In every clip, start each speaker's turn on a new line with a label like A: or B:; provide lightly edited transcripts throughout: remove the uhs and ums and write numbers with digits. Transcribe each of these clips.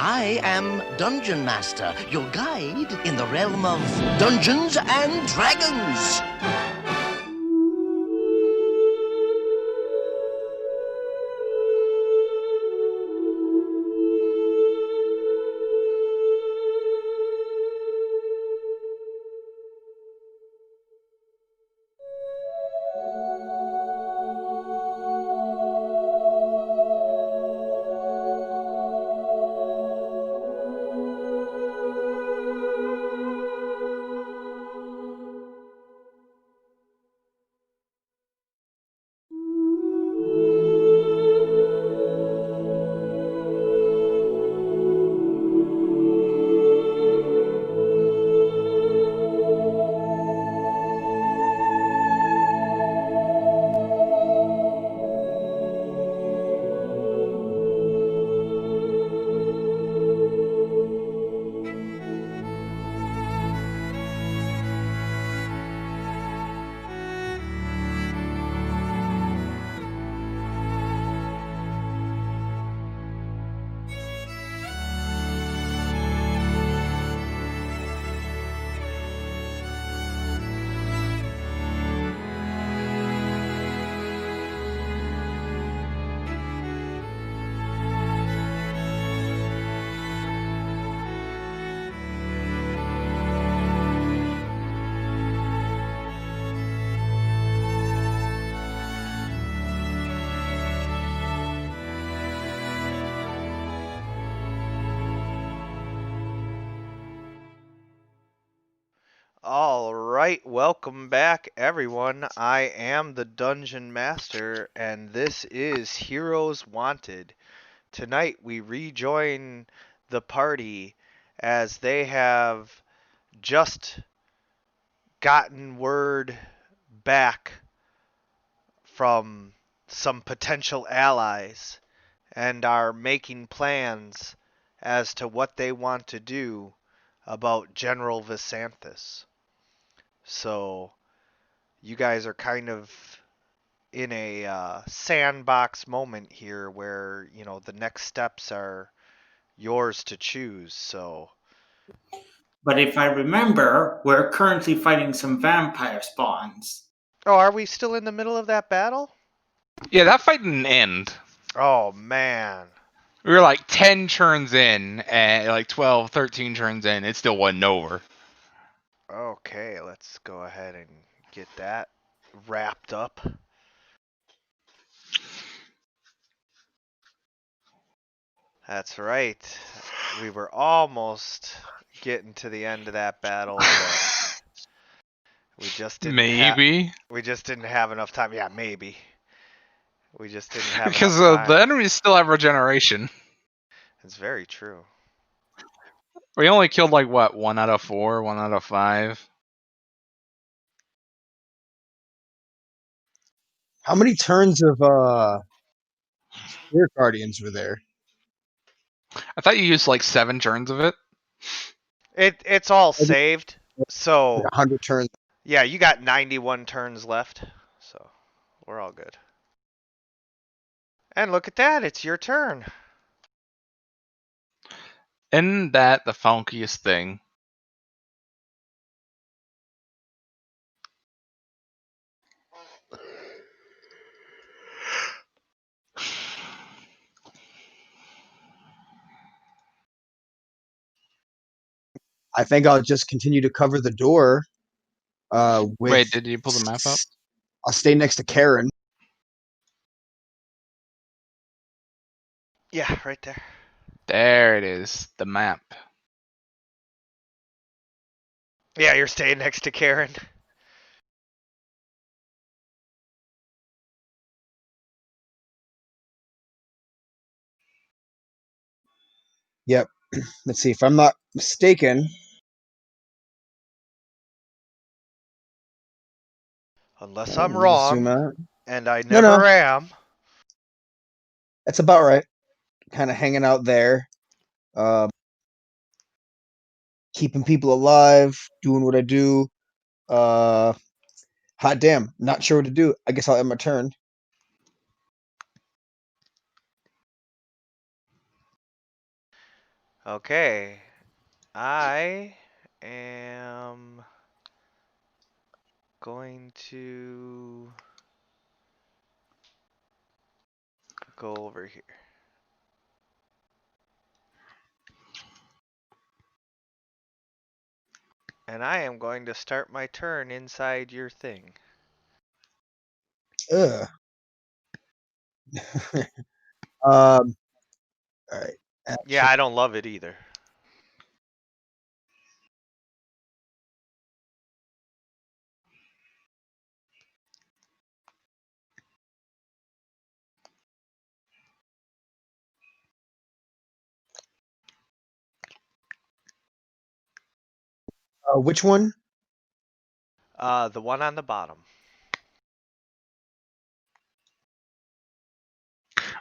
A: I am Dungeon Master, your guide in the realm of Dungeons and Dragons.
B: All right, welcome back, everyone. I am the Dungeon Master, and this is Heroes Wanted. Tonight, we rejoin the party as they have just gotten word back from some potential allies and are making plans as to what they want to do about General Visanthus. So, you guys are kind of in a sandbox moment here where, the next steps are yours to choose. So,
C: But if I remember, we're currently fighting some vampire spawns.
B: oh, are we still in the middle of that battle?
D: Yeah, that fight didn't end.
B: Oh, man.
D: We were like 10 turns in, and like 12, 13 turns in. It still wasn't over.
B: Okay, let's go ahead and get that wrapped up. That's right. We were almost getting to the end of that battle, but we just didn't we just didn't have enough time. Yeah, maybe. We just didn't have
D: Because
B: enough time.
D: the enemies still have regeneration.
B: It's very true.
D: We only killed like, what, 1 out of 4, 1 out of 5?
E: How many turns of Spirit Guardians were there?
D: I thought you used like 7 turns of it.
B: It's all saved, so
E: Like 100 turns.
B: yeah, you got 91 turns left, so we're all good. And look at that, it's your turn.
D: Isn't that the funkiest thing?
E: I think I'll just continue to cover the door.
D: Wait, did you pull the map up?
E: I'll stay next to Karen.
B: Yeah, right there.
D: There it is, the map.
B: Yeah, you're staying next to Karen.
E: Yep. Let's see if I'm not mistaken.
B: Unless I'm wrong,
E: Zoom out.
B: and I never am.
E: That's about right. Kind of hanging out there, keeping people alive, doing what I do. Hot damn, not sure what to do. I guess I'll end my turn.
B: Okay. I am going to go over here. And I am going to start my turn inside your thing.
E: Ugh. All right.
B: Yeah, I don't love it either.
E: Which one?
B: The one on the bottom.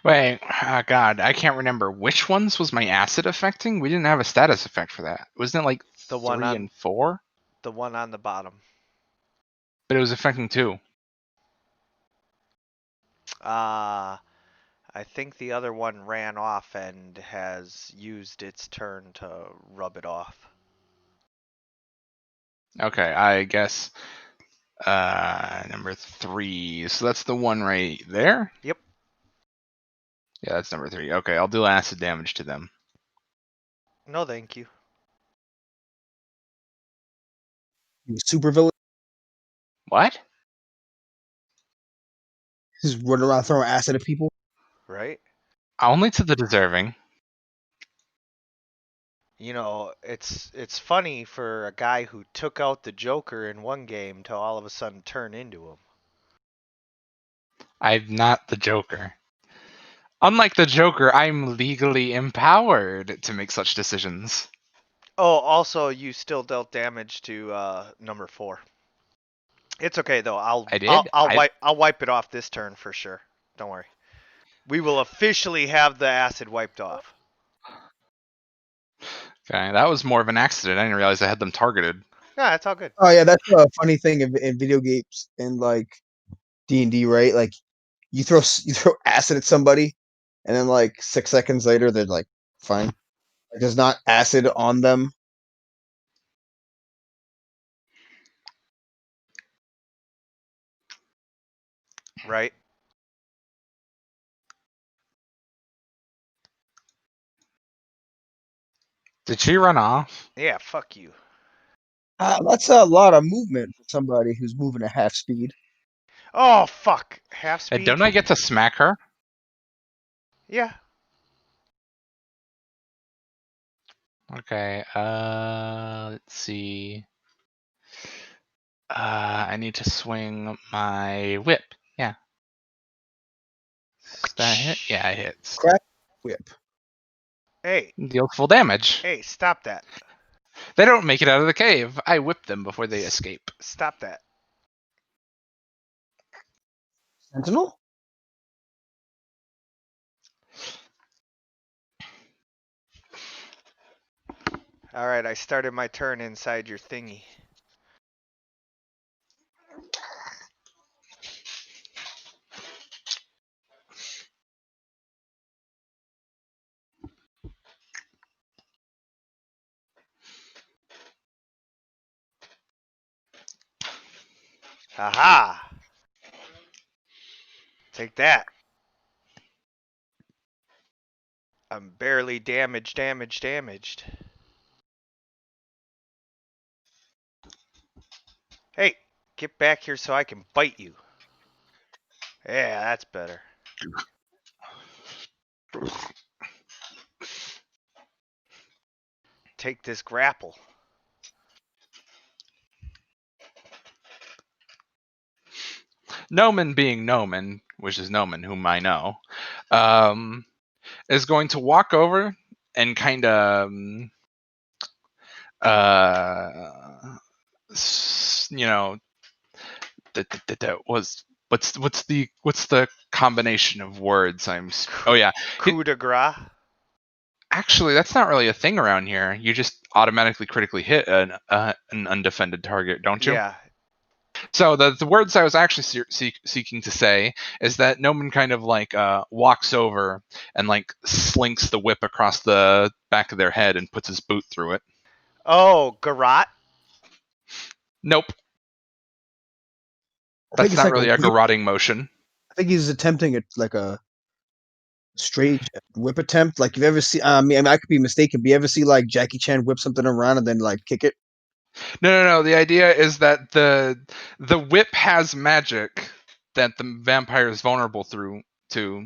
D: Wait, God, I can't remember which ones was my acid affecting. We didn't have a status effect for that. Wasn't it like
B: The one
D: 3
B: on
D: and 4?
B: the one on the bottom.
D: But it was affecting 2.
B: I think the other one ran off and has used its turn to rub it off.
D: Okay, I guess number 3. So that's the one right there?
B: Yep.
D: Yeah, that's number 3. Okay, I'll do acid damage to them.
B: No, thank you.
E: Super villain.
D: What?
E: Just running around throwing acid at people.
B: Right?
D: Only to the deserving.
B: You know, it's funny for a guy who took out the Joker in one game to all of a sudden turn into him.
D: I'm not the Joker. Unlike the Joker, I'm legally empowered to make such decisions.
B: Oh, also you still dealt damage to number 4. It's okay though.
D: I did?
B: I'll wipe it off this turn for sure. Don't worry. We will officially have the acid wiped off.
D: Okay, that was more of an accident. I didn't realize I had them targeted.
B: Nah, it's all good.
E: Oh yeah, that's a funny thing in video games and like D&D, right? Like you throw acid at somebody, and then like 6 seconds later they're like fine. Like, there's not acid on them.
B: Right?
D: Did she run off?
B: Yeah, fuck you.
E: That's a lot of movement for somebody who's moving at half speed.
B: Oh, fuck. Half speed?
D: Don't I get to smack her?
B: Yeah.
D: Okay, let's see. I need to swing my whip. Yeah. Does that hit? Yeah, it hits.
E: Crack whip.
B: Hey,
D: Deals full damage.
B: hey, stop that.
D: They don't make it out of the cave. I whip them before they escape.
B: Stop that.
E: Sentinel?
B: Alright, I started my turn inside your thingy. Aha! Take that. I'm barely damaged. Hey, get back here so I can bite you. Yeah, that's better. Take this grapple.
D: Noman being Noman, which is Noman, whom I know, is going to walk over and kind of, you know, what's the combination of words oh yeah,
B: Coup de grace.
D: actually that's not really a thing around here. You just automatically critically hit an undefended target, don't you?
B: Yeah.
D: So the words I was actually seeking to say is that Noman kind of like walks over and like slinks the whip across the back of their head and puts his boot through it.
B: Oh, garrot.
D: Nope,
E: I think
D: that's
E: it's
D: not
E: like
D: really
E: a
D: a
E: whip.
D: garroting motion.
E: I think he's attempting it like a straight whip attempt. Like you ever see? I could be mistaken. But you ever see like Jackie Chan whip something around and then like kick it?
D: No. The idea is that the whip has magic that the vampire is vulnerable to.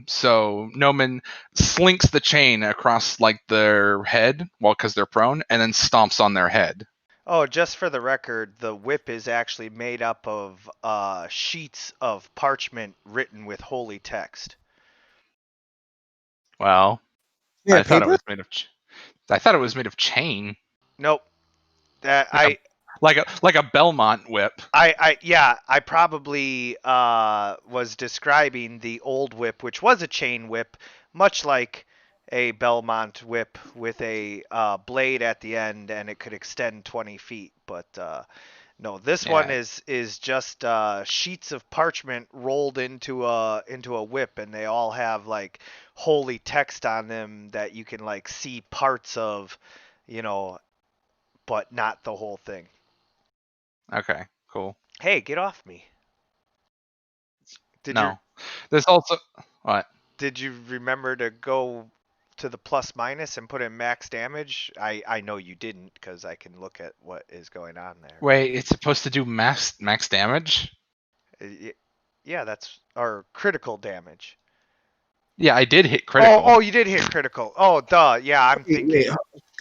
D: So Noman slinks the chain across like their head, well, because they're prone, and then stomps on their head.
B: Oh, just for the record, the whip is actually made up of sheets of parchment written with holy text.
D: Well,
E: Yeah,
D: I thought it
E: paper.
D: was made of. I thought it was made of chain,
B: Nope. That
D: like a Belmont whip.
B: I probably was describing the old whip, which was a chain whip, much like a Belmont whip with a blade at the end, and it could extend 20 feet. But no, this one
D: Yeah.
B: is just sheets of parchment rolled into a whip, and they all have like holy text on them that you can like see parts of, you know, but not the whole thing.
D: Okay. Cool.
B: Hey, get off me! Did you
D: No. There's also what?
B: did you remember to go to the plus minus and put in max damage? I know you didn't because I can look at what is going on there.
D: Wait, it's supposed to do max damage?
B: Yeah, that's or critical damage.
D: Yeah, I did hit critical.
B: Oh, you did hit critical. Oh, duh. Yeah, I'm
E: Wait,
B: thinking.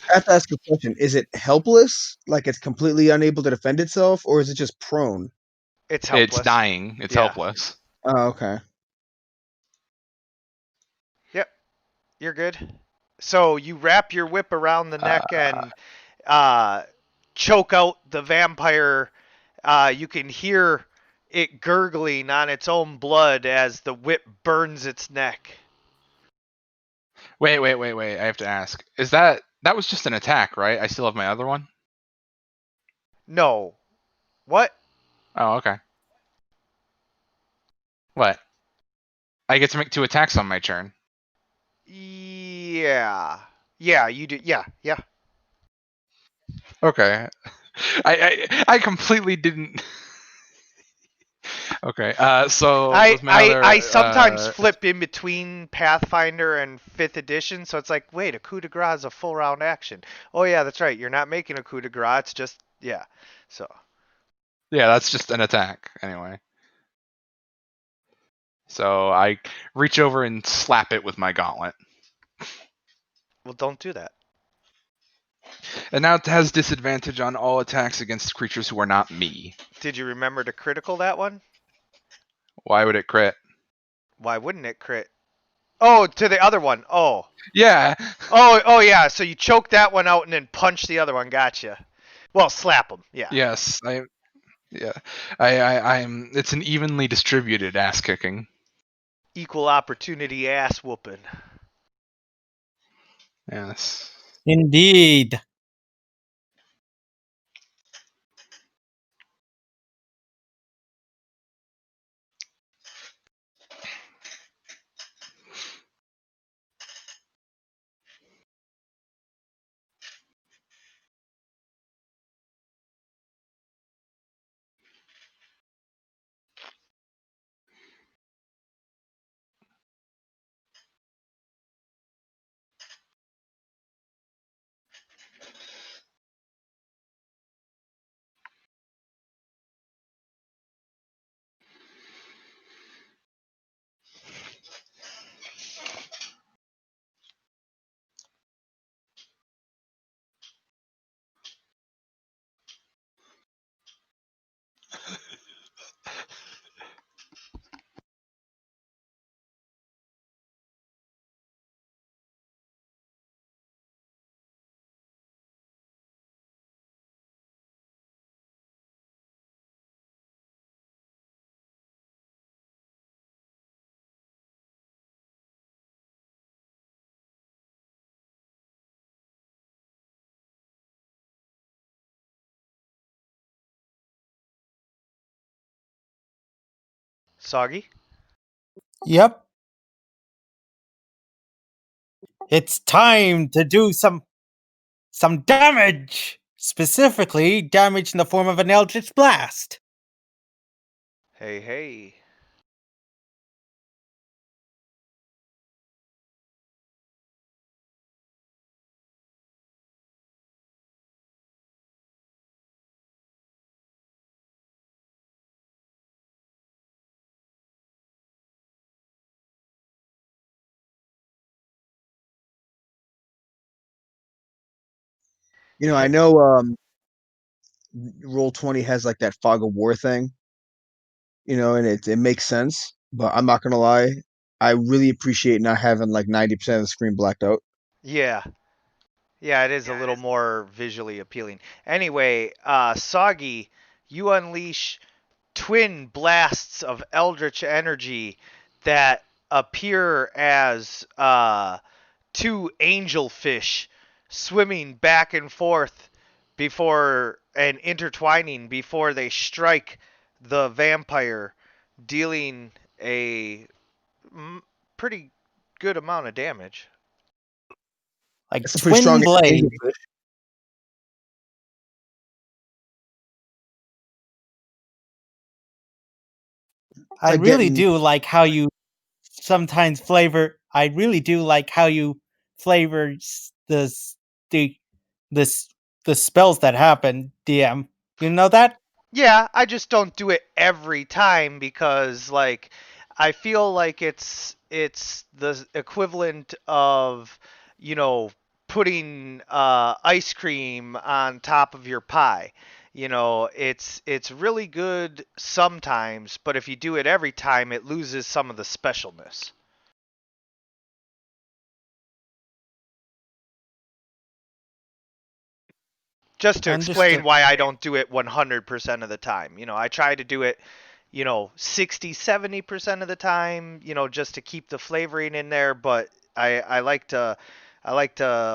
E: I have to ask a question. Is it helpless? Like it's completely unable to defend itself, or is it just prone?
B: It's
D: It's
B: helpless.
D: dying. It's
B: Yeah.
D: helpless.
E: Oh, okay.
B: Yep, you're good. So you wrap your whip around the neck and choke out the vampire. You can hear it gurgling on its own blood as the whip burns its neck.
D: Wait. I have to ask. Is that was just an attack, right? I still have my other one?
B: No. What?
D: Oh, okay. What? I get to make 2 attacks on my turn.
B: Yeah. Yeah, you do. Yeah.
D: Okay. I completely didn't. Okay. So was my other,
B: I sometimes flip in between Pathfinder and 5th edition, so it's like, wait, a coup de grace is a full round action. Oh yeah, that's right. You're not making a coup de grace. It's just yeah. So
D: yeah, that's just an attack anyway. So I reach over and slap it with my gauntlet.
B: well, don't do that.
D: And now it has disadvantage on all attacks against creatures who are not me.
B: Did you remember to critical that one?
D: Why would it crit?
B: Why wouldn't it crit? Oh, to the other one. Oh.
D: Yeah.
B: Oh yeah. So you choke that one out and then punch the other one. Gotcha. Well, slap them. Yeah.
D: Yes. I'm. It's an evenly distributed ass kicking.
B: Equal opportunity ass whooping.
D: Yes.
F: Indeed.
B: Soggy?
F: Yep. It's time to do some damage. Specifically, damage in the form of an Eldritch Blast.
B: Hey.
E: You know, I know Roll20 has like that fog of war thing, you know, and it makes sense, but I'm not gonna lie, I really appreciate not having like 90% of the screen blacked out.
B: Yeah. Yeah, it is a little more visually appealing. Anyway, Soggy, you unleash twin blasts of eldritch energy that appear as two angelfish swimming back and forth before and intertwining before they strike the vampire, dealing a pretty good amount of damage.
F: Like
E: That's a pretty
F: twin
E: strong
F: blade.
E: angelfish.
F: I
E: like
F: really
E: getting-
F: do like how you sometimes flavor. I really do like how you flavor the the spells that happen. DM, you know that?
B: Yeah, I just don't do it every time because like I feel like it's the equivalent of, you know, putting ice cream on top of your pie. You know, it's really good sometimes, but if you do it every time, it loses some of the specialness. Just to explain
F: Understood.
B: why I don't do it 100% of the time. You know, I try to do it, you know, 60, 70% of the time, you know, just to keep the flavoring in there, but I like to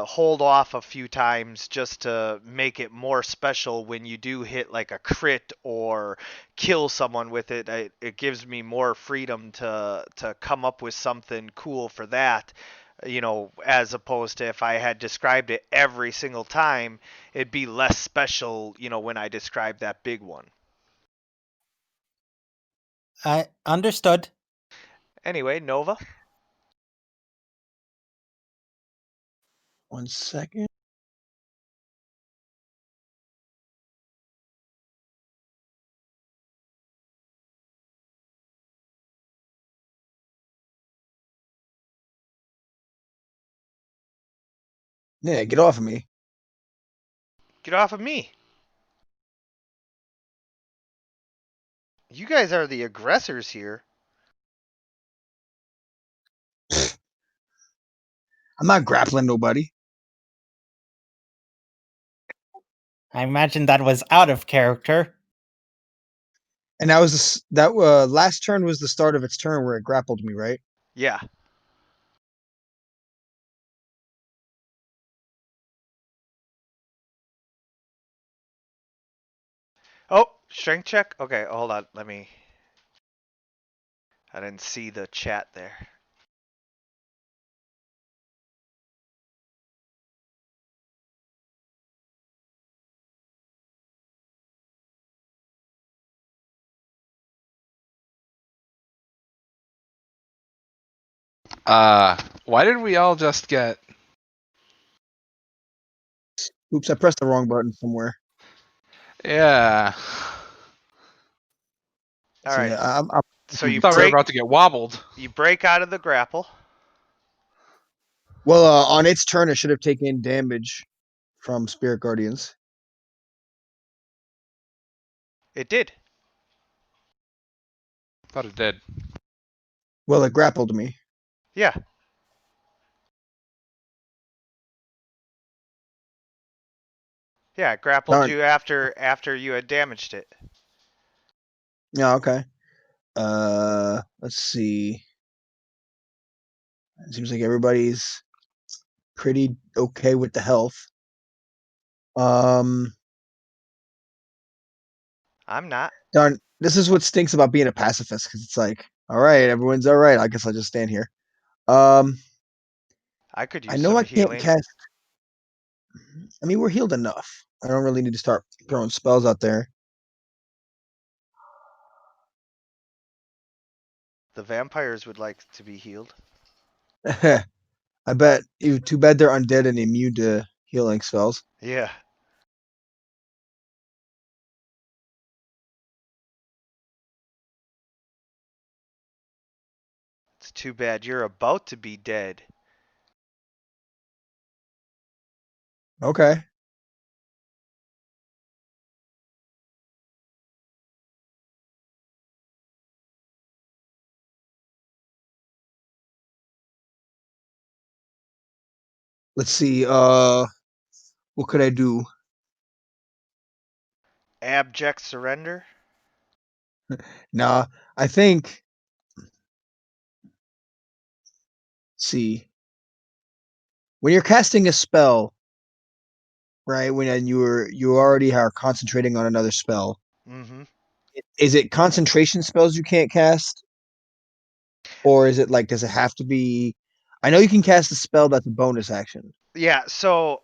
B: hold off a few times just to make it more special when you do hit like a crit or kill someone with it. It gives me more freedom to come up with something cool for that, you know, as opposed to if I had described it every single time, it'd be less special, you know, when I describe that big one.
F: I understood.
B: Anyway, Nova.
E: 1 second. Yeah, get off of me.
B: Get off of me. You guys are the aggressors here.
E: I'm not grappling nobody.
F: I imagine that was out of character.
E: And that was last turn was the start of its turn where it grappled me, right?
B: Yeah. Oh, strength check? Okay, hold on. Let me... I didn't see the chat there.
D: Why did we all just get?
E: Oops, I pressed the wrong button somewhere.
D: Yeah.
B: All
E: So,
B: right.
E: yeah,
B: So you
D: Thought we were
B: break,
D: about to get wobbled.
B: you break out of the grapple.
E: well, on its turn, it should have taken damage from Spirit Guardians.
B: It did.
D: Thought it did.
E: Well, it grappled me.
B: Yeah. Yeah, it grappled
E: Darn.
B: you after you had damaged it.
E: Yeah, okay. Let's see. It seems like everybody's pretty okay with the health.
B: I'm not.
E: Darn. This is what stinks about being a pacifist, because it's like All right, everyone's all right. I guess I'll just stand here.
B: I could use
E: I know
B: some
E: I can't
B: healing.
E: cast. I mean, we're healed enough. I don't really need to start throwing spells out there.
B: The vampires would like to be healed.
E: I bet. Too bad they're undead and immune to healing spells.
B: Yeah. It's too bad you're about to be dead.
E: Okay. Let's see. What could I do?
B: Abject surrender?
E: Nah, I think. Let's see. When you're casting a spell, right? When you already are concentrating on another spell.
B: Mm-hmm.
E: Is it concentration spells you can't cast, or is it like does it have to be? I know you can cast a spell that's a bonus action.
B: Yeah, so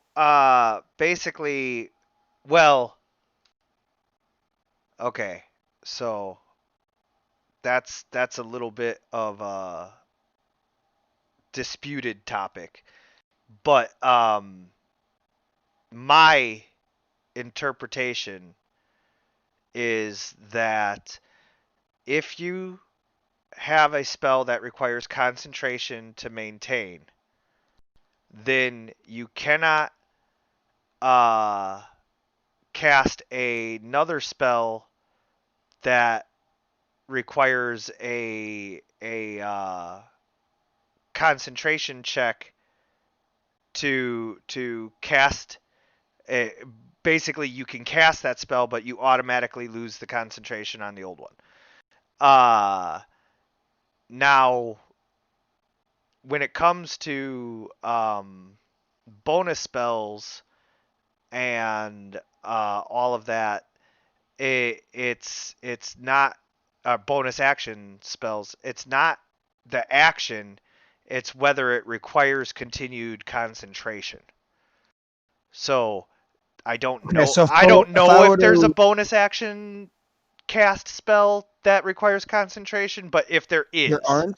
B: basically, well, okay. So that's a little bit of a disputed topic. But my interpretation is that if you have a spell that requires concentration to maintain, then you cannot cast another spell that requires a concentration check to cast. Basically, you can cast that spell, but you automatically lose the concentration on the old one. Now, when it comes to bonus spells and all of that, it's not bonus action spells. It's not the action. It's whether it requires continued concentration. So I don't
E: Okay,
B: know.
E: so
B: I don't
E: if I
B: know
E: were
B: if there's a
E: to,
B: bonus action cast spell that requires concentration, but if there is,
E: there aren't.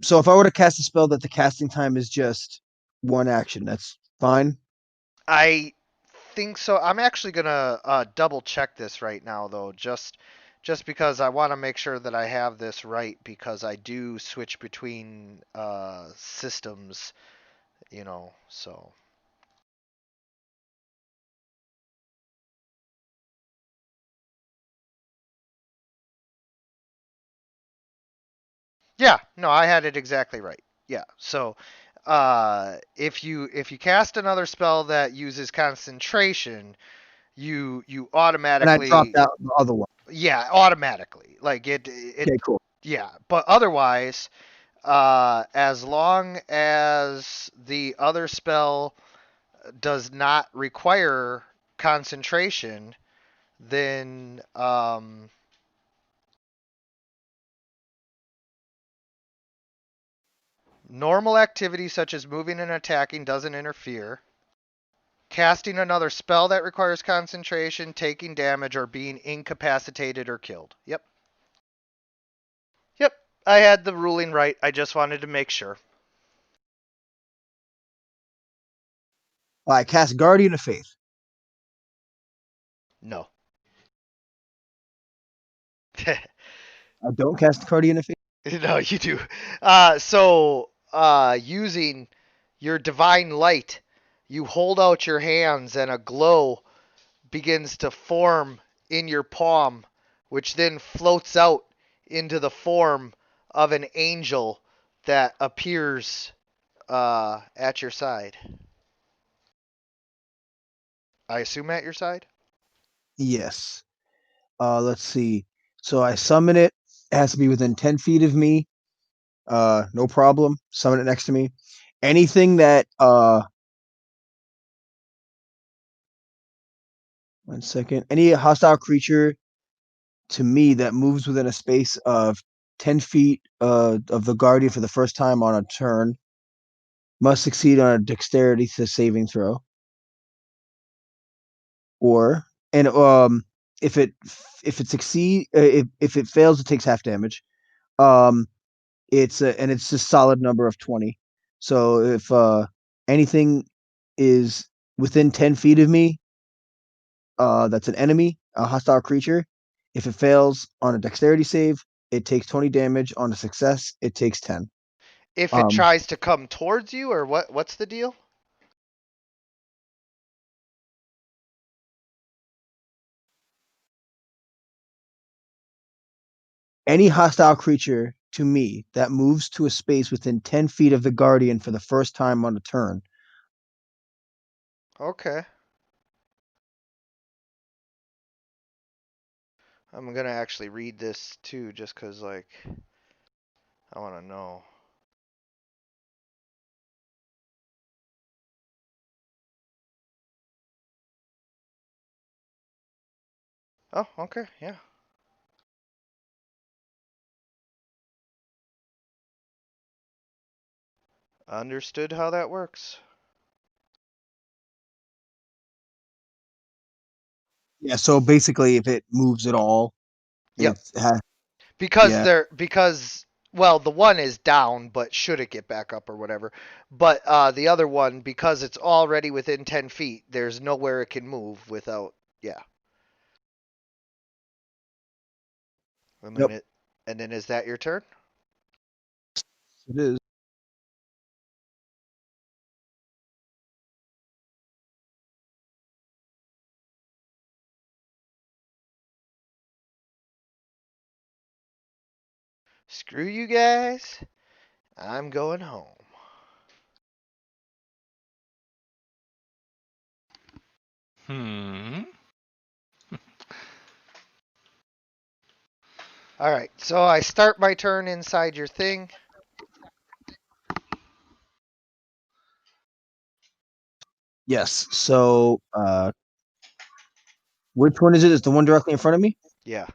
E: So if I were to cast a spell that the casting time is just one action, that's fine.
B: I think so. I'm actually gonna double check this right now, though, just because I want to make sure that I have this right, because I do switch between systems, so. Yeah, no, I had it exactly right. Yeah, so if you cast another spell that uses concentration, you
E: And I dropped
B: automatically,
E: out the other one.
B: yeah, automatically, like it
E: Okay, cool.
B: yeah, but otherwise, as long as the other spell does not require concentration, then normal activity such as moving and attacking doesn't interfere. Casting another spell that requires concentration, taking damage, or being incapacitated or killed. Yep. Yep. I had the ruling right. I just wanted to make sure.
E: I cast Guardian of Faith.
B: No.
E: I don't cast Guardian of Faith.
B: No, you do. Using your divine light, you hold out your hands and a glow begins to form in your palm, which then floats out into the form of an angel that appears at your side. I assume at your side?
E: Yes. Let's see. So I summon it. It has to be within 10 feet of me. No problem. Summon it next to me. Anything that 1 second. Any hostile creature to me that moves within a space of 10 feet of the guardian for the first time on a turn must succeed on a dexterity saving throw. Or and if it succeed if it fails, it takes half damage. It's a solid number of 20. So if anything is within 10 feet of me, that's an enemy, a hostile creature. If it fails on a dexterity save, it takes 20 damage. On a success, it takes 10.
B: If it tries to come towards you, or what's the deal?
E: Any hostile creature to me that moves to a space within 10 feet of the guardian for the first time on a turn.
B: Okay. I'm gonna actually read this too, just cause like I want to know. Oh, okay, yeah. Understood how that works.
E: Yeah, so basically if it moves at all,
B: Yep.
E: it has
B: Because
E: yeah.
B: well, the one is down, but should it get back up or whatever. But the other one, because it's already within 10 feet, there's nowhere it can move without, yeah. And
E: Yep.
B: then is that your turn?
E: It is.
B: Screw you guys. I'm going home. All right, so I start my turn inside your thing.
E: Yes. So which one is it? Is the one directly in front of me?
B: Yeah.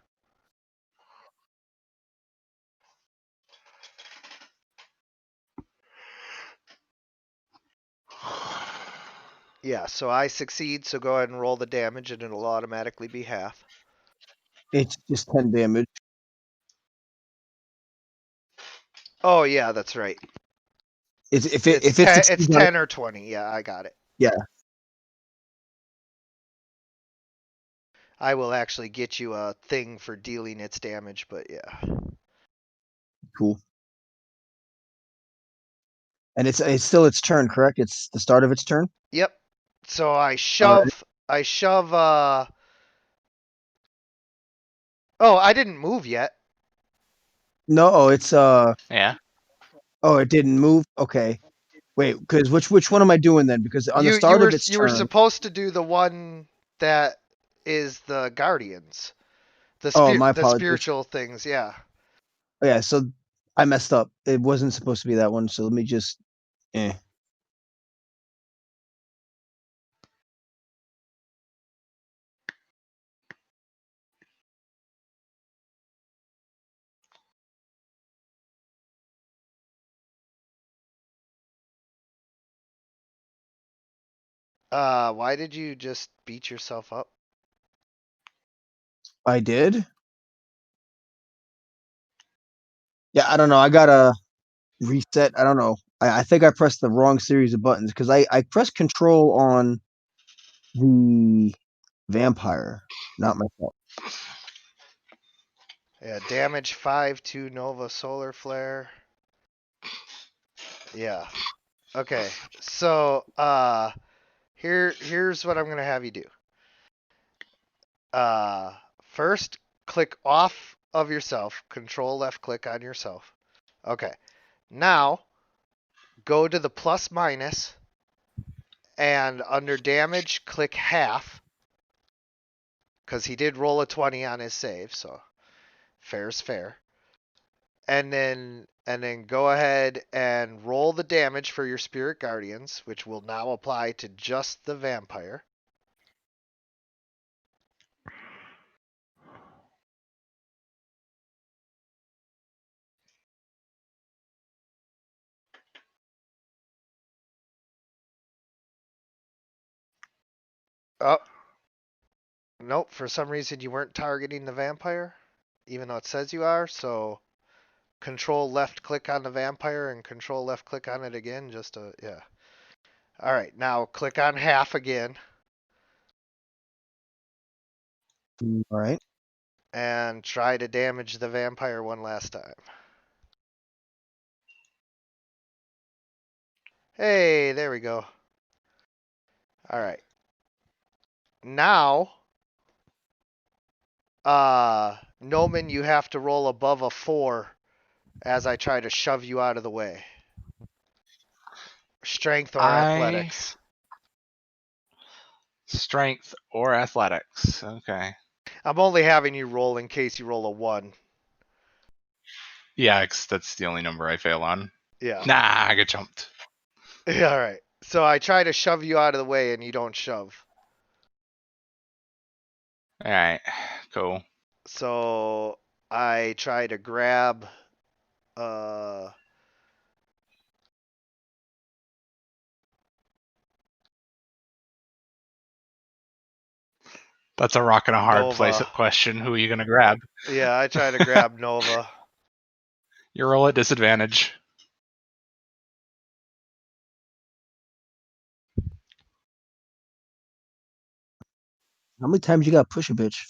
B: Yeah, so I succeed, so go ahead and roll the damage and it'll automatically be half.
E: It's just 10 damage.
B: Oh yeah, that's right.
E: If
B: It's
E: it
B: 10, it's
E: succeeds on
B: 10 or 20. Yeah, I got it.
E: yeah.
B: I will actually get you a thing for dealing its damage, but yeah.
E: Cool. And it's still its turn, correct? It's the start of its turn.
B: Yep. So I
E: All right.
B: shove Oh, I didn't move yet.
E: No, oh, it's
G: Yeah.
E: oh, it didn't move. Okay. Wait, because which one am I doing then? Because on the start of its
B: You were
E: turn.
B: supposed to do the one that is the guardians.
E: Oh, my
B: The
E: apologies.
B: spiritual things, yeah.
E: Oh, yeah, so I messed up. It wasn't supposed to be that one. So let me just. Eh.
B: Why did you just beat yourself up?
E: I did. Yeah, I don't know. I gotta reset. I don't know. I think I pressed the wrong series of buttons because I pressed control on the vampire, not myself.
B: Yeah, damage 5 to Nova Solar Flare. Yeah. Okay. So, here's what I'm gonna have you do. First, click off of yourself. Control left click on yourself. Okay. Now, go to the plus minus, and under damage, click half. Because he did roll a 20 on his save, so fair's fair. And then go ahead and roll the damage for your spirit guardians, which will now apply to just the vampire. Oh, nope. For some reason, you weren't targeting the vampire, even though it says you are. So, control left click on the vampire and control left click on it again. Just to, yeah. All right. Now click on half again
E: All right.
B: and try to damage the vampire one last time. Hey, there we go. All right. Now, Noman, you have to roll above a 4 as I try to shove you out of the way. Strength or athletics.
D: Strength or athletics. Okay.
B: I'm only having you roll in case you roll a 1.
D: Yeah, 'cause that's the only number I fail on.
B: Yeah.
D: Nah, I get jumped.
B: Yeah, all right. So I try to shove you out of the way and you don't shove.
D: All right, cool.
B: So I try to grab
D: That's a rock and a hard
B: Nova.
D: place question. Who are you gonna grab?
B: Yeah, I try to grab Nova.
D: You roll at disadvantage.
E: How many times you got to push a bitch?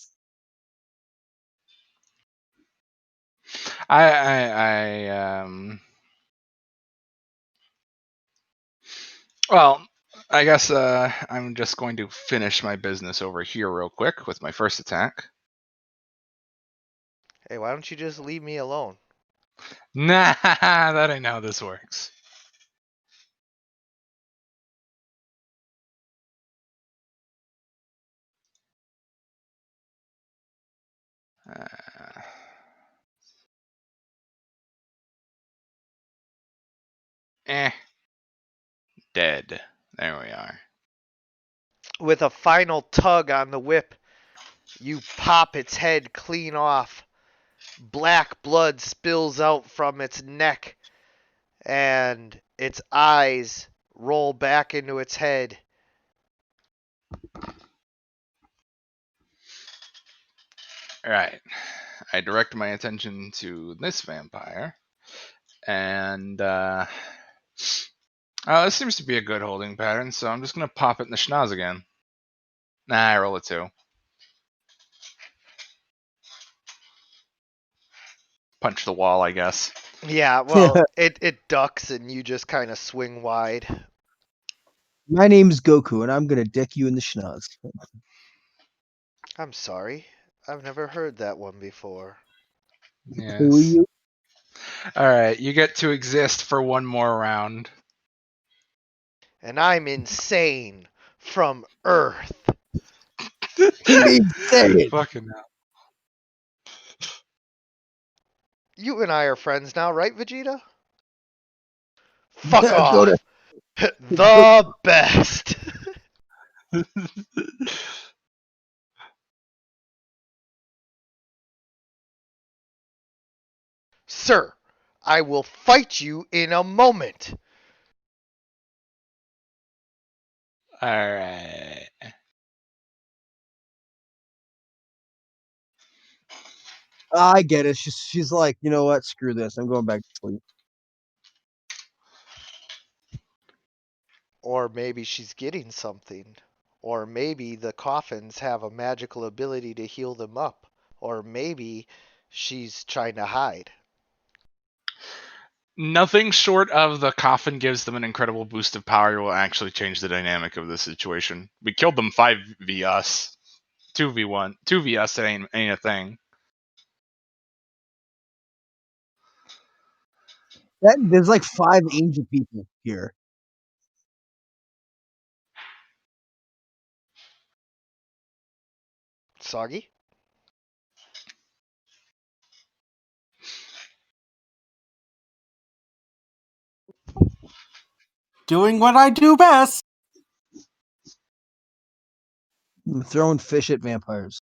D: Well, I guess I'm just going to finish my business over here real quick with my first attack.
B: Hey, why don't you just leave me alone?
D: Nah, that ain't how this works. Uh, Dead. There we are.
B: With a final tug on the whip, you pop its head clean off. Black blood spills out from its neck, and its eyes roll back into its head.
D: Alright. I direct my attention to this vampire. And this seems to be a good holding pattern, so I'm just gonna pop it in the schnoz again. Nah, I roll a 2. Punch the wall, I guess.
B: Yeah, well, it ducks and you just kind of swing wide.
E: My name's Goku, and I'm gonna deck you in the schnoz.
B: I'm sorry. I've never heard that one before.
E: Who are
D: Yes.
E: you?
D: Alright, you get to exist for one more round.
B: And I'm insane from Earth.
E: Insane.
D: Fucking hell.
B: You and I are friends now, right, Vegeta? Fuck
E: Go
B: off.
E: to-
B: The best. Sir, I will fight you in a moment.
D: Alright.
E: I get it. She's like, you know what? Screw this. I'm going back to sleep.
B: Or maybe she's getting something. Or maybe the coffins have a magical ability to heal them up. Or maybe she's trying to hide.
D: Nothing short of the coffin gives them an incredible boost of power will actually change the dynamic of the situation. We killed them 5v us. 2v1. 2v us, it ain't a thing.
E: There's like 5 angel people here.
B: Soggy?
F: Doing what I do best.
E: I'm throwing fish at vampires.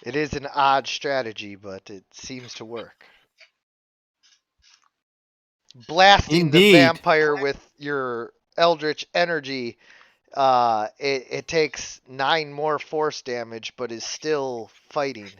B: It is an odd strategy, but it seems to work. blasting the
F: Indeed.
B: vampire with your eldritch energy, it takes 9 more force damage, but is still fighting.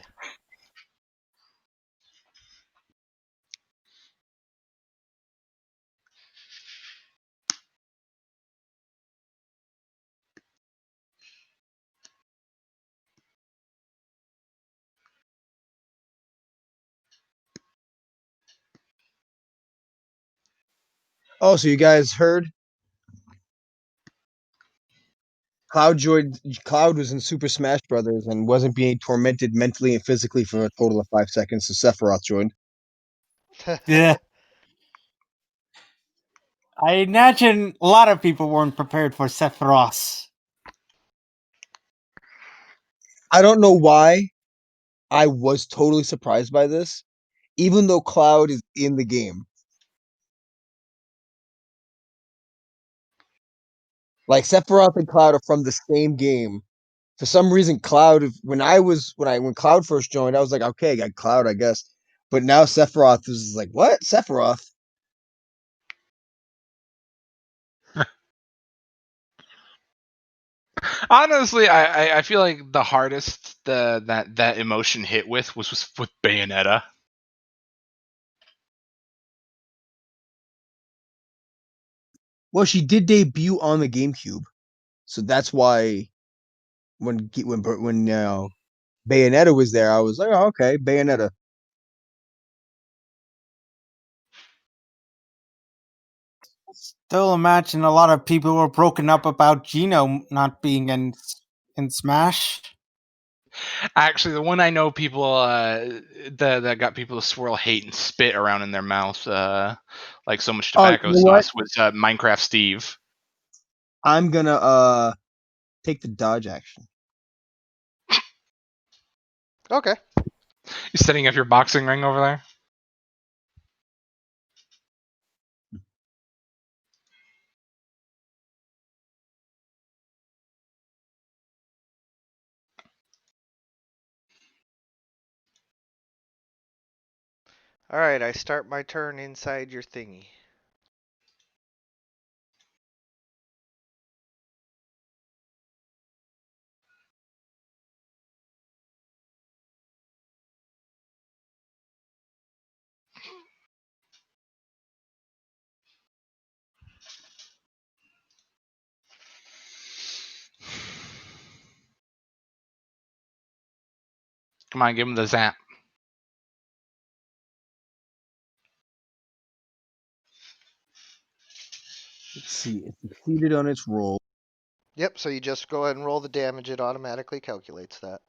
E: Oh, so you guys heard? Cloud was in Super Smash Brothers and wasn't being tormented mentally and physically for a total of 5 seconds. So Sephiroth joined.
F: Yeah. I imagine a lot of people weren't prepared for Sephiroth.
E: I don't know why I was totally surprised by this, even though Cloud is in the game. Like Sephiroth and Cloud are from the same game. For some reason, Cloud. When Cloud first joined, I was like, okay, I got Cloud, I guess. But now Sephiroth is like, what? Sephiroth?
D: Honestly, I feel like the hardest that emotion hit with was with Bayonetta.
E: Well, she did debut on the GameCube, so that's why when Bayonetta was there, I was like, oh, okay, Bayonetta.
F: Still imagine a lot of people were broken up about Gino not being in Smash.
D: Actually, the one I know people that got people to swirl hate and spit around in their mouth, like so much
E: Oh, you
D: tobacco
E: know what?
D: sauce, was Minecraft Steve.
E: I'm gonna take the dodge action.
B: Okay.
D: You setting up your boxing ring over there?
B: Alright, I start my turn inside your thingy.
D: Come on, give him the zap.
E: Let's see. It succeeded on its roll.
B: Yep, so you just go ahead and roll the damage, it automatically calculates that.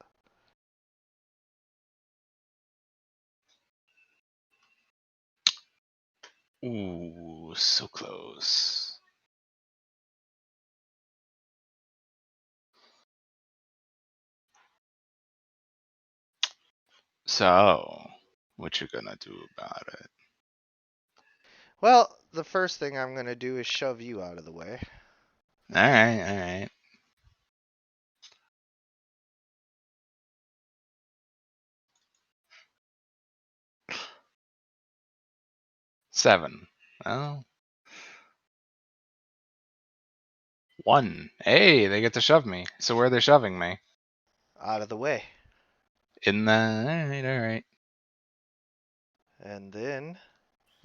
D: Ooh, so close. So, what you gonna do about it?
B: Well, the first thing I'm gonna do is shove you out of the way.
D: Alright. 7. Well, 1. Hey, they get to shove me. So where are they shoving me?
B: Out of the way.
D: In the... Alright.
B: And then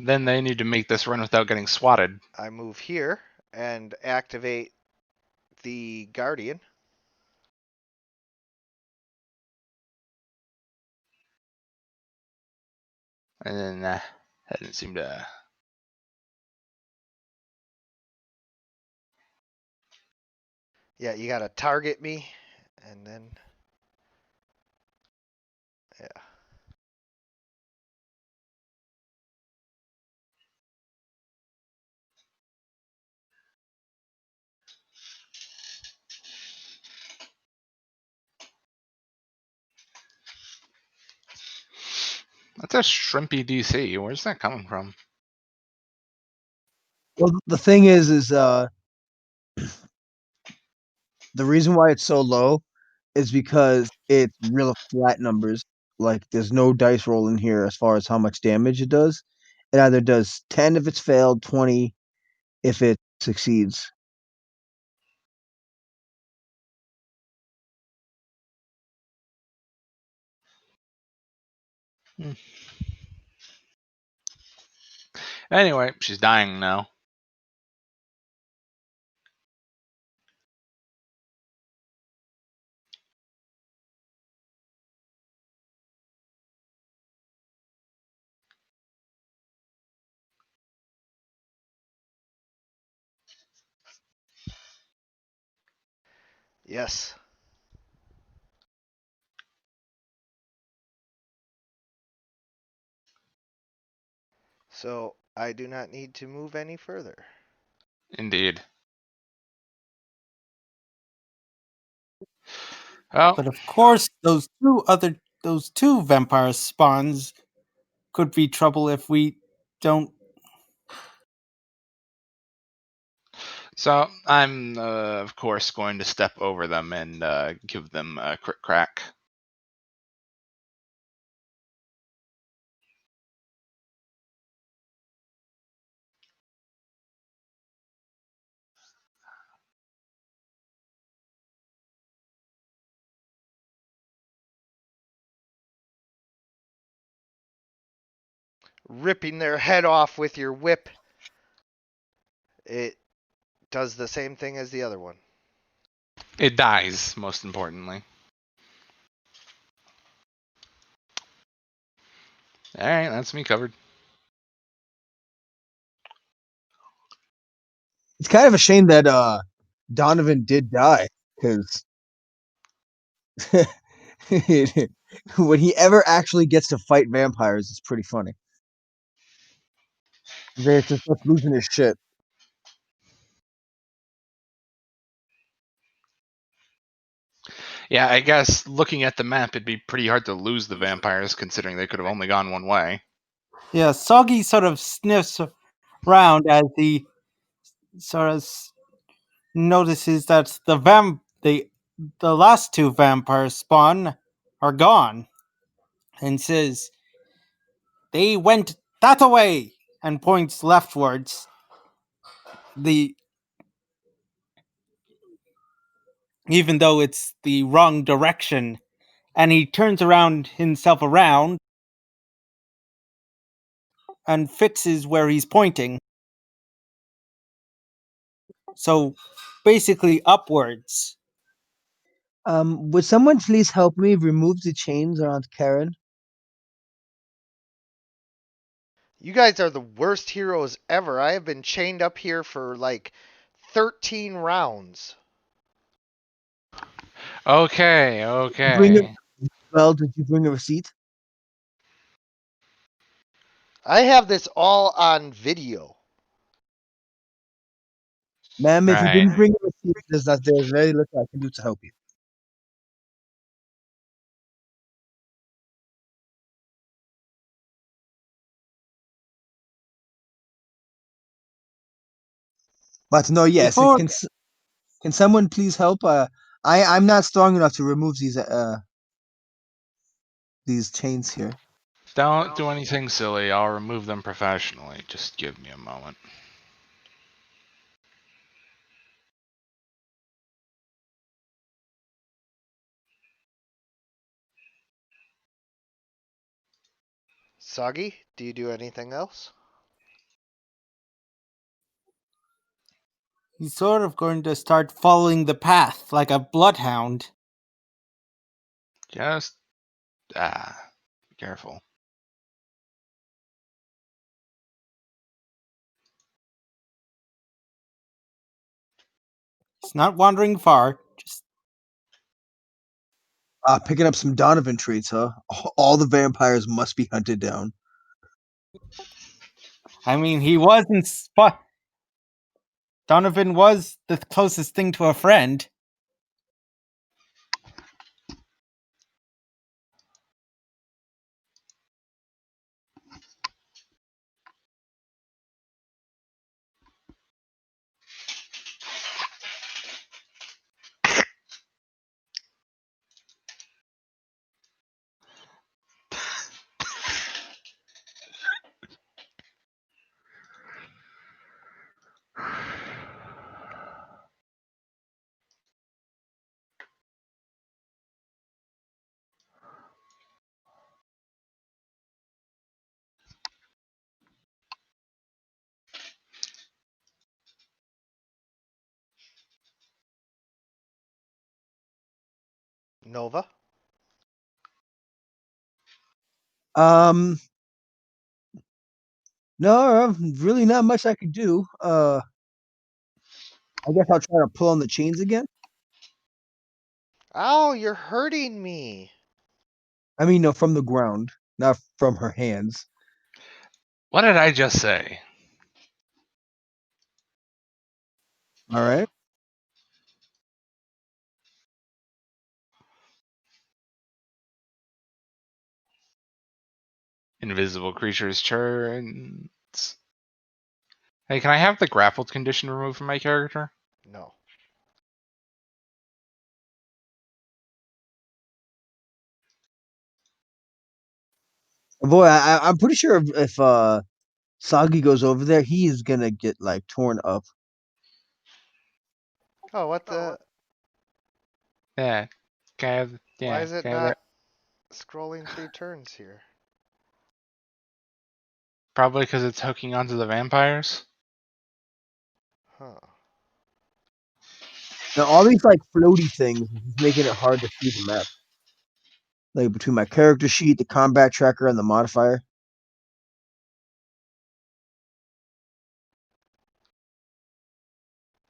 D: Then they need to make this run without getting swatted.
B: I move here and activate the Guardian.
D: And then that didn't seem to...
B: Yeah, you gotta target me, and then... Yeah.
D: That's a shrimpy DC. Where's that coming from?
E: Well, the thing is the reason why it's so low is because it's real flat numbers. Like there's no dice roll in here as far as how much damage it does, It either does 10 if it's failed, 20 if it succeeds.
D: Anyway, she's dying now.
B: Yes. So I do not need to move any further.
D: Indeed. Oh,
F: But of course, those two vampire spawns could be trouble if we don't.
D: so I'm of course going to step over them and give them a crit crack.
B: Ripping their head off with your whip. It does the same thing as the other one.
D: It dies, most importantly. All right, that's me covered.
E: It's kind of a shame that Donovan did die, because when he ever actually gets to fight vampires, it's pretty funny. They're just losing his shit.
D: Yeah, I guess looking at the map, it'd be pretty hard to lose the vampires, considering they could have only gone one way.
F: Yeah, Soggy sort of sniffs around as he sort of notices that the last two vampires spawn are gone, and says they went that way and points leftwards. The Even though it's the wrong direction, and he turns himself around and fixes where he's pointing. So basically upwards.
E: Would someone please help me remove the chains around Karen?
B: You guys are the worst heroes ever. I have been chained up here for like 13 rounds.
D: Okay,
E: Bring it.
D: okay.
E: Well, did you bring a receipt?
B: I have this all on video.
E: Ma'am, if you
D: Right.
E: didn't bring a receipt, there's very little I can do to help you. But no, yes.
F: Before
E: Can someone please help? I'm not strong enough to remove these chains here.
D: Don't do anything silly. I'll remove them professionally. Just give me a moment.
B: Soggy, do you do anything else?
F: he's sort of going to start following the path like a bloodhound.
D: Just be careful.
F: He's not wandering far. Just
E: Picking up some Donovan traits, huh? All the vampires must be hunted down.
F: I mean, he wasn't spot. Donovan was the closest thing to a friend.
B: Nova?
E: No, really not much I could do. I guess I'll try to pull on the chains again.
B: Ow, you're hurting me.
E: I mean, no, from the ground, not from her hands.
D: What did I just say?
E: All right.
D: Invisible creatures turns. Hey, can I have the grappled condition removed from my character?
B: No.
E: Boy, I'm pretty sure if Sagi goes over there, he is gonna get like torn up.
B: Oh, what the?
D: Yeah. Can I have? Yeah.
B: Why is it
D: can I have
B: not
D: that?
B: scrolling through turns here?
D: Probably because it's hooking onto the vampires.
B: Huh.
E: Now all these like floaty things is making it hard to see the map. Like between my character sheet, the combat tracker, and the modifier.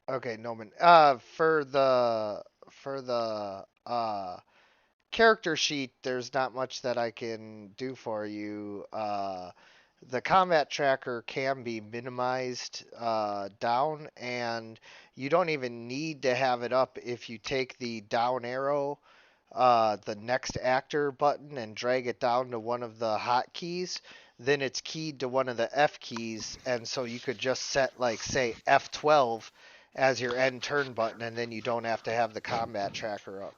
B: Okay, Noman. For the character sheet, there's not much that I can do for you. The combat tracker can be minimized down, and you don't even need to have it up if you take the down arrow, the next actor button, and drag it down to one of the hotkeys. Then it's keyed to one of the F keys, and so you could just set, like, say, F12 as your end turn button, and then you don't have to have the combat tracker up.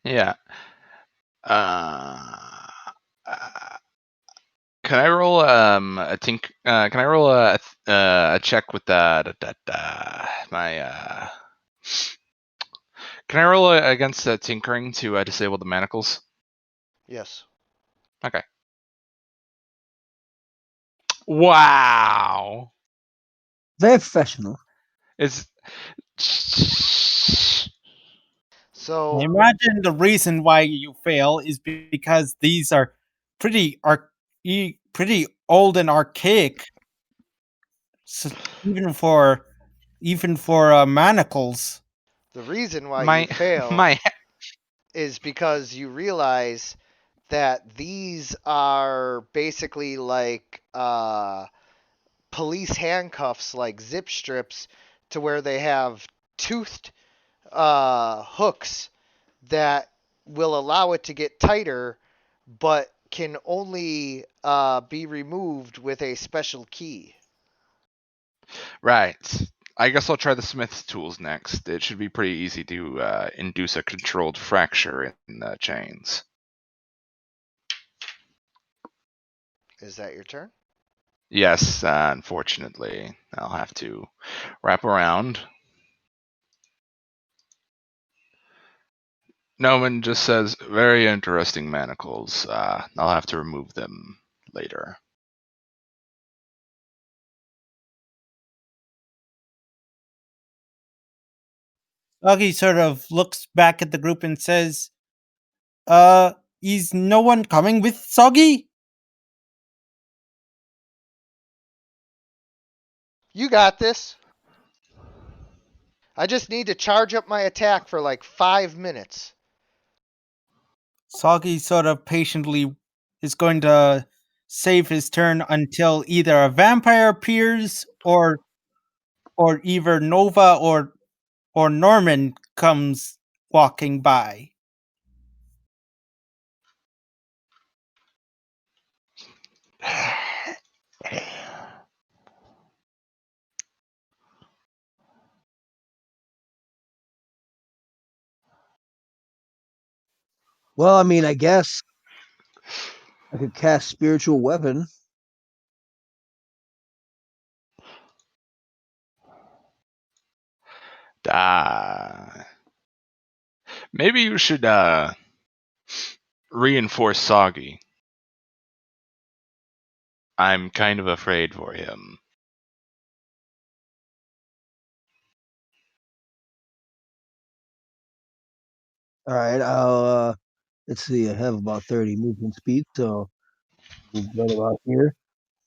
D: Yeah. Uh, can I roll a tink? Can I roll a check with my Can I roll against tinkering to disable the manacles?
B: Yes.
D: Okay. Wow.
E: Very professional.
D: It's
B: So
F: I imagine the reason why you fail is because these are pretty pretty old and archaic. So even for manacles.
B: the reason why
D: my
B: you fail
D: my
B: is because you realize that these are basically like police handcuffs, like zip strips, to where they have toothed hooks that will allow it to get tighter, but can only be removed with a special key.
D: right. I guess I'll try the Smith's tools next. It should be pretty easy to induce a controlled fracture in the chains.
B: Is that your turn?
D: Yes, unfortunately, I'll have to wrap around. Noman just says, very interesting manacles. I'll have to remove them later.
F: Augie sort of looks back at the group and says, is no one coming with Soggy?
B: You got this. I just need to charge up my attack for like 5 minutes.
F: Soggy sort of patiently is going to save his turn until either a vampire appears or either Nova or Norman comes walking by.
E: Well, I mean, I guess I could cast spiritual weapon.
D: Maybe you should reinforce Soggy. I'm kind of afraid for him.
E: All right, I'll let's see. I have about 30 movement speed, so move right about here,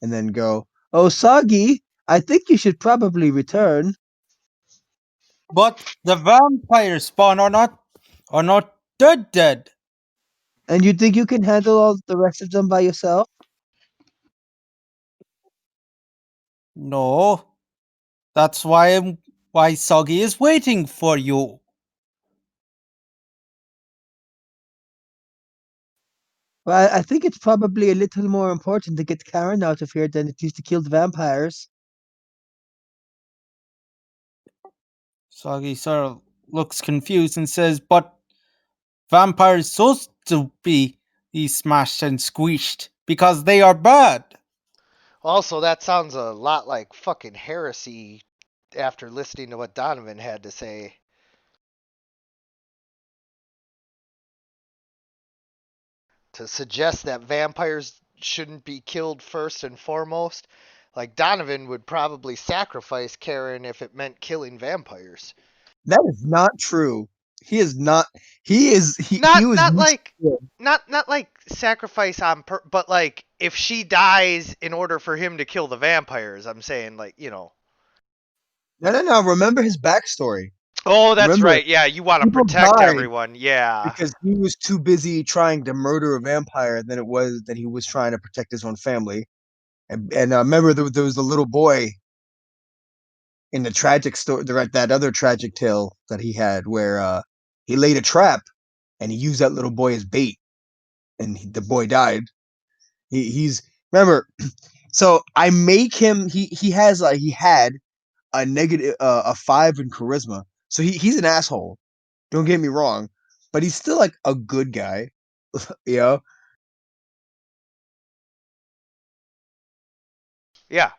E: and then go. Oh, Soggy, I think you should probably return.
F: But the vampire spawn are not dead.
E: And you think you can handle all the rest of them by yourself?
F: No. That's why Soggy is waiting for you.
E: Well, I think it's probably a little more important to get Karen out of here than it is to kill the vampires.
F: Soggy sort of looks confused and says, "But vampires supposed to be smashed and squished because they are bad."
B: Also, that sounds a lot like fucking heresy after listening to what Donovan had to say. To suggest that vampires shouldn't be killed first and foremost, like Donovan would probably sacrifice Karen if it meant killing vampires.
E: That is not true. He is not. He is. He
B: Not
E: was.
B: not like not like sacrifice but like if she dies in order for him to kill the vampires. I'm saying like, you know.
E: No. Remember his backstory.
B: Oh, that's
E: Remember,
B: right. Yeah, you want to
E: people
B: protect
E: died
B: everyone. Yeah.
E: because he was too busy trying to murder a vampire than it was that he was trying to protect his own family. And remember, there was the little boy in the tragic story, that other tragic tale that he had, where he laid a trap and he used that little boy as bait, and the boy died. He's remember. So I make him. He has he had a negative a 5 in charisma. So he's an asshole. Don't get me wrong, but he's still like a good guy. You know?
B: Yeah.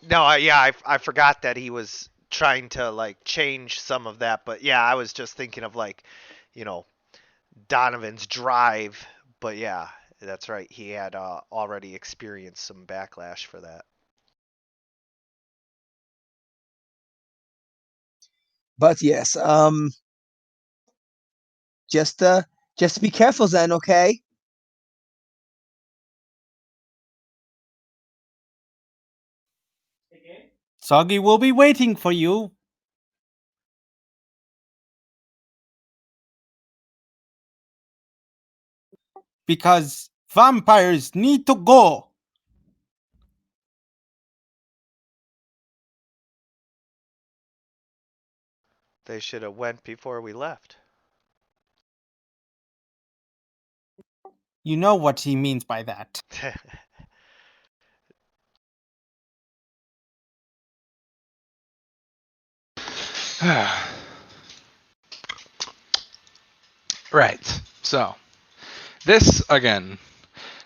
B: No, I forgot that he was trying to like change some of that, but yeah, I was just thinking of like, you know, Donovan's drive, but yeah, that's right. He had already experienced some backlash for that.
E: But yes, just just be careful, Zen. Okay.
F: Soggy will be waiting for you. Because vampires need to go.
B: They should have went before we left.
F: You know what he means by that.
D: Right. So, this again.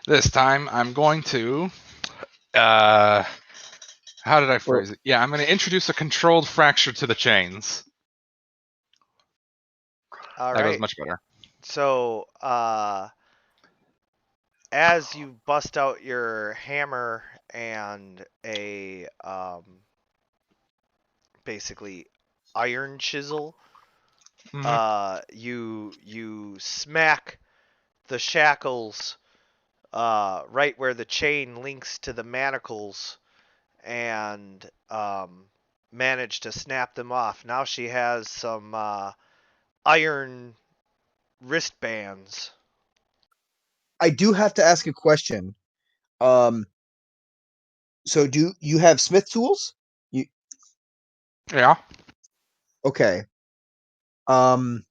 D: This time I'm going to how did I phrase it? Yeah, I'm going to introduce a controlled fracture to the chains.
B: All
D: that goes
B: right.
D: much better.
B: So, as you bust out your hammer and a basically iron chisel, you smack the shackles right where the chain links to the manacles and manage to snap them off. Now she has some iron wristbands.
E: I do have to ask a question. So do you have Smith tools? You
D: Yeah.
E: okay? Um,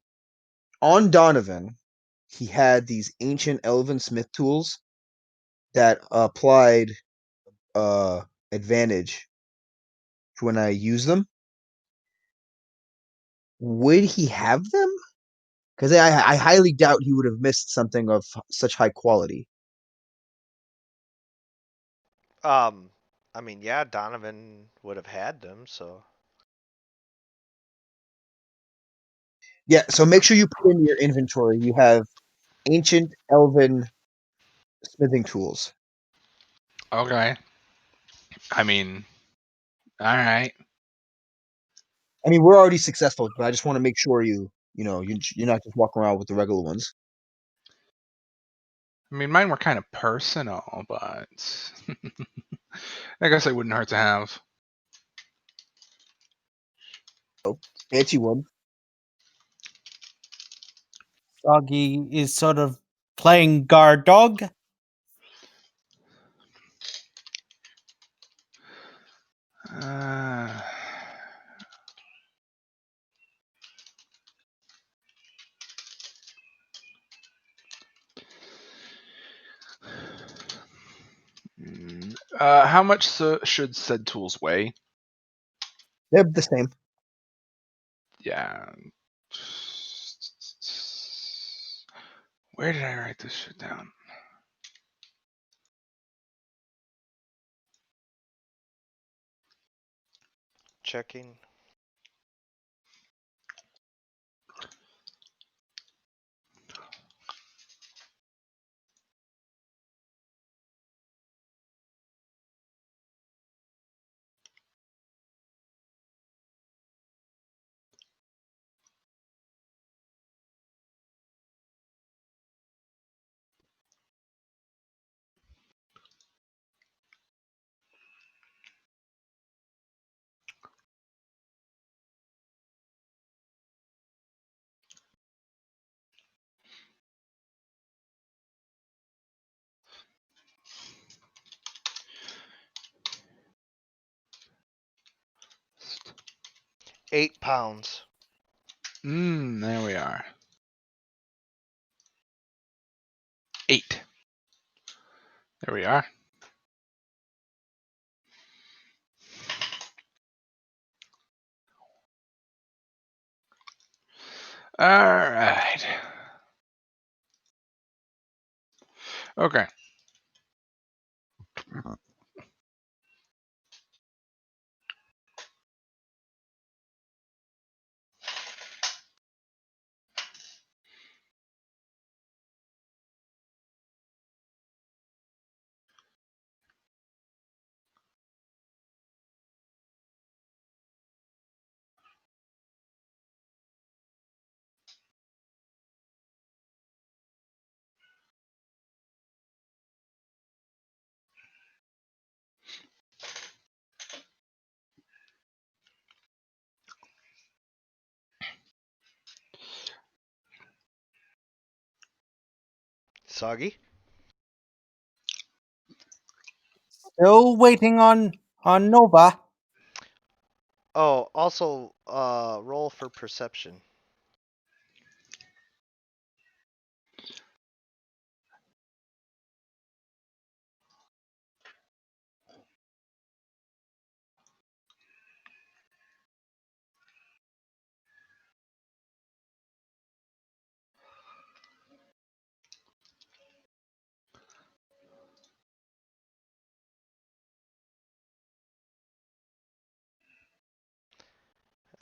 E: on Donovan, he had these ancient elven Smith tools that applied advantage when I use them. Would he have them? Because I highly doubt he would have missed something of such high quality.
B: I mean, yeah, Donovan would have had them, so.
E: Yeah, so make sure you put in your inventory. You have ancient elven smithing tools.
D: Okay. I mean, all right.
E: I mean, we're already successful, but I just want to make sure you're not just walking around with the regular ones.
D: I mean, mine were kind of personal, but I guess it wouldn't hurt to have.
E: Fancy one.
F: Soggy is sort of playing guard dog.
D: Uh, how much should said tools weigh?
E: They're the same.
D: Yeah. Where did I write this shit down?
B: Checking. £8.
D: There we are. 8. There we are. All right. Okay.
B: Soggy?
F: Still waiting on Nova.
B: Oh, also, roll for perception.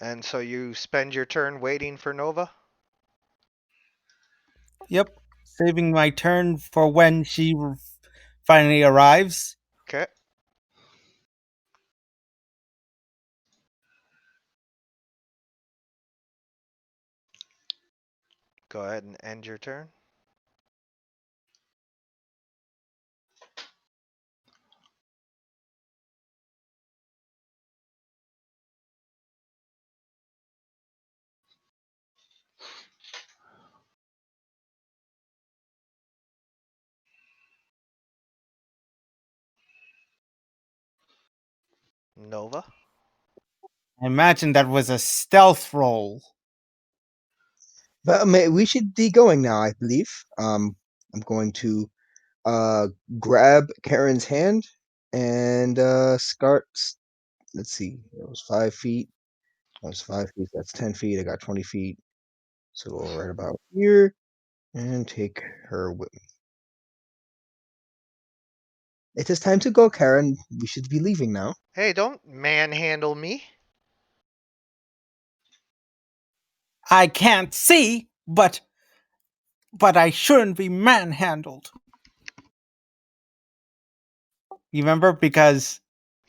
B: And so you spend your turn waiting for Nova?
F: Yep, saving my turn for when she finally arrives.
B: Okay. Go ahead and end your turn. Nova?
F: I imagine that was a stealth roll.
E: But we should be going now, I believe. I'm going to grab Karen's hand and start. Let's see. It was 5 feet. That was 5 feet. That's 10 feet. I got 20 feet. So we'll right about here and take her with me. It is time to go, Karen. We should be leaving now.
B: Hey, don't manhandle me.
F: I can't see, but I shouldn't be manhandled. You remember? Because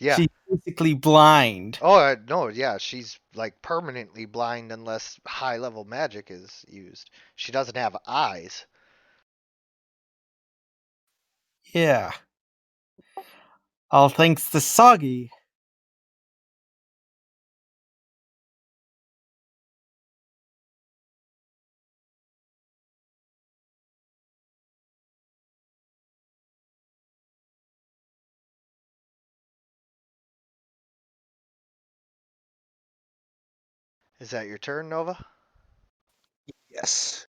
B: Yeah.
F: She's basically blind.
B: Oh, no, yeah, she's like permanently blind unless high level magic is used. She doesn't have eyes.
F: Yeah. All thanks to Soggy.
B: Is that your turn, Nova?
E: Yes.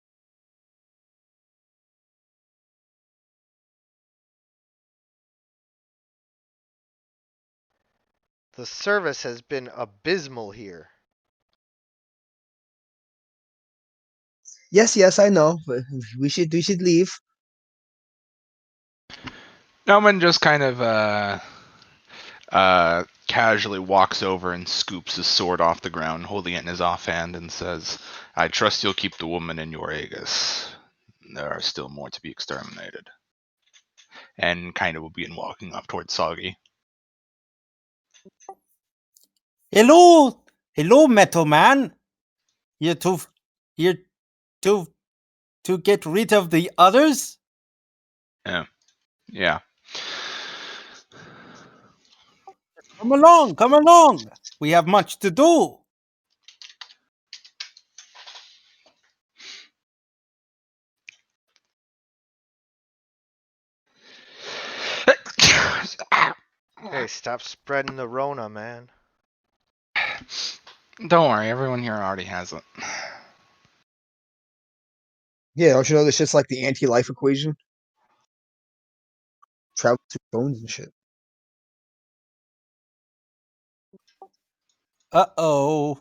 B: The service has been abysmal here.
E: Yes, I know. But we should leave.
D: Noman just kind of casually walks over and scoops his sword off the ground, holding it in his offhand, and says, "I trust you'll keep the woman in your Aegis. There are still more to be exterminated." And kind of will begin walking off towards Soggy.
F: Hello, hello, Metal Man. Here to get rid of the others.
D: Yeah.
F: Come along, come along. We have much to do.
B: Hey, stop spreading the Rona, man.
D: Don't worry, everyone here already has it.
E: Yeah, don't you know this shit's like the anti-life equation? Travel through bones and shit.
F: Uh-oh.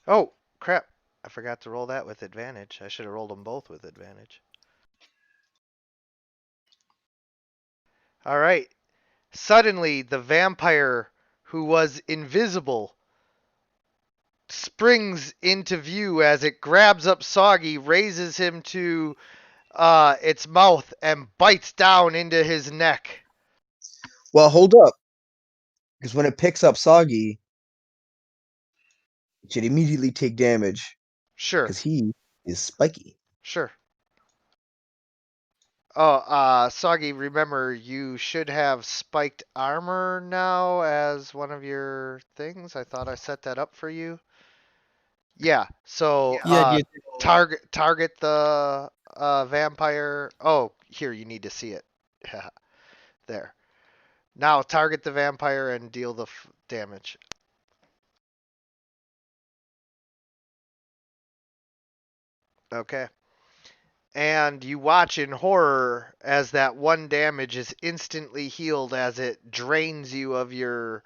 B: Oh, crap. I forgot to roll that with advantage. I should have rolled them both with advantage. All right. Suddenly, the vampire who was invisible springs into view as it grabs up Soggy, raises him to its mouth, and bites down into his neck.
E: Well, hold up. Because when it picks up Soggy, it should immediately take damage.
B: Sure,
E: Because he is spiky.
B: sure. Oh, Soggy, remember, you should have spiked armor now as one of your things. I thought I set that up for you. Yeah, so
F: Yeah,
B: target the vampire. Oh, here, you need to see it. There. Now target the vampire and deal the damage. Okay. And you watch in horror as that one damage is instantly healed as it drains you of your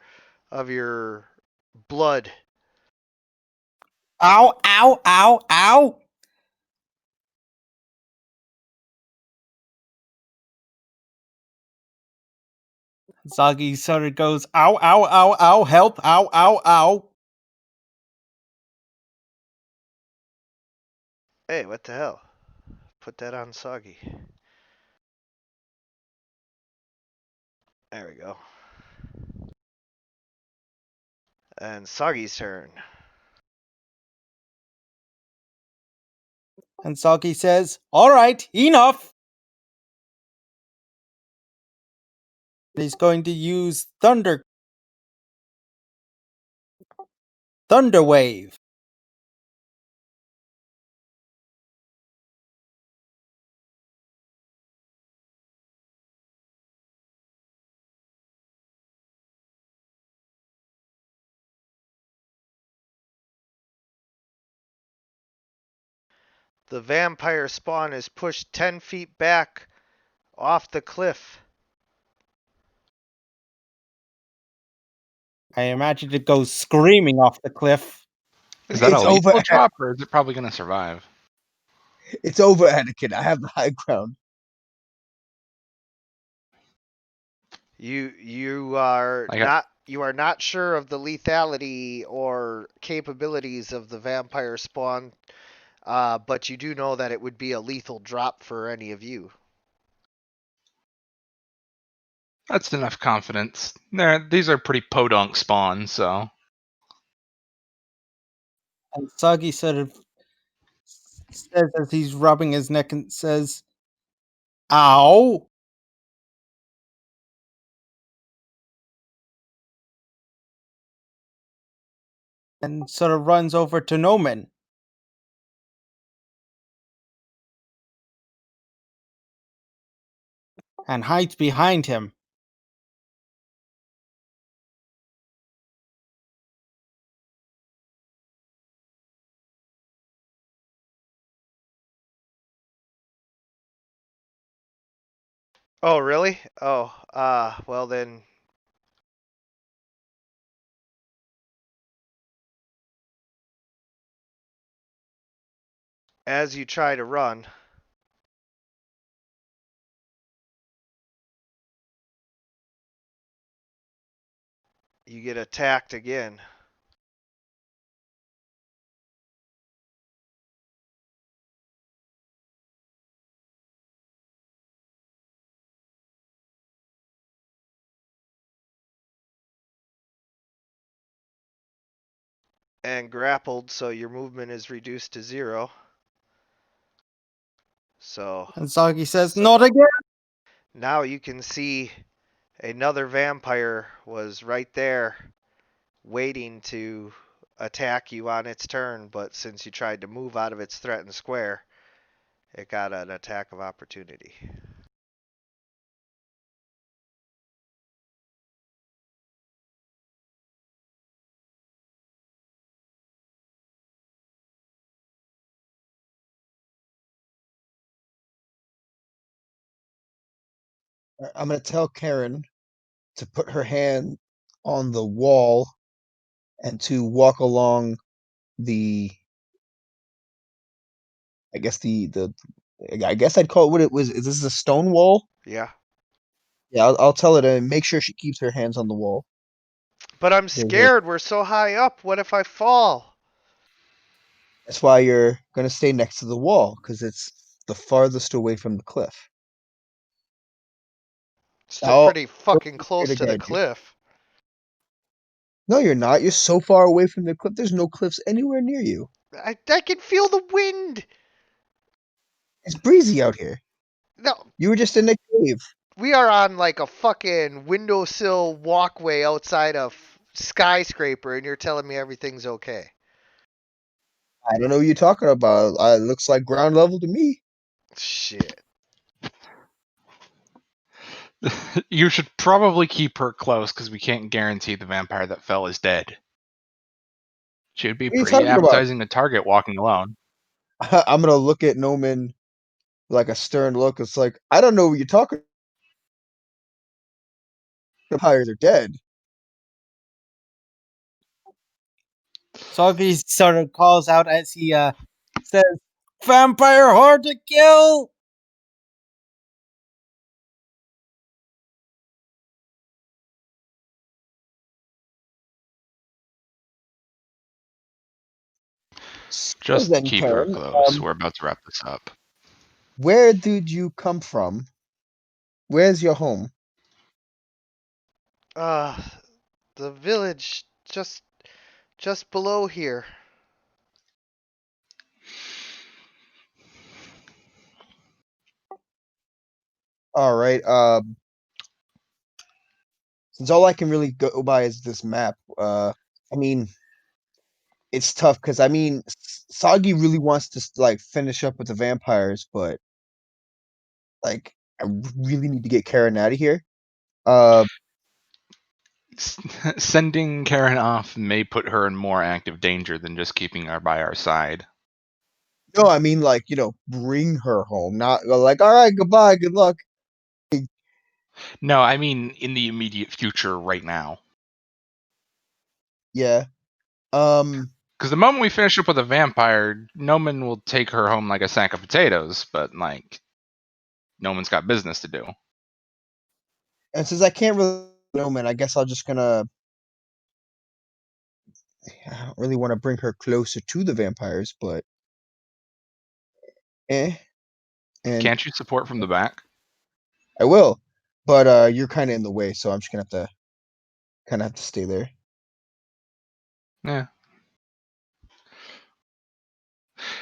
B: blood.
F: Ow, ow, ow, ow. Soggy sort of goes, ow, ow, ow, ow, help, ow, ow, ow.
B: Hey, what the hell? Put that on Soggy. There we go. And Soggy's turn.
F: And Soggy says, all right, enough. He's going to use Thunder Wave.
B: The vampire spawn is pushed 10 feet back off the cliff.
F: I imagine it goes screaming off the cliff.
D: Is that
E: It's
D: a
E: over.
D: lethal drop, or is it probably going to survive?
E: It's over, Anakin. I have the high ground.
B: You are
D: Like,
B: not sure of the lethality or capabilities of the vampire spawn, but you do know that it would be a lethal drop for any of you.
D: That's enough confidence. These are pretty podunk spawns, so
F: And Soggy sort of says as he's rubbing his neck and says, "Ow!" and sort of runs over to Noman. And hides behind him.
B: Oh, really? Oh, well then. As you try to run, you get attacked again. And grappled, so your movement is reduced to 0. So
F: And Soggy says, "Not again!"
B: now you can see another vampire was right there waiting to attack you on its turn, but since you tried to move out of its threatened square, it got an attack of opportunity.
E: I'm gonna tell Karen to put her hand on the wall and to walk along the. I guess I guess I'd call it what it was. Is this a stone wall?
B: Yeah.
E: Yeah, I'll tell her to make sure she keeps her hands on the wall.
B: But I'm
E: There's a-
B: scared. We're so high up. What if I fall?
E: That's why you're gonna stay next to the wall because it's the farthest away from the cliff.
B: Still
E: Oh,
B: pretty fucking close
E: to
B: to the
E: guide you.
B: cliff.
E: No, you're not. You're so far away from the cliff. There's no cliffs anywhere near you.
B: I can feel the wind.
E: It's breezy out here.
B: No,
E: You were just in a cave.
B: we are on like a fucking windowsill walkway outside a skyscraper, and you're telling me everything's okay.
E: I don't know what you're talking about. It looks like ground level to me.
B: Shit.
D: you should probably keep her close because we can't guarantee the vampire that fell is dead. She would be
E: What are you
D: pretty
E: talking about?
D: appetizing to target walking alone.
E: I'm gonna look at Noman like a stern look. It's like I don't know what you're talking. Vampires are dead.
F: Soggy sort of calls out as he says, "Vampire hard to kill!"
E: So
D: Just
E: then,
D: keep her
E: Karen,
D: close. We're about to wrap this up.
E: where did you come from? Where's your home?
B: Uh, the village just below here.
E: All right. Since all I can really go by is this map, I mean, it's tough because I mean, Soggy really wants to like finish up with the vampires, but like, I really need to get Karen out of here. Uh,
D: Sending Karen off may put her in more active danger than just keeping her by our side.
E: no, I mean, like, bring her home, not like, all right, goodbye, good luck.
D: No, I mean in the immediate future right now.
E: Yeah.
D: Because the moment we finish up with a vampire, Noman will take her home like a sack of potatoes, but like, Noman's got business to do.
E: And since I can't really Noman, I guess I'll just gonna. I don't really want to bring her closer to the vampires, but And
D: Can't you support from the back?
E: I will. but you're kind of in the way, so I'm just gonna have to stay there.
D: Yeah.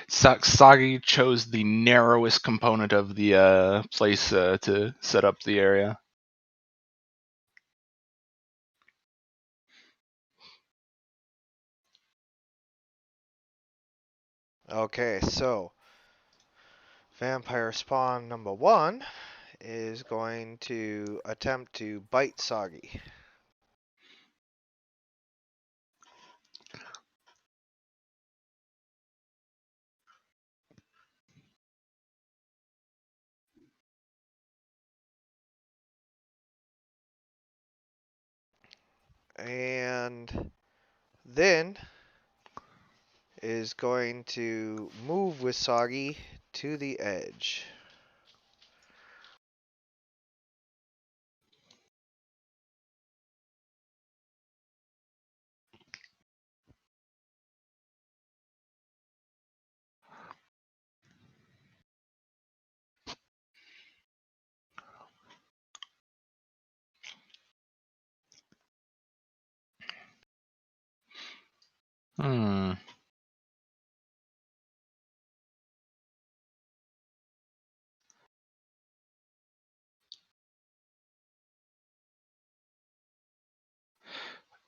D: Sagi chose the narrowest component of the place to set up the area.
B: Okay, so vampire spawn number 1 is going to attempt to bite Soggy. And then is going to move with Soggy to the edge.
D: Hmm.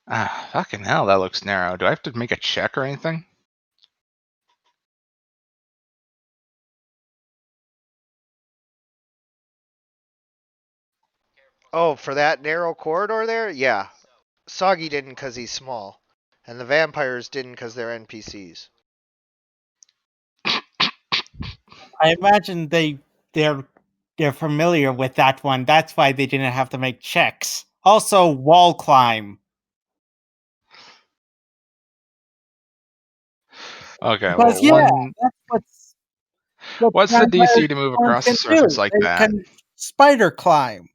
D: Ah, fucking hell, that looks narrow. Do I have to make a check or anything?
B: Oh, for that narrow corridor there? Yeah. Soggy didn't because he's small. And the vampires didn't because they're NPCs.
F: I imagine they're familiar with that one. That's why they didn't have to make checks. Also, wall climb.
D: Okay,
F: Because
D: well,
F: that's what
D: what's the
F: vampire
D: DC to move
F: spawns
D: across a
F: can
D: surface
F: do.
D: like
F: They
D: that?
F: can spider climb.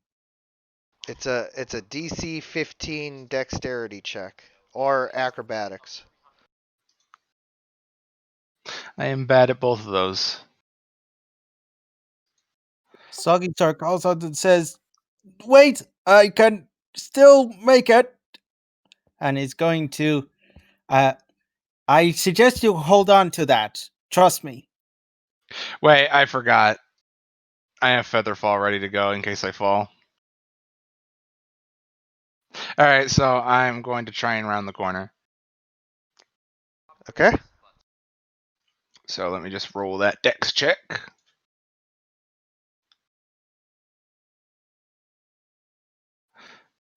B: It's a DC 15 dexterity check or acrobatics.
D: I am bad at both of those.
F: Soggy Star calls out and says, "Wait, I can still make it." And is going to. I suggest you hold on to that. Trust me.
D: Wait, I forgot. I have Featherfall ready to go in case I fall. Alright, so I'm going to try and round the corner.
B: Okay?
D: So let me just roll that dex check.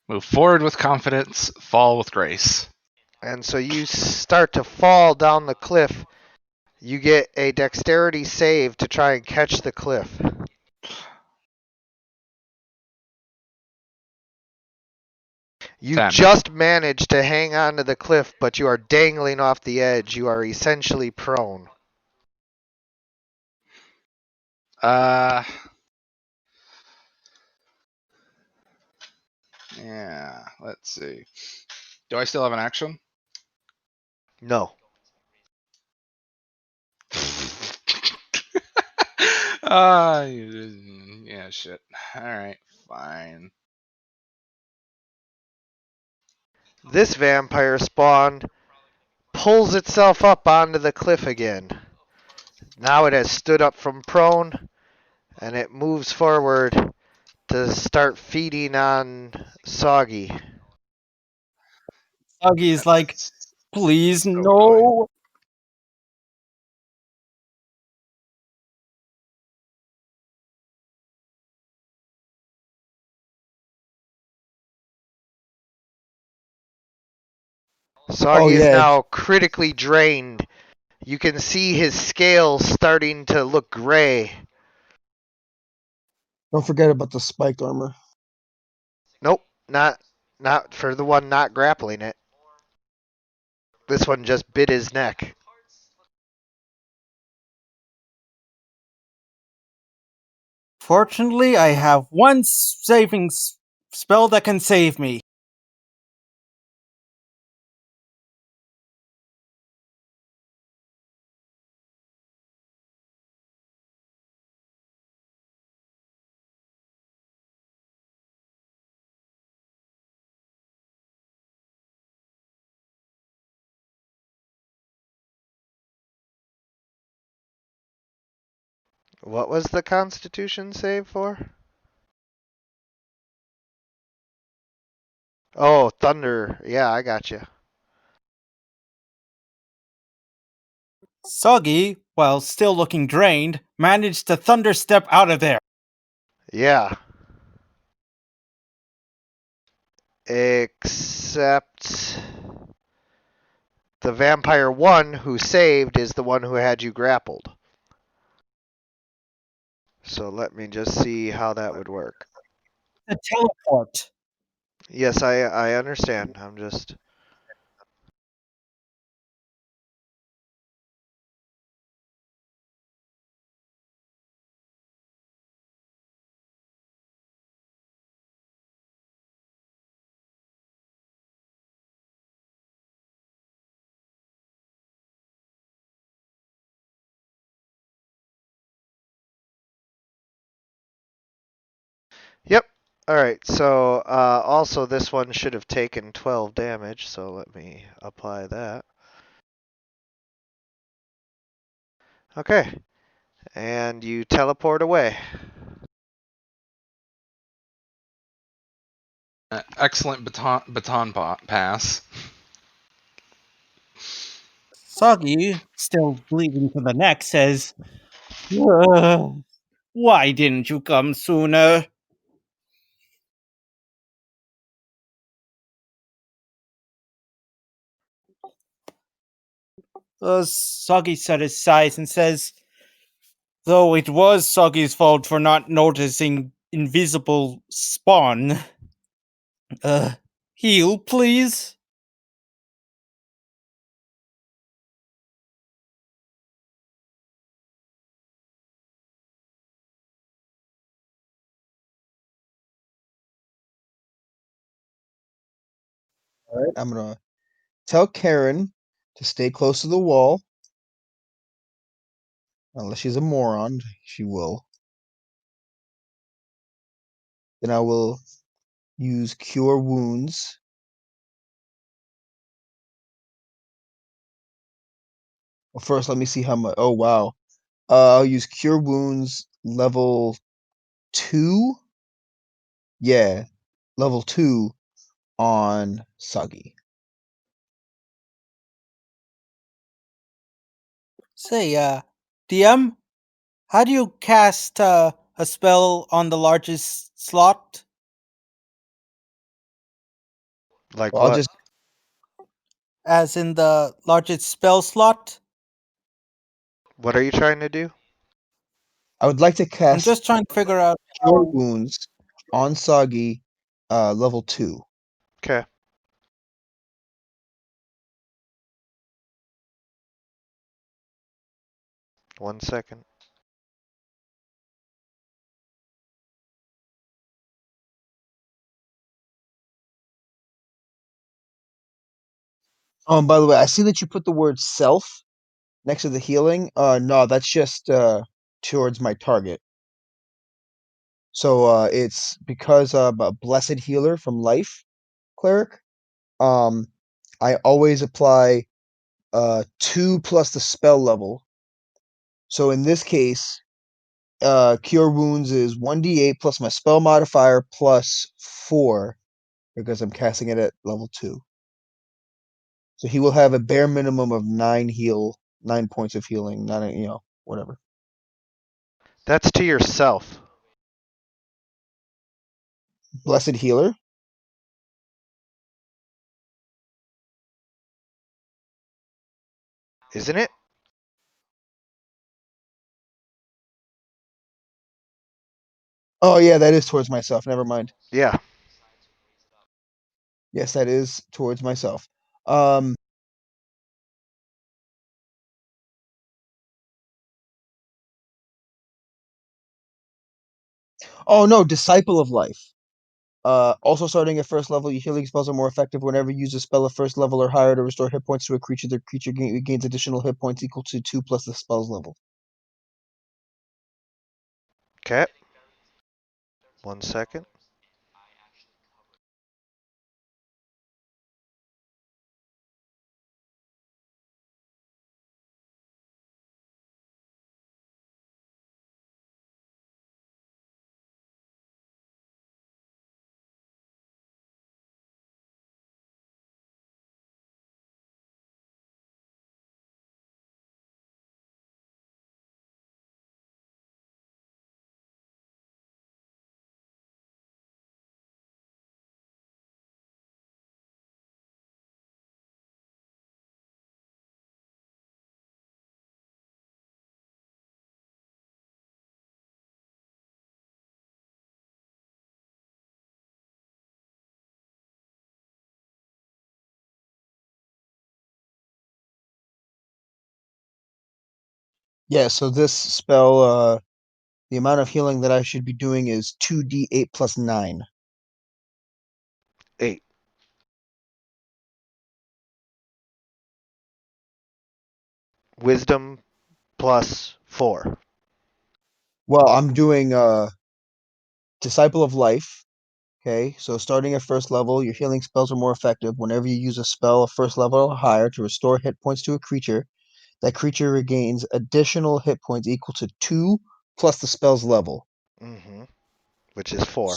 D: Move forward with confidence, fall with grace.
B: And so you start to fall down the cliff. You get a dexterity save to try and catch the cliff. You
D: 10.
B: just managed to hang on to the cliff, but you are dangling off the edge. You are essentially prone.
D: Yeah, let's see. Do I still have an action?
B: No.
D: Yeah, shit. Alright, fine.
B: This vampire spawn pulls itself up onto the cliff again. Now it has stood up from prone, and it moves forward to start feeding on Soggy.
F: Soggy is like,
D: That's
F: please
D: so annoying.
F: no.
B: Soggy is
E: yeah.
B: now critically drained. You can see his scales starting to look gray.
E: Don't forget about the spiked armor.
B: Nope, not for the one not grappling it. This one just bit his neck.
F: Fortunately, I have one saving spell that can save me.
B: What was the Constitution save for? Oh, thunder. Yeah, I got you.
F: Soggy, while still looking drained, managed to thunderstep out of there.
B: Yeah. Except the vampire one who saved is the one who had you grappled. So let me just see how that would work.
F: The teleport.
B: Yes, I understand. I'm just. Yep. Alright, so also this one should have taken 12 damage, so let me apply that. Okay. And you teleport away.
D: Excellent pass.
F: Soggy, still bleeding from the neck, says, "Ugh, why didn't you come sooner?" Soggy set his sighs and says, though it was Soggy's fault for not noticing invisible spawn. Heal, please?
E: All right, I'm gonna tell Karen to stay close to the wall. Unless she's a moron, she will. Then I will use Cure Wounds. Well, first, let me see how much. Oh, wow. I'll use Cure Wounds level 2. Yeah, level 2 on Soggy.
F: Say, DM, how do you cast a spell on the largest slot?
B: Like
E: Well, I'll
B: what?
E: just.
F: As in the largest spell slot?
B: What are you trying to do?
E: I would like to
F: I'm
E: cast
F: just trying to figure out
E: Cure
F: how.
E: Wounds on Soggy, level 2.
B: Okay. One second.
E: Oh, and by the way, I see that you put the word self next to the healing. No, that's just towards my target. So it's because I'm a blessed healer from life cleric. Um, I always apply 2 plus the spell level. So in this case, cure wounds is 1d8 plus my spell modifier plus 4 because I'm casting it at level 2. So he will have a bare minimum of 9 points of healing, not whatever.
B: That's to yourself.
E: Blessed healer.
B: Isn't it?
E: Oh yeah, that is towards myself. Never mind.
B: Yeah.
E: Yes, that is towards myself. Um, oh no, Disciple of Life. Also starting at first level, your healing spells are more effective whenever you use a spell of first level or higher to restore hit points to a creature. The creature gains additional hit points equal to 2 plus the spell's level.
B: Okay. One second.
E: Yeah, so this spell, the amount of healing that I should be doing is 2d8 plus 9.
B: 8. Wisdom plus 4.
E: Well, I'm doing Disciple of Life. Okay, so starting at first level, your healing spells are more effective whenever you use a spell of first level or higher to restore hit points to a creature. That creature regains additional hit points equal to 2 plus the spell's level.
B: Which is 4.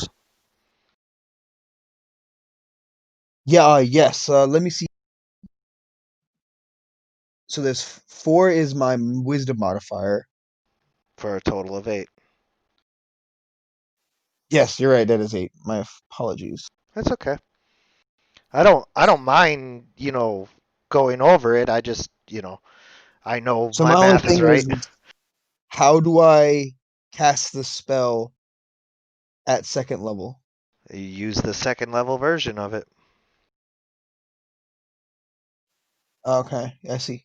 E: Yeah, yes. Let me see. So there's 4 is my wisdom modifier.
B: For a total of 8.
E: Yes, you're right. That is 8. My apologies.
B: That's okay. I don't mind, going over it. I just, I know
E: So
B: my
E: my only
B: math is
E: thing
B: right.
E: is, how do I cast the spell at second level?
B: You use the second level version of it.
E: Okay, I see.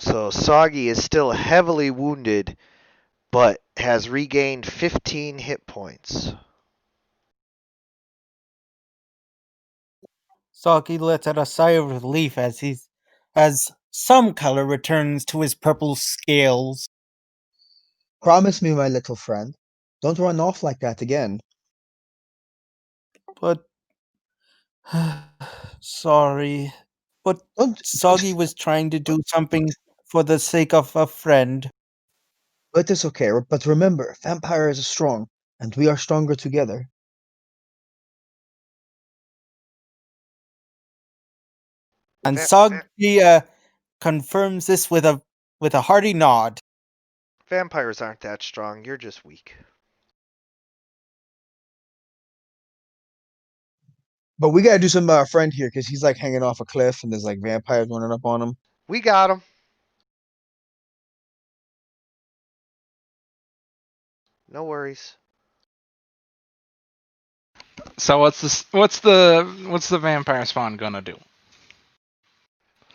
B: So Soggy is still heavily wounded, but has regained 15 hit points.
F: Soggy lets out a sigh of relief as some color returns to his purple scales.
E: Promise me, my little friend, don't run off like that again.
F: But sorry. But
E: Don't.
F: Soggy was trying to do something for the sake of a friend.
E: But it's okay. But remember, vampires are strong, and we are stronger together.
F: And
B: Va-
F: Soggy confirms this with a hearty nod.
B: Vampires aren't that strong. You're just weak.
E: But we gotta do something about our friend here, because he's like hanging off a cliff, and there's like vampires running up on him.
B: We got him. No worries.
D: So what's the vampire spawn gonna do?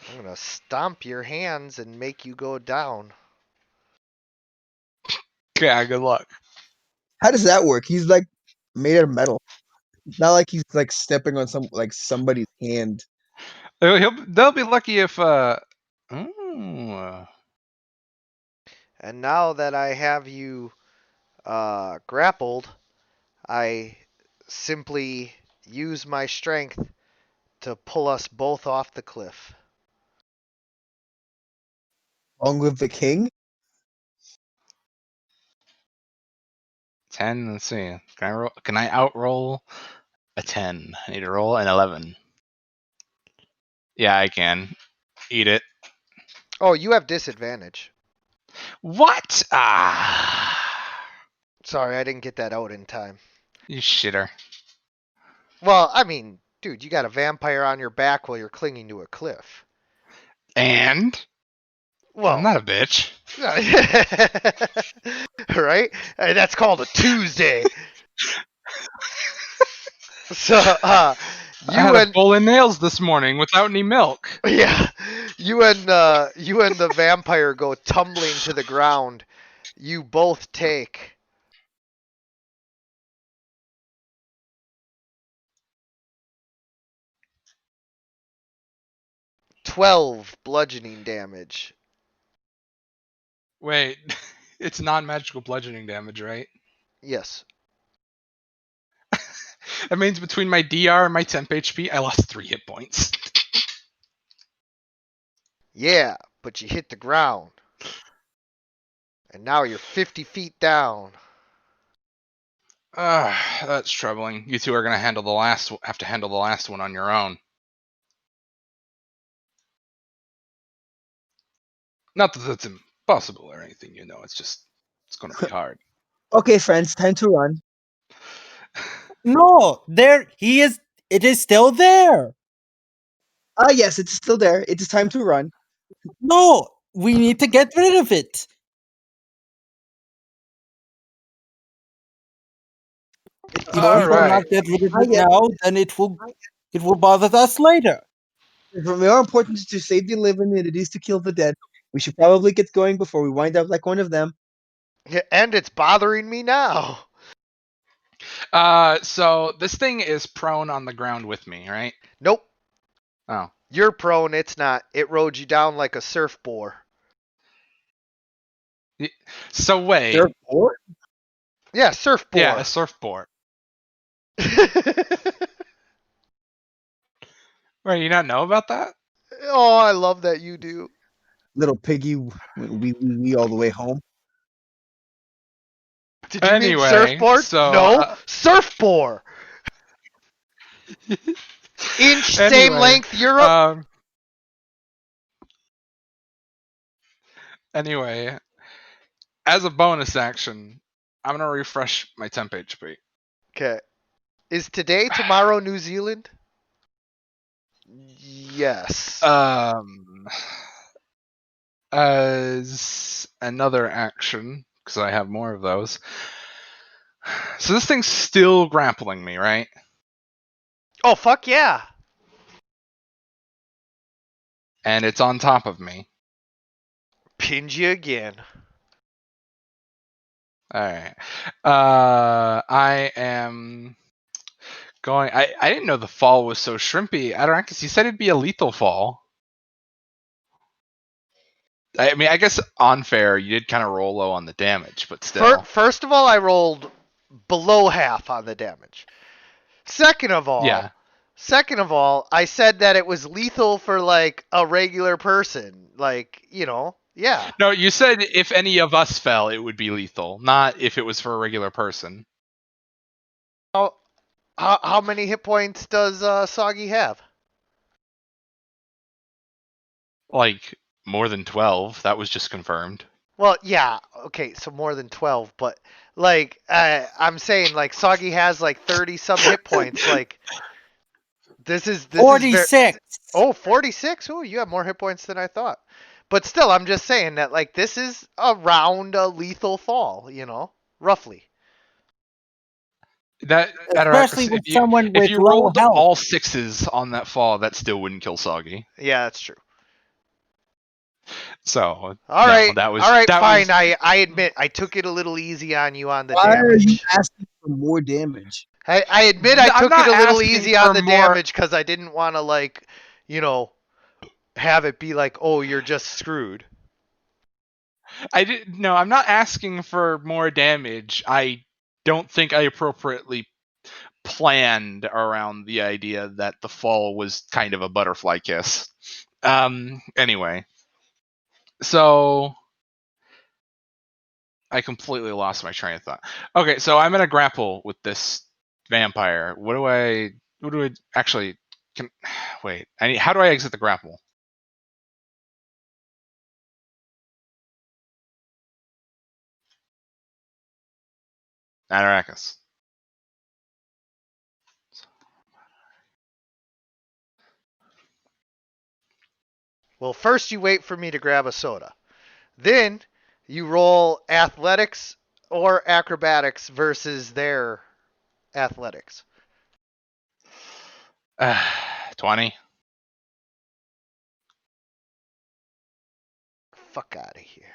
B: I'm gonna stomp your hands and make you go down.
D: Yeah, good luck.
E: How does that work? He's like made out of metal. It's not like he's like stepping on somebody's hand.
D: They'll be lucky if
B: And now that I have you grappled, I simply use my strength to pull us both off the cliff.
E: Along with the king.
D: 10. Let's see. Can I outroll a 10? I need to roll an 11. Yeah, I can. Eat it.
B: Oh, you have disadvantage.
D: What? Ah.
B: Sorry, I didn't get that out in time.
D: You shitter.
B: Well, I mean, dude, you got a vampire on your back while you're clinging to a cliff.
D: And?
B: Well,
D: I'm not a bitch.
B: right? That's called a Tuesday. So,
D: I had a bowl of nails this morning without any milk.
B: yeah, you and the vampire go tumbling to the ground. You both take 12 bludgeoning damage.
D: Wait, it's non-magical bludgeoning damage, right?
B: Yes.
D: That means between my DR and my temp HP, I lost 3 hit points.
B: Yeah, but you hit the ground. And now you're 50 feet down.
D: That's troubling. You two are gonna have to handle the last one on your own. Not that that's impossible or anything, it's gonna be hard.
E: Okay, friends, time to run.
F: No, there he is. It is still there.
E: Yes, it's still there. It is time to run.
F: No, we need to get rid of it. If we
D: All
F: do
D: right.
F: not get rid of it
E: Yes.
F: now, then it will bother us later.
E: From more importance to save the living than it is to kill the dead. We should probably get going before we wind up like one of them.
B: Yeah, and it's bothering me now.
D: So this thing is prone on the ground with me, right?
B: Nope.
D: Oh.
B: You're prone, it's not. It rode you down like a surfboard.
D: So wait.
E: Surfboard?
B: Yeah, surfboard.
D: Yeah, a surfboard. Right, you not know about that?
B: Oh, I love that you do.
E: Little piggy wee all the way home.
B: Did you mean
D: Anyway,
B: surfboard?
D: so,
B: No, surfboard. Inch, same
D: Anyway,
B: length, Europe.
D: Anyway, as a bonus action, I'm gonna refresh my temp HP.
B: Okay. Is today, tomorrow, New Zealand? Yes.
D: As another action, because I have more of those. So this thing's still grappling me, right?
B: Oh, fuck yeah.
D: And it's on top of me.
B: Pinned you again.
D: Alright. I am going. I didn't know the fall was so shrimpy. Adorakis, you said it'd be a lethal fall. I mean, I guess on fair, you did kind of roll low on the damage, but still.
B: First of all, I rolled below half on the damage. Second of all, I said that it was lethal for like a regular person. Like, yeah.
D: No, you said if any of us fell, it would be lethal, not if it was for a regular person.
B: How many hit points does Soggy have?
D: Like, more than 12. That was just confirmed.
B: Well, yeah, okay, so more than 12, but like I'm saying, like Soggy has like 30 some hit points. Like this is
F: 46.
B: 46. Oh, you have more hit points than I thought. But still, I'm just saying that like this is around a lethal fall, roughly.
F: Especially with someone with
D: if you
F: low
D: rolled
F: health.
D: all sixes on that fall, that still wouldn't kill Soggy.
B: Yeah, that's true.
D: So
B: all right,
D: that
B: fine.
D: was...
B: I admit I took it a little easy on you on the
E: Why
B: damage.
E: are you asking for more damage?
B: I admit I
D: I'm
B: took
D: not
B: it a little
D: asking
B: easy on
D: for
B: the
D: more-
B: damage because I didn't want to like, have it be like, oh, you're just screwed.
D: No, I'm not asking for more damage. I don't think I appropriately planned around the idea that the fall was kind of a butterfly kiss. Anyway. So I completely lost my train of thought. Okay, so I'm gonna grapple with this vampire. What do I actually wait? How do I exit the grapple? Adorakis.
B: Well, first you wait for me to grab a soda. Then you roll athletics or acrobatics versus their athletics.
D: 20.
B: Fuck out of here.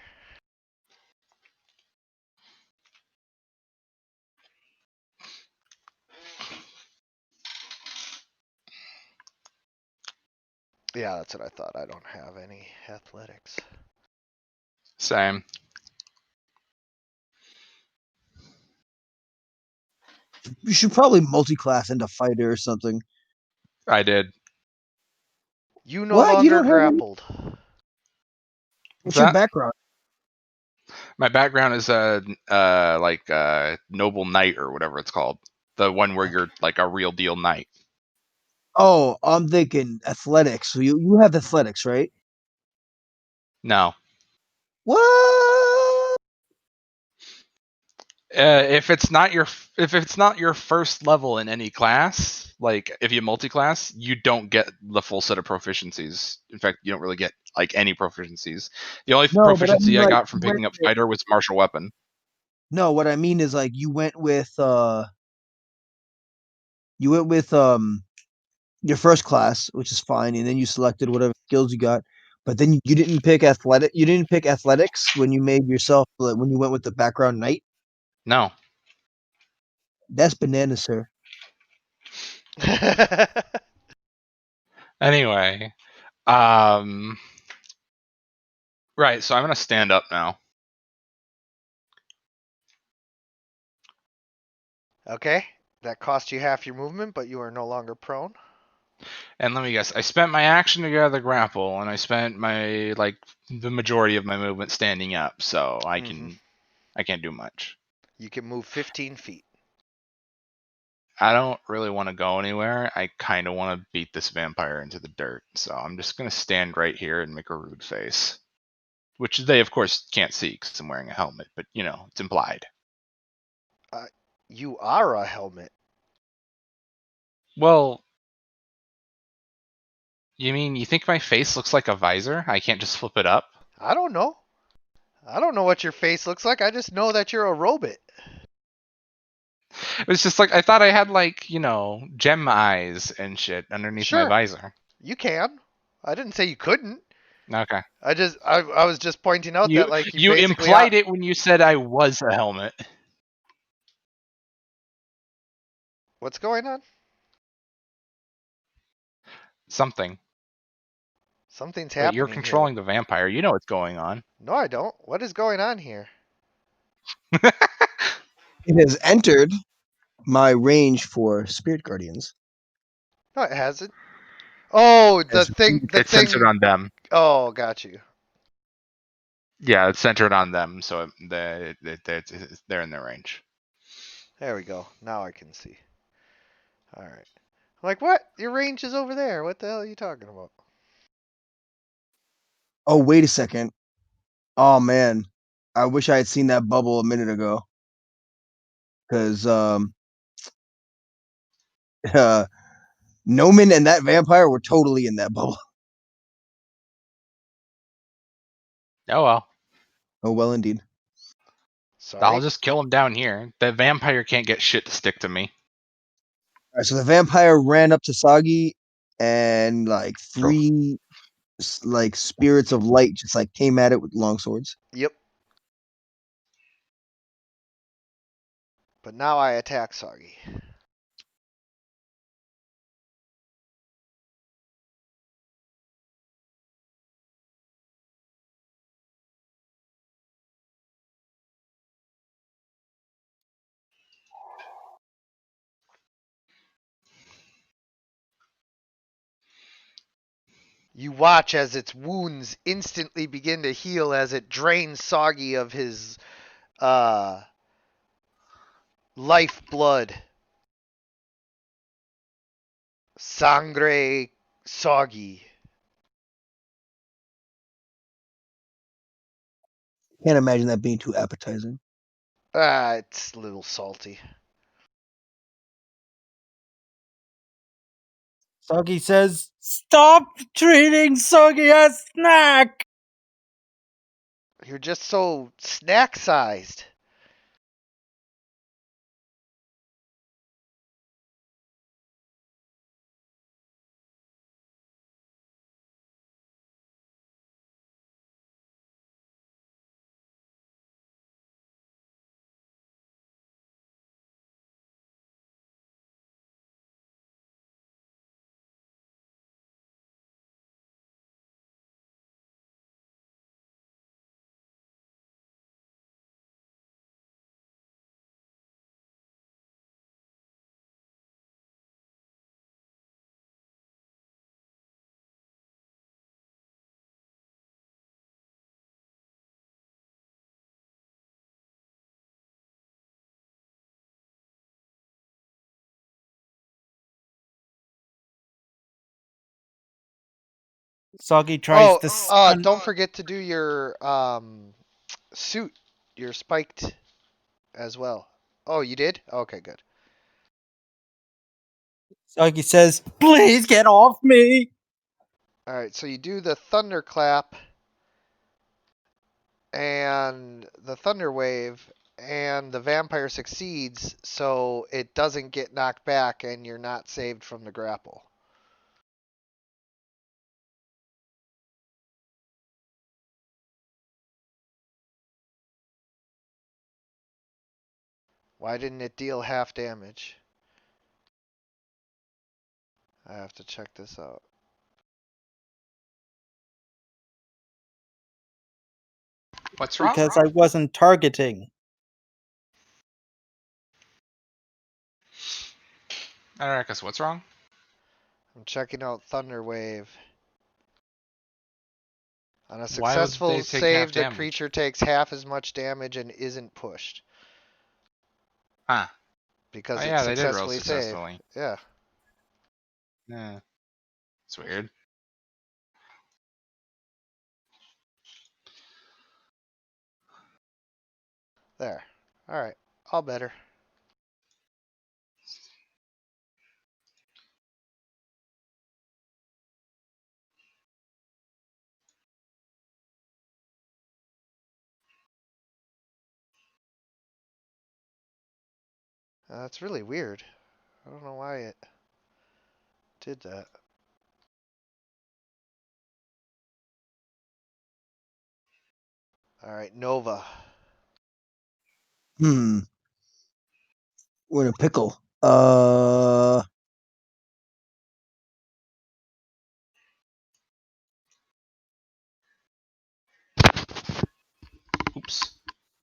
B: Yeah, that's what I thought. I don't have any athletics.
D: Same.
E: You should probably multi-class into fighter or something.
D: I did.
B: You no
E: What? You
B: longer
E: don't have any-
B: grappled.
E: What's your
D: that?
E: background?
D: My background is a noble knight or whatever it's called. The one where you're like a real deal knight.
E: Oh, I'm thinking athletics. So you have athletics, right?
D: No.
E: What?
D: if it's not your first level in any class, like if you multi-class, you don't get the full set of proficiencies. In fact, you don't really get like any proficiencies. The only
E: No, but I
D: proficiency
E: mean,
D: I
E: like,
D: got from
E: you went
D: picking up
E: with-
D: fighter was martial weapon.
E: No, what I mean is like you went with your first class, which is fine, and then you selected whatever skills you got. But then you didn't pick athletic. You didn't pick athletics when you made yourself when you went with the background knight.
D: No.
E: That's bananas, sir.
D: Anyway, right. So I'm gonna stand up now.
B: Okay, that cost you half your movement, but you are no longer prone.
D: And let me guess, I spent my action to gather grapple, and I spent my the majority of my movement standing up, so I can't do much.
B: You can move 15 feet.
D: I don't really want to go anywhere. I kind of want to beat this vampire into the dirt, so I'm just gonna stand right here and make a rude face, which they of course can't see because I'm wearing a helmet, but you know it's implied.
B: You are a helmet.
D: Well, you mean you think my face looks like a visor? I can't just flip it up?
B: I don't know. I don't know what your face looks like. I just know that you're a robot.
D: It was just like I thought I had gem eyes and shit underneath my
B: Sure.
D: visor.
B: You can. I didn't say you couldn't.
D: Okay.
B: I was just pointing out
D: You
B: that like
D: you
B: basically
D: implied it when you said I was a helmet.
B: What's going on?
D: Something.
B: Something's
D: Wait,
B: happening.
D: you're controlling the vampire. You know what's going on.
B: Here. No, I don't. What is going on here?
E: It has entered my range for spirit guardians.
B: No, it hasn't. Oh, the
E: It's-
B: thing. The
D: It's
B: thing.
D: centered on them.
B: Oh, got you.
D: Yeah, it's centered on them, so they're in their range.
B: There we go. Now I can see. All right. I'm like, what? Your range is over there. What the hell are you talking about?
E: Oh, wait a second. Oh man, I wish I had seen that bubble a minute ago. Because Noman and that vampire were totally in that bubble.
D: Oh well.
E: Oh well, indeed.
B: Sorry.
D: I'll just kill him down here. The vampire can't get shit to stick to me.
E: All right, so the vampire ran up to Sagi, and like three like spirits of light just like came at it with long swords.
B: Yep. But now I attack Soggy. You watch as its wounds instantly begin to heal as it drains Soggy of his life blood. Sangre Soggy.
E: Can't imagine that being too appetizing.
B: It's a little salty.
F: Soggy says, "Stop treating Soggy as snack."
B: You're just so snack sized.
F: Soggy tries to
B: Don't forget to do your suit, your spiked as well. Oh, you did? Okay, good.
F: Soggy says, "Please get off me."
B: All right, so you do the thunderclap and the thunder wave, and the vampire succeeds, so it doesn't get knocked back, and you're not saved from the grapple. Why didn't it deal half damage? I have to check this out.
D: What's wrong?
F: Because I wasn't targeting.
D: Arrakis, what's wrong?
B: I'm checking out Thunder Wave. On a
D: Why would
B: successful
D: they take half
B: save, the
D: damage?
B: creature takes half as much damage and isn't pushed.
D: Huh.
B: Because
D: Oh,
B: it's
D: yeah, they did roll
B: successfully saved.
D: successfully.
B: Yeah.
D: Yeah. It's weird.
B: There. Alright. All better. That's really weird. I don't know why it did that. Alright, Nova.
E: We're in a pickle.
D: Oops.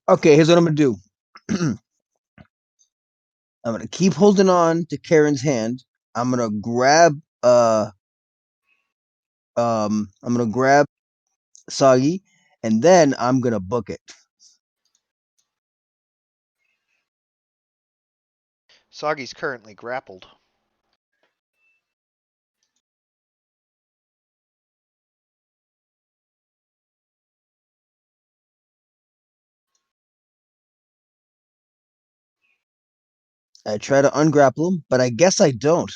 E: Okay, here's what I'm gonna do. I'm gonna keep holding on to Karen's hand. I'm gonna grab I'm gonna grab Soggy, and then I'm gonna book it.
B: Soggy's currently grappled.
E: I try to ungrapple him, but I guess I don't.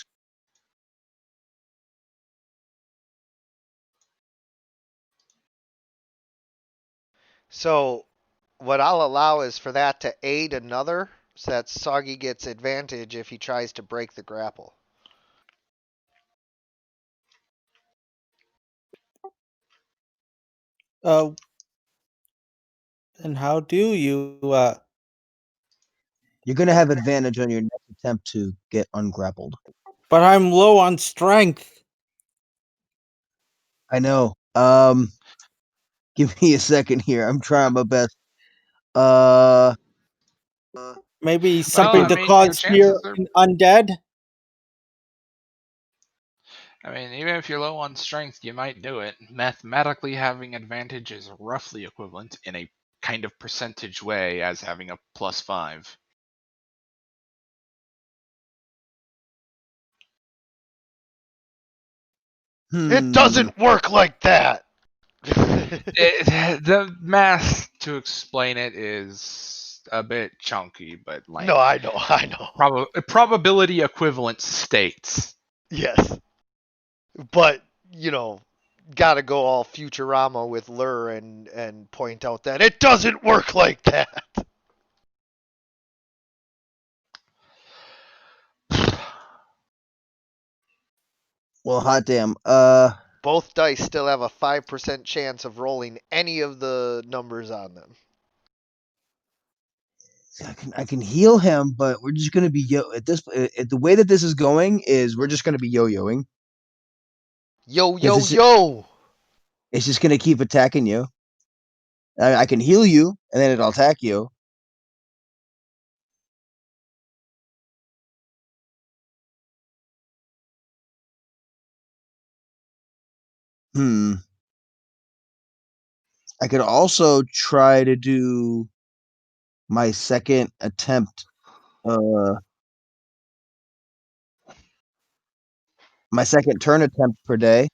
B: So, what I'll allow is for that to aid another, so that Soggy gets advantage if he tries to break the grapple.
F: And how do you?
E: You're gonna have advantage on your next attempt to get ungrappled.
F: But I'm low on strength.
E: I know. Give me a second here. I'm trying my best.
F: Maybe something
D: I
F: to
D: mean, your
F: cause fear
D: chances are.
F: in undead.
D: I mean, even if you're low on strength, you might do it. Mathematically, having advantage is roughly equivalent in a kind of percentage way as having a +5.
B: It doesn't work like that!
D: The math to explain it is a bit chunky, but like
B: No, I know.
D: probability equivalent states.
B: Yes. But, gotta go all Futurama with Lur and point out that it doesn't work like that!
E: Well, hot damn.
B: Both dice still have a 5% chance of rolling any of the numbers on them.
E: I can heal him, but we're just gonna be the way that this is going is we're just gonna be yo-yoing.
B: Yo,
E: Because
B: yo,
E: it's,
B: yo!
E: it's just gonna keep attacking you. I can heal you, and then it'll attack you. I could also try to do my second attempt. My second turn attempt per day.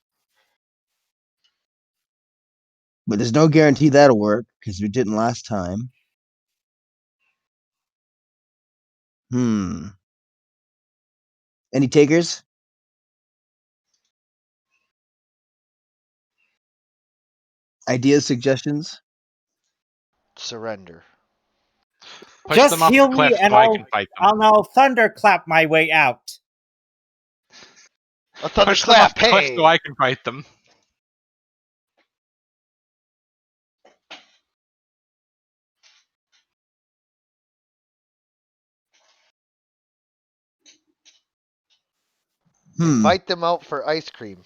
E: But there's no guarantee that'll work because we didn't last time. Any takers? Ideas, suggestions?
B: Surrender.
D: Push
F: Just
D: them off
F: heal
D: the
F: me
D: cliff
F: and
D: so I can fight them.
F: I'll thunderclap my way out.
B: A
D: Push them off
B: thunderclap,
D: the cliff
B: hey!
D: so I can fight them.
B: Invite them out for ice cream.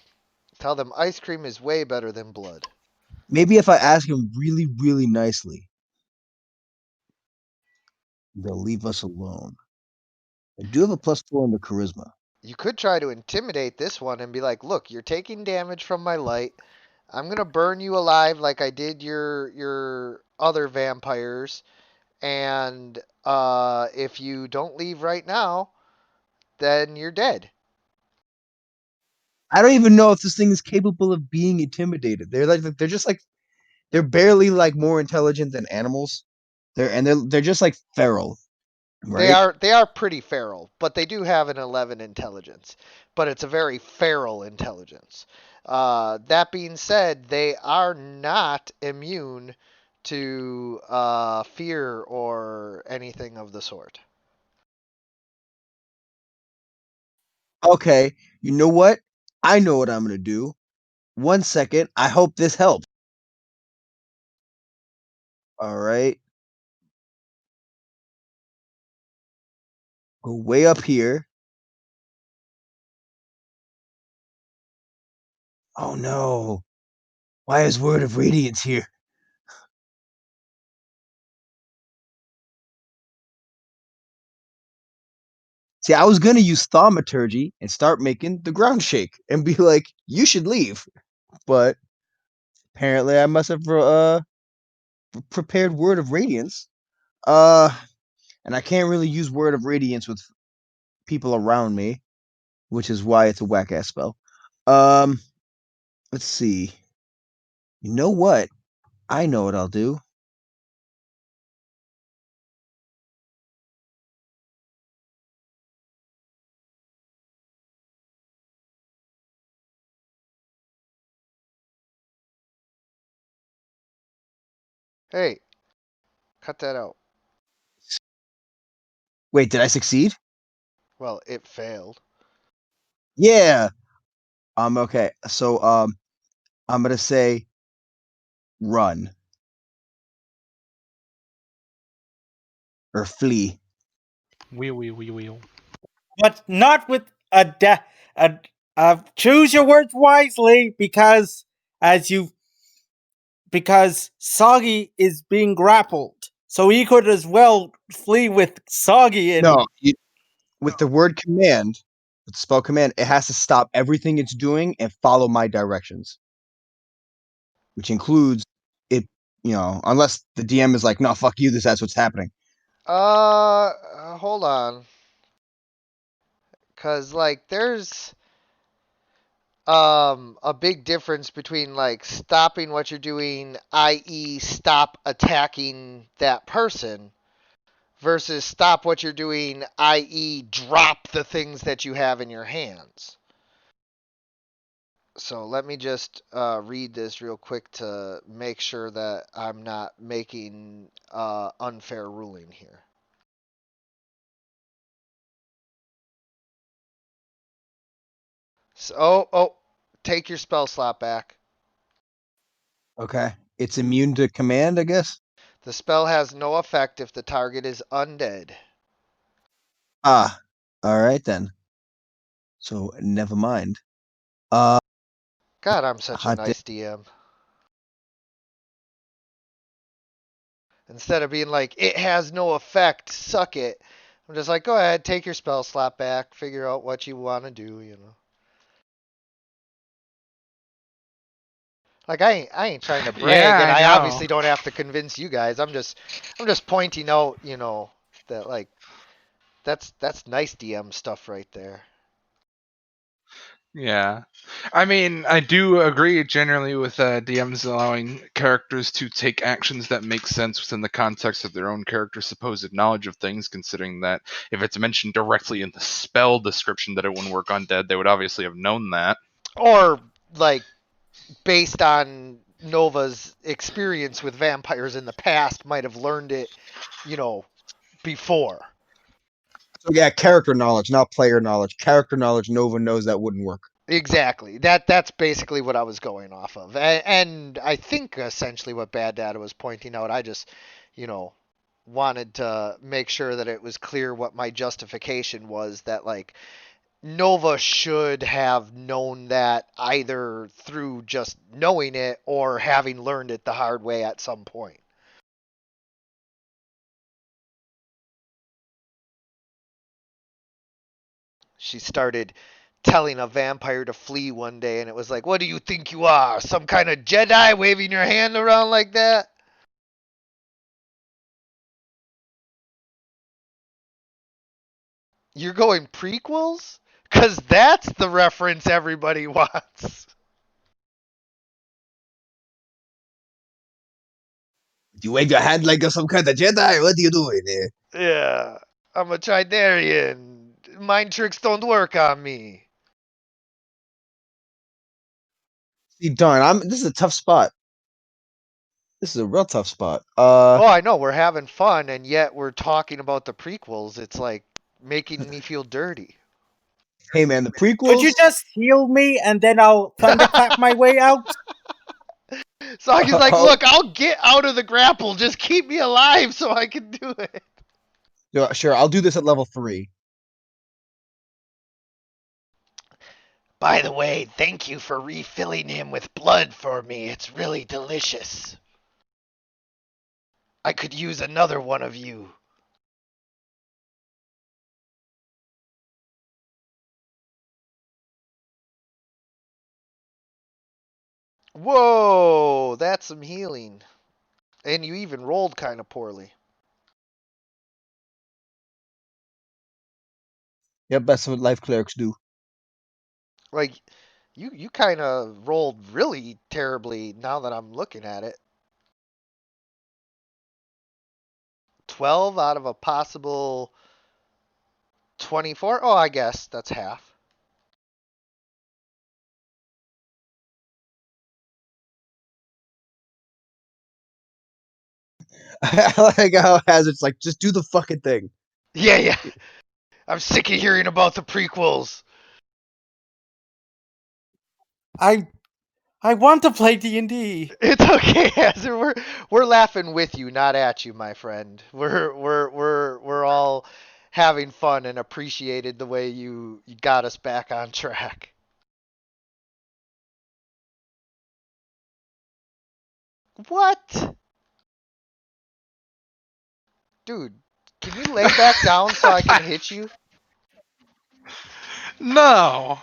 B: Tell them ice cream is way better than blood.
E: Maybe if I ask him really, really nicely, they'll leave us alone. I do have a +4 in the charisma.
B: You could try to intimidate this one and be like, look, you're taking damage from my light. I'm gonna burn you alive like I did your other vampires. And if you don't leave right now, then you're dead.
E: I don't even know if this thing is capable of being intimidated. They're just like they're barely like more intelligent than animals. They're just like feral, right?
B: They are pretty feral, but they do have an 11 intelligence. But it's a very feral intelligence. That being said, they are not immune to fear or anything of the sort.
E: Okay, you know what? I know what I'm gonna do. 1 second. I hope this helps. All right. Go way up here. Oh no. Why is Word of Radiance here? See, I was gonna use Thaumaturgy and start making the ground shake and be like, you should leave. But apparently I must have prepared Word of Radiance. And I can't really use Word of Radiance with people around me, which is why it's a whack ass spell. Let's see. You know what? I know what I'll do.
B: Hey, cut that out.
E: Wait, did I succeed?
B: Well, it failed.
E: Yeah. Okay. So I'm gonna say run or flee.
D: Wheel.
F: But not with choose your words wisely, because because Soggy is being grappled, so he could as well flee with Soggy. And
E: No, with the word command, with the spell command, it has to stop everything it's doing and follow my directions, which includes it. Unless the DM is like, "No, fuck you. That's what's happening."
B: Hold on. Cause like there's a big difference between like stopping what you're doing, i.e. stop attacking that person, versus stop what you're doing, i.e. drop the things that you have in your hands. So let me just read this real quick to make sure that I'm not making unfair ruling here. So, take your spell slot back.
E: Okay, it's immune to command, I guess.
B: The spell has no effect if the target is undead.
E: Ah, all right then. So never mind.
B: God, I'm such a
E: Hot
B: nice DM. Instead of being like, it has no effect, suck it. I'm just like, go ahead, take your spell slot back, figure out what you want to do, you know. Like I ain't trying to brag,
D: Yeah,
B: and
D: I
B: I
D: know.
B: obviously don't have to convince you guys. I'm just pointing out, that like that's nice DM stuff right there.
D: Yeah. I mean, I do agree generally with DMs allowing characters to take actions that make sense within the context of their own character's supposed knowledge of things, considering that if it's mentioned directly in the spell description that it wouldn't work on dead, they would obviously have known that.
B: Or, like, based on Nova's experience with vampires in the past, might have learned it, before.
E: So yeah, character knowledge, not player knowledge. Character knowledge, Nova knows that wouldn't work.
B: Exactly. That's basically what I was going off of. And I think essentially what Bad Data was pointing out, I just, wanted to make sure that it was clear what my justification was, that, like, Nova should have known that either through just knowing it or having learned it the hard way at some point. She started telling a vampire to flee one day, and it was like, what do you think you are? Some kind of Jedi waving your hand around like that? You're going prequels? Because that's the reference everybody wants.
E: You wave your hand like you're some kind of Jedi. What are you doing there?
B: Yeah, I'm a Tridarian. Mind tricks don't work on me.
E: See, darn, this is a tough spot. This is a real tough spot.
B: Oh, I know, we're having fun, and yet we're talking about the prequels. It's like making me feel dirty.
E: Hey man, the
F: Could
E: prequels.
F: you just heal me and then I'll thunderclap my way out?
B: Saki's like, look, I'll get out of the grapple. Just keep me alive so I can do it.
E: Yeah, sure, I'll do this at level 3.
B: By the way, thank you for refilling him with blood for me. It's really delicious. I could use another one of you. Whoa, that's some healing. And you even rolled kind of poorly.
E: Yep, that's what life clerics do.
B: Like, you kind of rolled really terribly now that I'm looking at it. 12 out of a possible 24? Oh, I guess that's half.
E: I like how Hazard's like, just do the fucking thing.
B: Yeah. I'm sick of hearing about the prequels.
F: I want to play D&D.
B: It's okay, Hazard. We're laughing with you, not at you, my friend. We're all having fun and appreciated the way you got us back on track. What? Dude, can you lay back down so I can hit you?
D: No.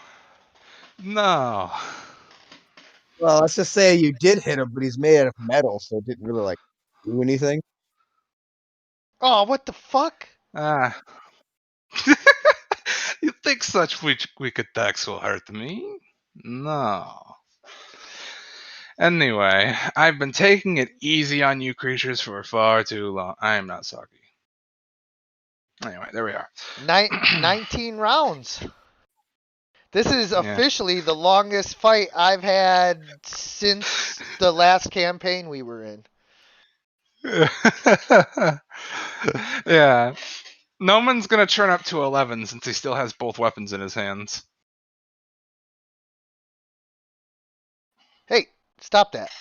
E: Well, let's just say you did hit him, but he's made out of metal, so it didn't really like do anything.
B: Oh, what the fuck?
D: Ah. You think such weak attacks will hurt me? No. Anyway, I've been taking it easy on you creatures for far too long. I am not Saki. Anyway, there we are.
B: 19 rounds. This is
D: Yeah.
B: officially the longest fight I've had since the last campaign we were in.
D: Yeah. Noman's gonna turn up to 11 since he still has both weapons in his hands.
B: Hey, stop that.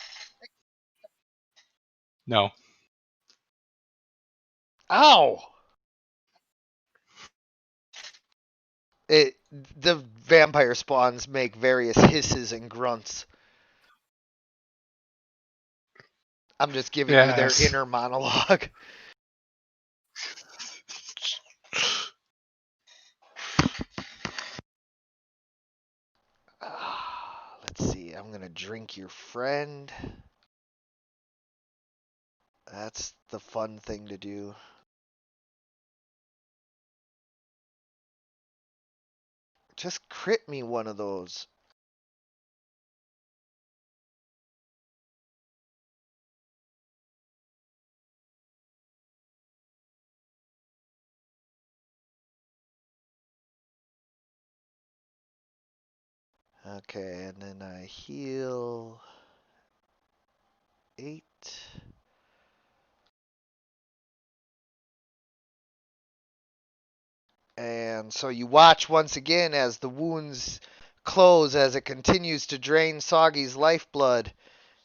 D: No.
B: Ow! The vampire spawns make various hisses and grunts. I'm just giving you their
D: Yes.
B: inner monologue. Let's see. I'm gonna drink your friend. That's the fun thing to do. Just crit me one of those. Okay, and then I heal 8. And so you watch once again as the wounds close as it continues to drain Soggy's lifeblood.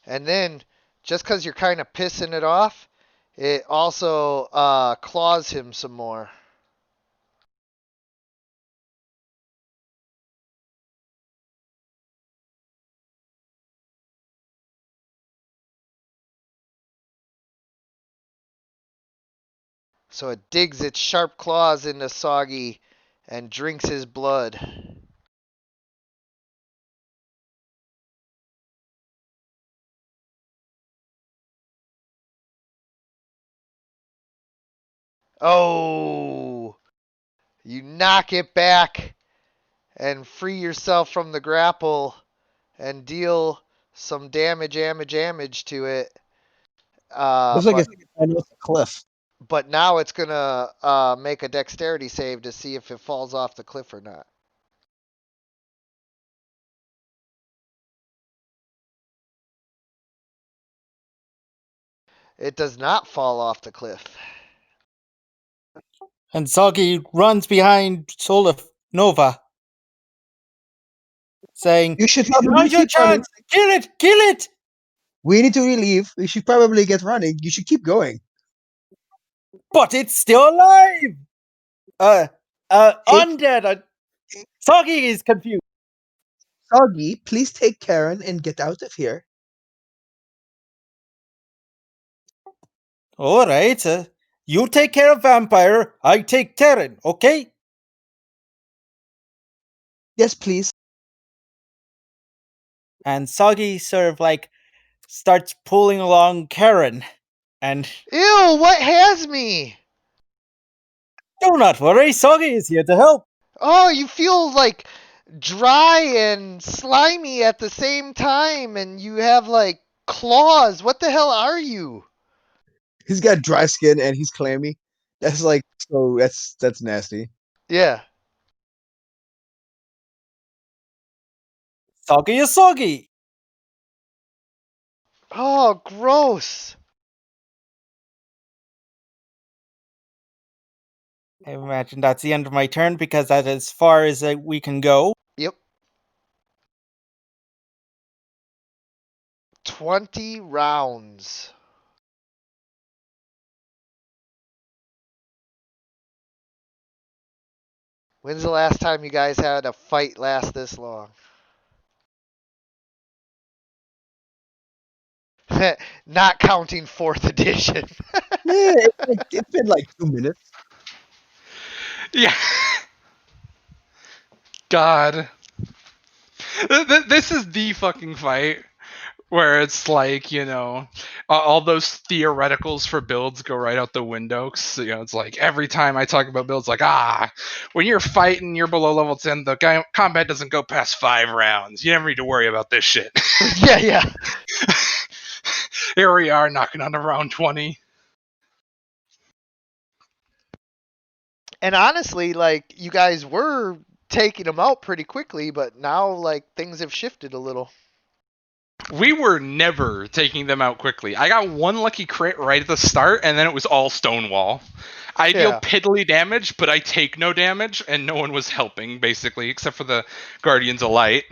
B: And then, just because you're kind of pissing it off, it also claws him some more. So it digs its sharp claws into Soggy and drinks his blood. Oh! You knock it back and free yourself from the grapple and deal some damage to it.
E: Looks like it's on the cliff.
B: But now it's gonna make a dexterity save to see if it falls off the cliff or not. It does not fall off the cliff.
F: And Soggy runs behind Solif Nova, saying,
E: You should
F: "Now's
E: probably
F: your
E: keep running.
F: chance! Kill it! Kill it!"
E: We need to relieve. We should probably get running. You should keep going.
F: But it's still alive! Undead! Soggy is confused.
E: Soggy, please take Karen and get out of here.
F: Alright, you take care of Vampire, I take Terran, okay?
E: Yes, please.
F: And Soggy sort of like starts pulling along Karen. And
B: Ew, what has me?
F: do not worry, Soggy is here to help.
B: Oh, you feel like dry and slimy at the same time, and you have like claws. What the hell are you?
E: He's got dry skin and he's clammy. That's like so. That's nasty.
B: Yeah.
F: Soggy is Soggy.
B: Oh, gross.
F: I imagine that's the end of my turn because that's as far as we can go.
B: Yep. 20 rounds. When's the last time you guys had a fight last this long? Not counting 4th edition.
E: Yeah, it's been like 2 minutes.
D: Yeah. God. This is the fucking fight where it's like, you know, all those theoreticals for builds go right out the window. 'Cause, you know, it's like every time I talk about builds, like, when you're fighting, you're below level 10, the combat doesn't go past 5 rounds. You never need to worry about this shit.
B: Yeah.
D: Here we are knocking on around 20.
B: And honestly, like, you guys were taking them out pretty quickly, but now, like, things have shifted a little.
D: We were never taking them out quickly. I got one lucky crit right at the start, and then it was all Stonewall. I deal piddly damage, but I take no damage, and no one was helping, basically, except for the Guardians of Light.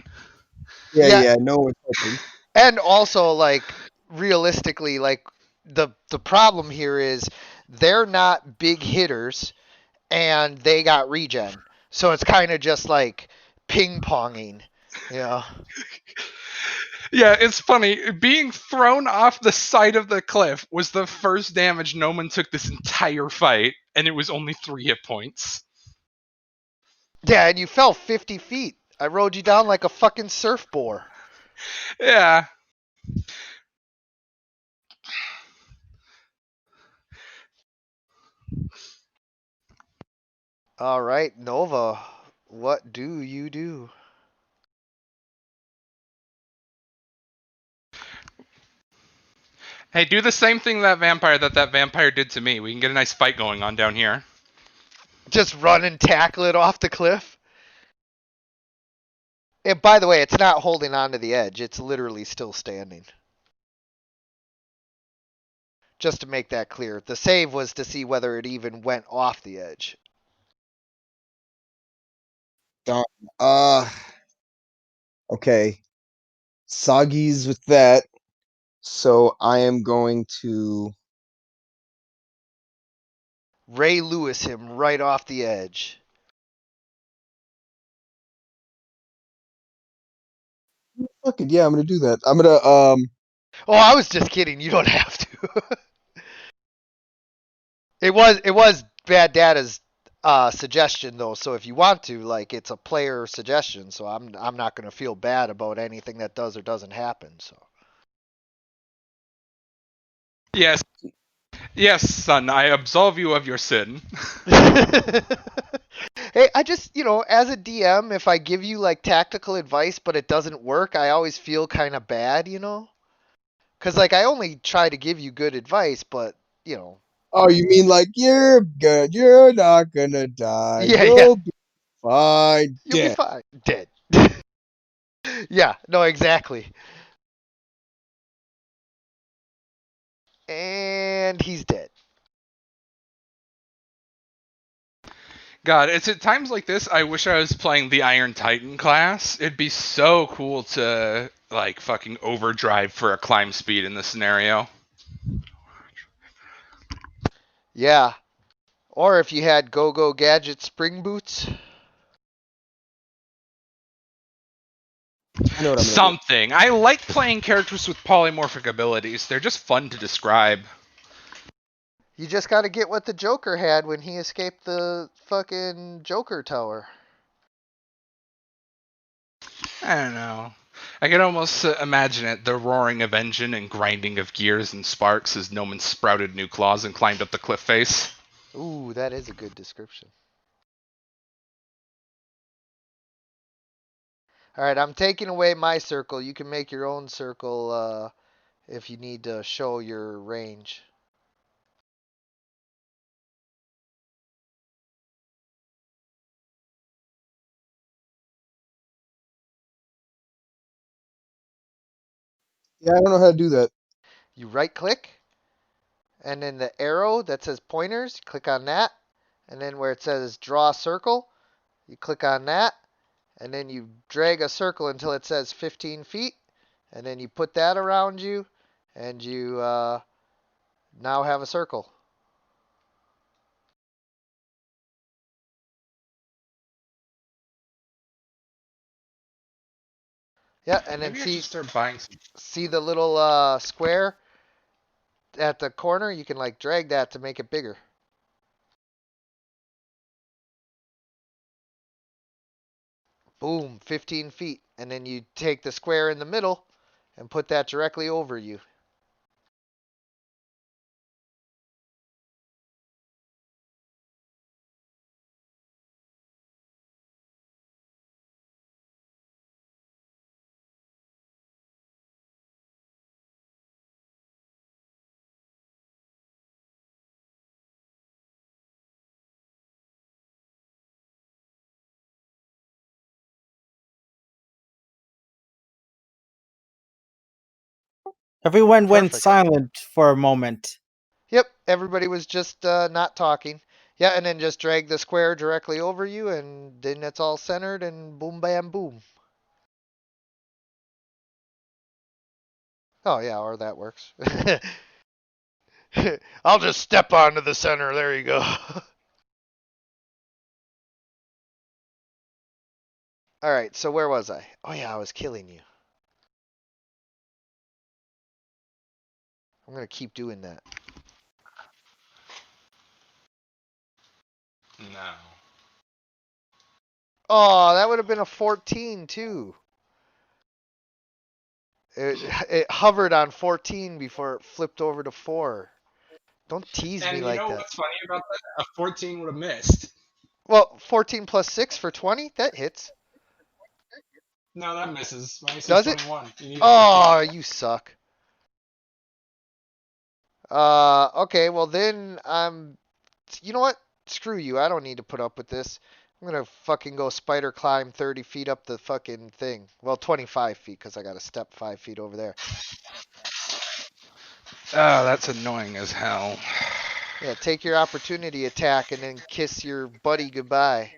E: Yeah, no one's helping.
B: And also, like, realistically, like, the problem here is they're not big hitters, and they got regen. So it's kind of just like ping-ponging, you know?
D: Yeah, it's funny. Being thrown off the side of the cliff was the first damage Noman took this entire fight, and it was only 3 hit points.
B: Yeah, and you fell 50 feet. I rode you down like a fucking surfboard.
D: Yeah.
B: All right, Nova. What do you do?
D: Hey, do the same thing that vampire did to me. We can get a nice fight going on down here.
B: Just run and tackle it off the cliff? And by the way, it's not holding on to the edge. It's literally still standing. Just to make that clear. The save was to see whether it even went off the edge.
E: Uh, okay. Soggy's with that. So I am going to.
B: Ray Lewis him right off the edge.
E: Fuck it, yeah, I'm gonna do that. I'm gonna
B: Oh, I was just kidding. You don't have to. It was Bad Data's suggestion though, so if you want to, like, it's a player suggestion, so I'm not gonna feel bad about anything that does or doesn't happen. So.
D: Yes. Yes, son, I absolve you of your sin.
B: Hey, I just, as a DM, if I give you like tactical advice but it doesn't work, I always feel kind of bad, Because like I only try to give you good advice, but
E: Oh, you mean like you're good, you're not gonna die.
B: Yeah,
E: You'll be fine.
B: you'll be
E: Dead.
B: fine. Dead. Yeah, no, exactly. And he's dead.
D: God, it's at times like this I wish I was playing the Iron Titan class. It'd be so cool to, like, fucking overdrive for a climb speed in this scenario.
B: Yeah. Or if you had Go-Go Gadget spring boots.
E: I know what I'm gonna
D: Something. I like playing characters with polymorphic abilities. They're just fun to describe.
B: You just gotta get what the Joker had when he escaped the fucking Joker Tower.
D: I don't know. I can almost imagine it, the roaring of engine and grinding of gears and sparks as Noman sprouted new claws and climbed up the cliff face.
B: Ooh, that is a good description. Alright, I'm taking away my circle. You can make your own circle if you need to show your range.
E: Yeah, I don't know how to do that.
B: You right click, and then the arrow that says pointers, click on that. And then where it says draw circle, you click on that. And then you drag a circle until it says 15 feet. And then you put that around you, and you now have a circle. Yeah, and then
D: Maybe I should start buying some.
B: see the little square at the corner? You can like drag that to make it bigger. Boom, 15 feet. And then you take the square in the middle and put that directly over you.
F: Everyone went
B: Perfect.
F: silent for a moment.
B: Yep, everybody was just not talking. Yeah, and then just drag the square directly over you, and then it's all centered, and boom, bam, boom. Oh, yeah, or that works. I'll just step onto the center. There you go. All right, so where was I? Oh, yeah, I was killing you. I'm going to keep doing that.
D: No.
B: Oh, that would have been a 14, too. It hovered on 14 before it flipped over to 4. Don't tease me like that.
D: What's funny about that? A 14 would have missed.
B: Well, 14 plus 6 for 20? That hits.
D: No, that misses. My AC is
B: Does it?
D: 21. You need a
B: Oh, you suck. Okay, well then you know what? Screw you. I don't need to put up with this. I'm gonna fucking go spider climb 30 feet up the fucking thing. Well, 25 feet because I got to step 5 feet over there.
D: 15. Oh, that's annoying as hell.
B: Yeah, take your opportunity attack and then kiss your buddy goodbye.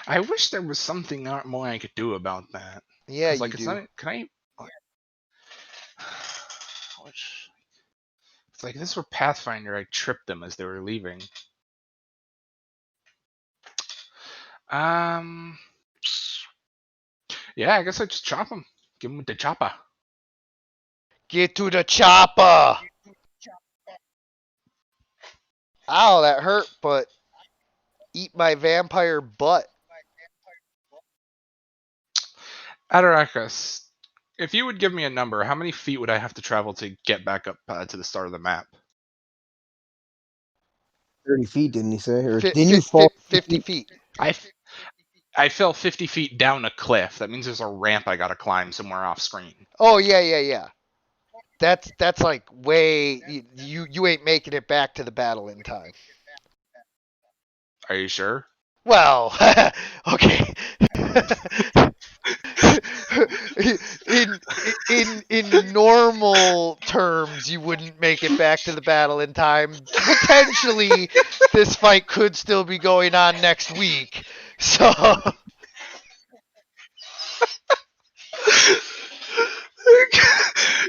D: I wish there was something more I could do about that.
B: Yeah,
D: 'Cause,
B: you
D: like, it's
B: do.
D: not. Can I? It's like if this were Pathfinder, I tripped them as they were leaving. Yeah, I guess I just chop them. Give them with the chopper.
B: Get to the chopper! Ow, that hurt, but eat my vampire butt.
D: Adaracus, if you would give me a number, how many feet would I have to travel to get back up to the start of the map?
E: 30 feet, didn't he say? Or
B: Fi-
E: didn't you
B: fi-
E: fall?
B: 50 feet.
D: I fell 50 feet down a cliff. That means there's a ramp I gotta climb somewhere off screen.
B: Oh, yeah. That's like way... You ain't making it back to the battle in time.
D: Are you sure?
B: Well, okay. in normal terms, you wouldn't make it back to the battle in time. Potentially, this fight could still be going on next week. So,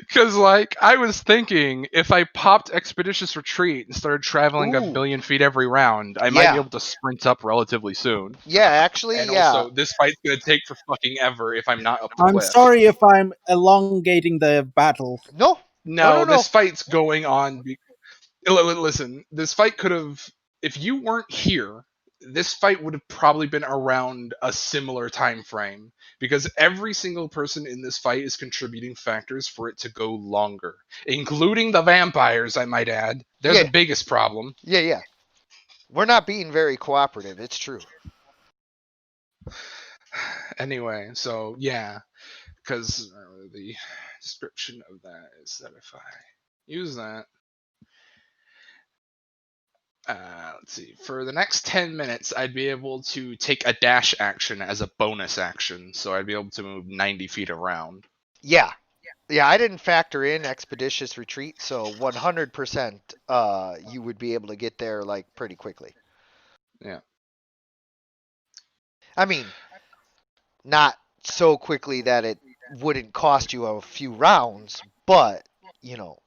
D: Because, like, I was thinking if I popped Expeditious Retreat and started traveling
B: Ooh.
D: 1 billion feet every round, I might
B: Yeah.
D: be able to sprint up relatively soon.
B: yeah, actually,
D: And
B: yeah.
D: also, this fight's gonna take for fucking ever if I'm not up the
F: I'm
D: cliff.
F: sorry if I'm elongating the battle.
B: No,
D: No,
B: No.
D: this fight's going on. Listen, this fight could have. If you weren't here, this fight would have probably been around a similar time frame because every single person in this fight is contributing factors for it to go longer, including the vampires. I might add, they're
B: Yeah.
D: the biggest problem.
B: yeah. We're not being very cooperative. It's true.
D: Anyway, so yeah, because the description of that is that if I use that. Let's see. For the next 10 minutes, I'd be able to take a dash action as a bonus action, so I'd be able to move 90 feet around.
B: Yeah, I didn't factor in Expeditious Retreat, so 100% you would be able to get there like pretty quickly.
D: Yeah.
B: I mean, not so quickly that it wouldn't cost you a few rounds, but, you know.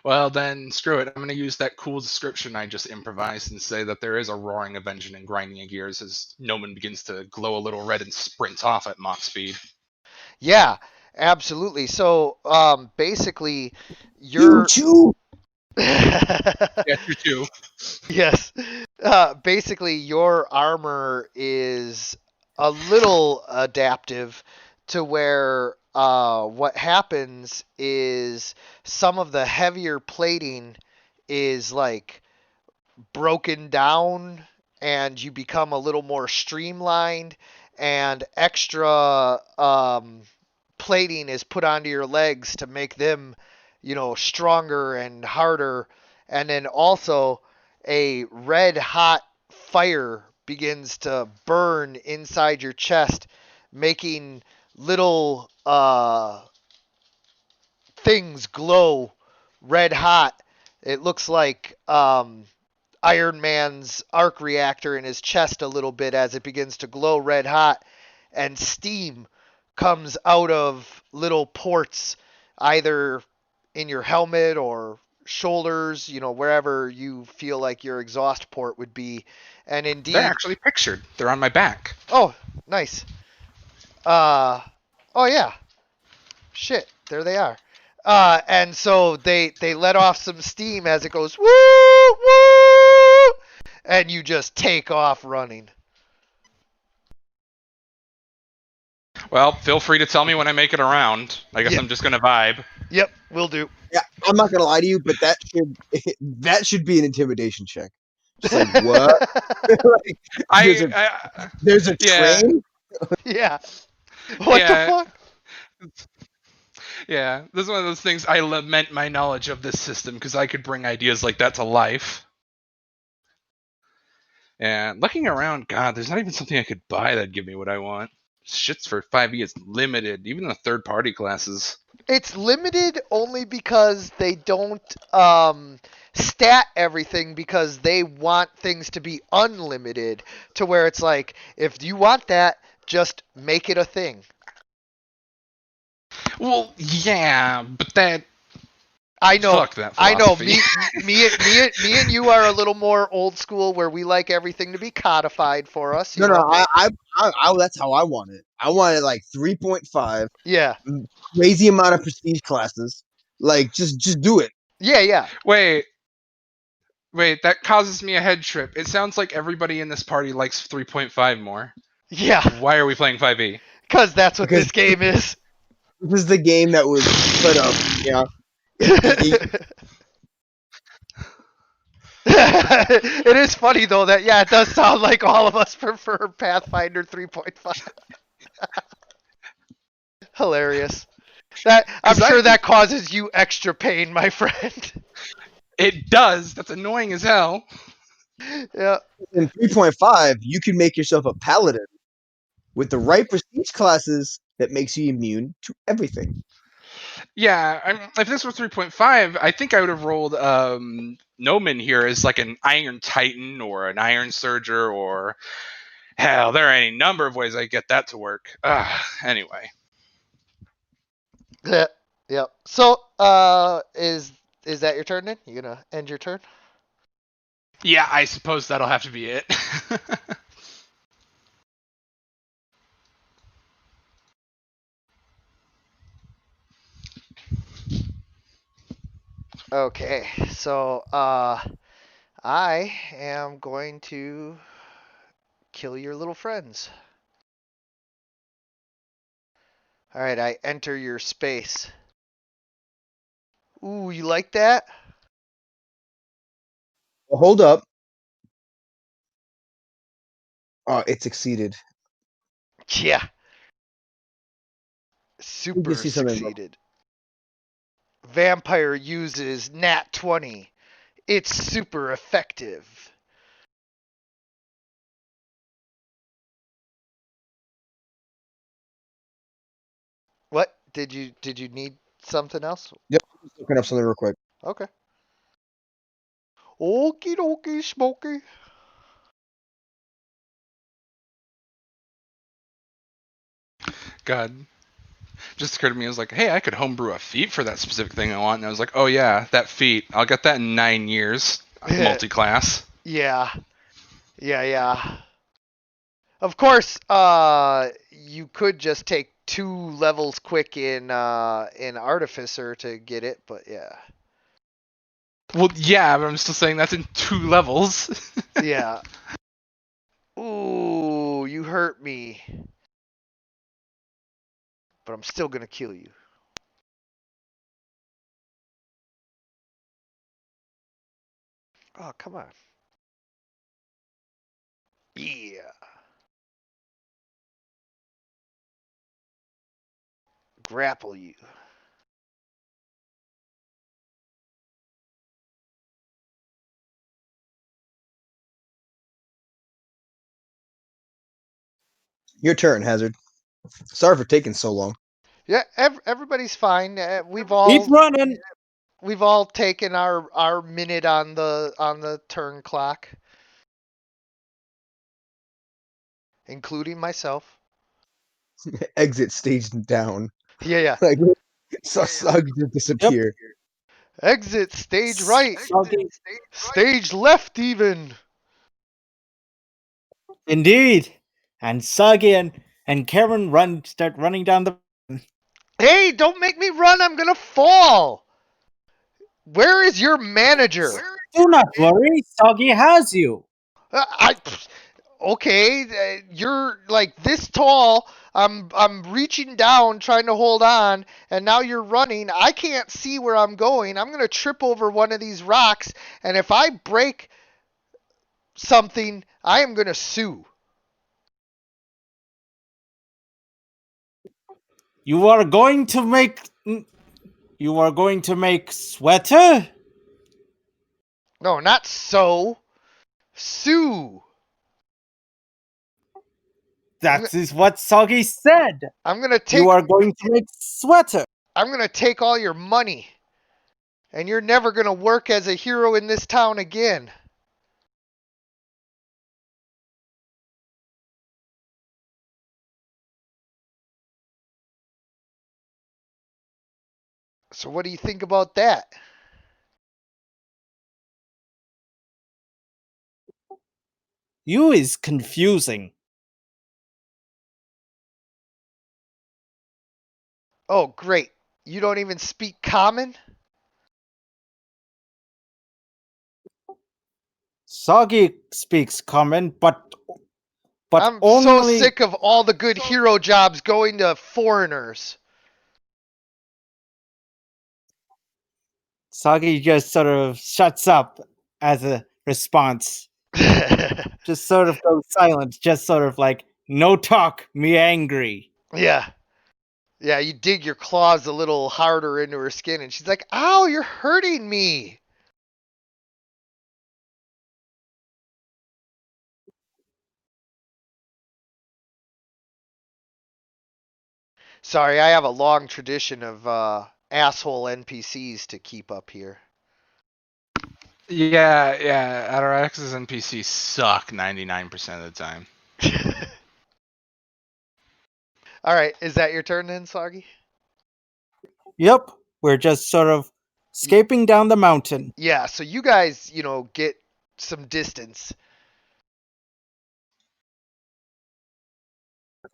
D: Well, then, screw it. I'm going to use that cool description I just improvised and say that there is a roaring of engine and grinding of gears as Noman begins to glow a little red and sprints off at Mach speed.
B: Yeah, absolutely. So, basically, you're...
E: Choo-choo!
D: Yeah, you too.
B: Yes. Basically, your armor is a little adaptive to where what happens is some of the heavier plating is like broken down and you become a little more streamlined, and extra plating is put onto your legs to make them, you know, stronger and harder. And then also a red hot fire begins to burn inside your chest, making little things glow red hot. It looks like Iron Man's arc reactor in his chest a little bit as it begins to glow red hot, and steam comes out of little ports either in your helmet or shoulders, you know, wherever you feel like your exhaust port would be. And indeed,
D: They're actually pictured. They're on my back.
B: oh, nice. Oh yeah. Shit, there they are. And so they let off some steam as it goes woo woo, and you just take off running.
D: Well, feel free to tell me when I make it around. I guess
B: Yeah.
D: I'm just going to vibe.
B: Yep, will do.
E: Yeah, I'm not gonna lie to you, but that should be an intimidation check. Just like what? Like, there's a there's a
D: Yeah.
E: train.
B: Yeah. What
D: Yeah.
B: the fuck?
D: Yeah, this is one of those things I lament my knowledge of this system because I could bring ideas like that to life. And looking around, God, there's not even something I could buy that'd give me what I want. Shit's for 5e is limited, even the third-party classes.
B: It's limited only because they don't stat everything because they want things to be unlimited to where it's like, if you want that, just make it a thing.
D: Well, yeah, but that
B: I know.
D: fuck that
B: I know.
D: philosophy.
B: Me and you are a little more old school where we like everything to be codified for us. you
E: No,
B: know?
E: I that's how I want it. I wanted like 3.5,
B: Yeah.
E: crazy amount of prestige classes. Like just do it.
B: Yeah.
D: Wait, that causes me a head trip. It sounds like everybody in this party likes 3.5 more.
B: Yeah.
D: Why are we playing 5e?
B: Because that's what
E: Because-
B: this game is.
E: This is the game that was put up. You know,
B: It is funny though that it does sound like all of us prefer Pathfinder 3.5. Hilarious. I'm
D: 'Cause
B: sure that causes you extra pain, my friend.
D: It does. That's annoying as hell.
B: Yeah.
E: in 3.5, you can make yourself a paladin with the right prestige classes that makes you immune to everything.
D: Yeah, if this were 3.5, I think I would have rolled Nomen here as like an Iron Titan or an Iron Surger or hell, there are any number of ways I get that to work. Anyway.
B: Yep. So, is that your turn then? You gonna end your turn?
D: Yeah, I suppose that'll have to be it.
B: Okay. So, I am going to kill your little friends. All right, I enter your space. Ooh, you like that?
E: Well, hold up. Oh, it succeeded.
B: Yeah. Super
E: see something wrong.
B: succeeded. Vampire uses nat 20. It's super effective. What? Did you need something else?
E: Yep, just looking up something real quick.
B: Okay. Okie dokie smoky.
D: God. Just occurred to me, I was like, hey, I could homebrew a feat for that specific thing I want. And I was like, oh yeah, that feat. I'll get that in 9 years. Multi-class.
B: Yeah. Of course, you could just take 2 levels quick in Artificer to get it, but yeah.
D: Well, yeah, but I'm still saying that's in 2 levels.
B: Yeah. Ooh, you hurt me. But I'm still gonna kill you. Oh, come on. Yeah. Grapple you.
E: Your turn, Hazard. Sorry for taking so long.
B: Yeah, everybody's fine.
F: Keep running.
B: We've all taken our minute on the turn clock, including myself.
E: Exit stage down.
B: Yeah.
E: Like saw Sug just disappear.
B: Exit stage right.
F: Soggy.
B: Stage left even.
F: Indeed. And Soggy and Karen start running down the.
B: Hey, don't make me run. I'm gonna fall. Where is your manager?
F: Do not worry, Soggy has you.
B: Okay, you're like this tall. I'm reaching down trying to hold on, and now you're running. I can't see where I'm going. I'm gonna trip over one of these rocks, and if I break something, I am going to sue.
F: You are going to make. You are going to make sweater?
B: No, not so. Sue.
F: That is what Soggy said.
B: I'm going to
F: You are going to make sweater.
B: I'm going to take all your money. And you're never going to work as a hero in this town again. So what do you think about that?
F: You is confusing.
B: Oh, great. You don't even speak common?
F: Soggy speaks common, but
B: I'm so
F: only
B: sick of all the good hero jobs going to foreigners.
F: Soggy just sort of shuts up as a response. Just sort of goes silent. Just sort of like, no talk, me angry.
B: Yeah. Yeah, you dig your claws a little harder into her skin, and she's like, ow, you're hurting me. Sorry, I have a long tradition of asshole NPCs to keep up here.
D: Yeah. Atarax's NPCs suck 99% of the time.
B: All right, is that your turn then, Soggy?
F: Yep, we're just sort of escaping down the mountain.
B: Yeah, so you guys, get some distance.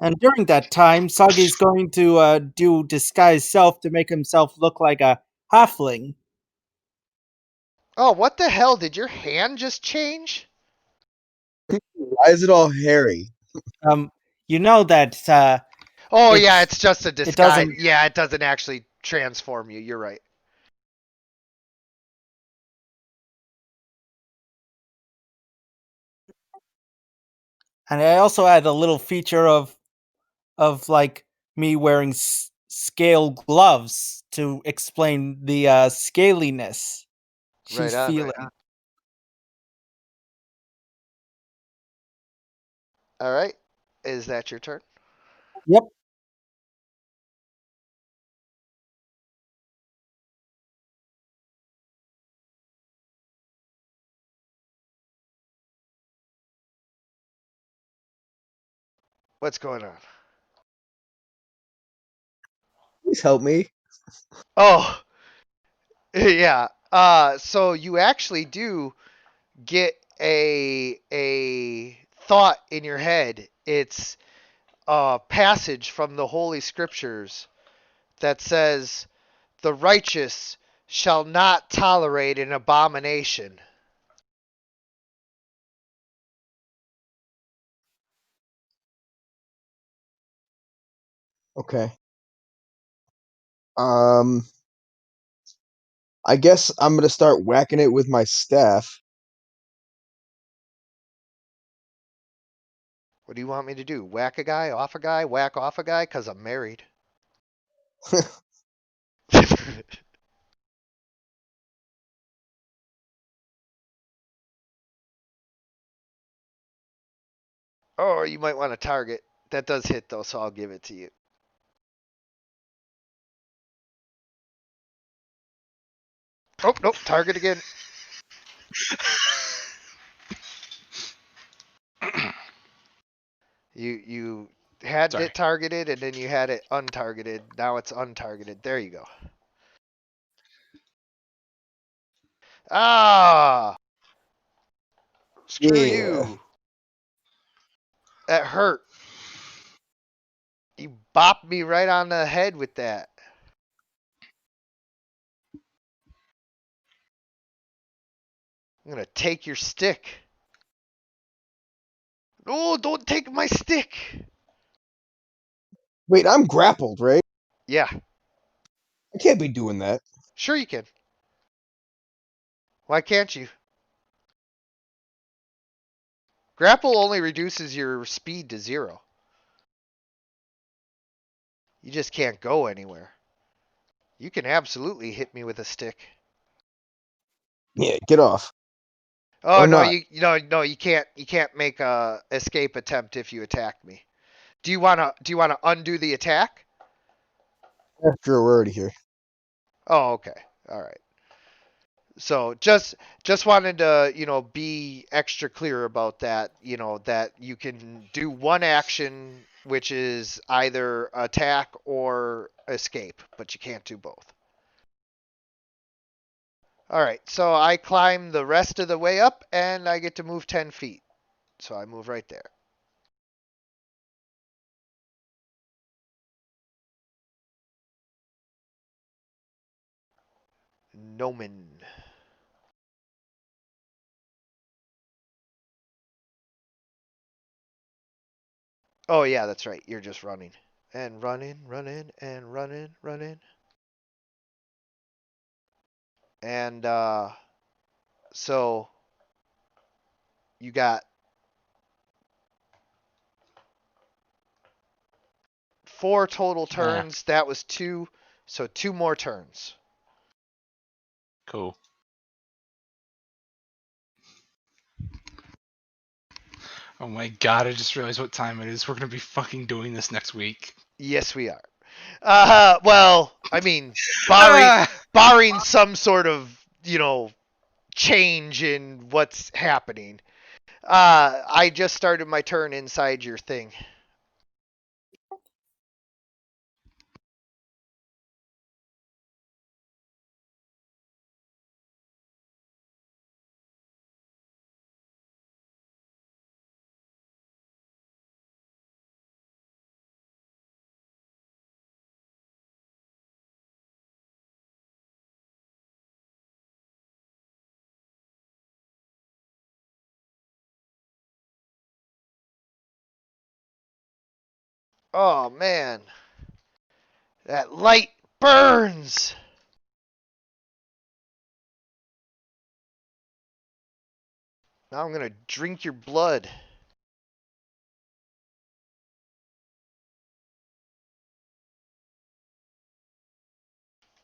F: And during that time, Soggy's going to do disguise self to make himself look like a halfling.
B: Oh, what the hell? Did your hand just change?
E: Why is it all hairy?
F: You know that
B: Oh,
F: It's-
B: yeah, it's just a disguise.
F: doesn't-
B: Yeah, it doesn't actually transform you. You're right.
F: and I also add a little feature of like me wearing scale gloves to explain the scaliness she's
B: Right on,
F: feeling.
B: right on. All right. Is that your turn?
F: Yep.
B: What's going on?
E: Please help me.
B: Oh, yeah. So you actually do get a thought in your head. It's a passage from the Holy Scriptures that says, "The righteous shall not tolerate an abomination."
E: Okay. I guess I'm gonna start whacking it with my staff.
B: What do you want me to do? Whack a guy, off a guy, whack off a guy? Because I'm married. Or you might want to target. That does hit though, so I'll give it to you. Oh, nope, target again. You had
D: Sorry.
B: it targeted and then you had it untargeted. Now it's untargeted. There you go. Ah! Screw
E: Yeah.
B: you. That hurt. You bopped me right on the head with that. I'm gonna take your stick. Oh, don't take my stick.
E: Wait, I'm grappled, right?
B: Yeah,
E: I can't be doing that.
B: sure you can. Why can't you? Grapple only reduces your speed to 0. You just can't go anywhere. You can absolutely hit me with a stick.
E: Yeah, get off.
B: Oh
E: Or
B: no,
E: not.
B: you can't make a escape attempt if you attack me. Do you wanna undo the attack?
E: After we're already here.
B: Oh, okay. All right. So just wanted to, be extra clear about that, that you can do one action which is either attack or escape, but you can't do both. All right. So I climb the rest of the way up and I get to move 10 feet. So I move right there. Nomen. Oh yeah, that's right. You're just running. And running, running, and running, running. And so you got 4 total turns. That was 2, so 2 more turns.
D: Cool. Oh my god, I just realized what time it is. We're gonna be fucking doing this next week.
B: Yes, we are. Well, I mean, barring some sort of, change in what's happening. I just started my turn inside your thing. Oh man, that light burns. Now I'm gonna drink your blood.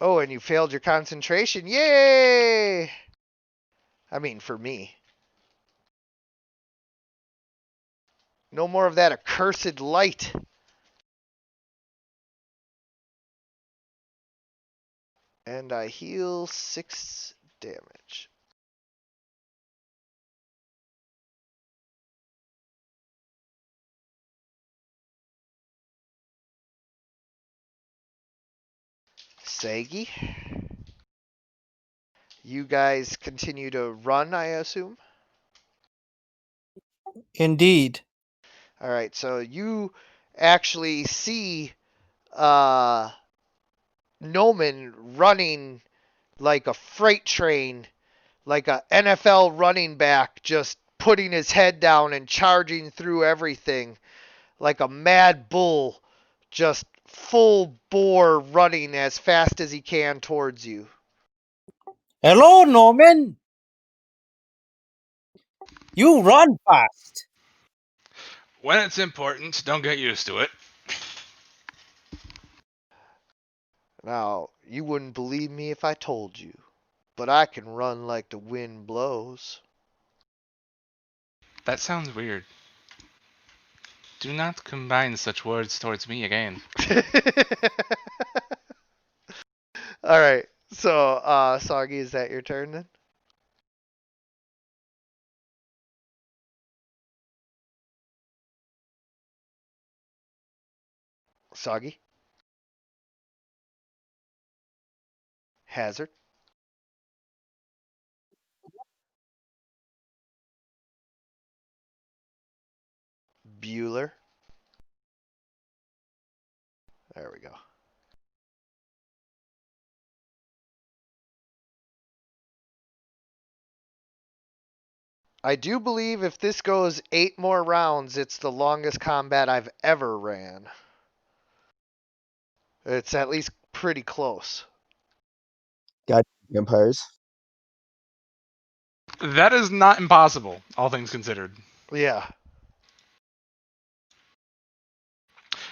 B: Oh, and you failed your concentration. Yay! I mean, for me. No more of that accursed light. And I heal 6 damage. Sagi. You guys continue to run, I assume?
F: Indeed.
B: All right, so you actually see Noman running like a freight train, like a NFL running back, just putting his head down and charging through everything like a mad bull, just full bore running as fast as he can towards you.
F: Hello, Norman. You run fast.
D: When it's important, don't get used to it.
B: Now, you wouldn't believe me if I told you, but I can run like the wind blows.
D: That sounds weird. Do not combine such words towards me again.
B: All right. So, Soggy, is that your turn then? Soggy? Hazard? Bueller? There we go. I do believe if this goes 8 more rounds, it's the longest combat I've ever ran. It's at least pretty close.
E: Vampires.
D: That is not impossible, all things considered.
B: Yeah.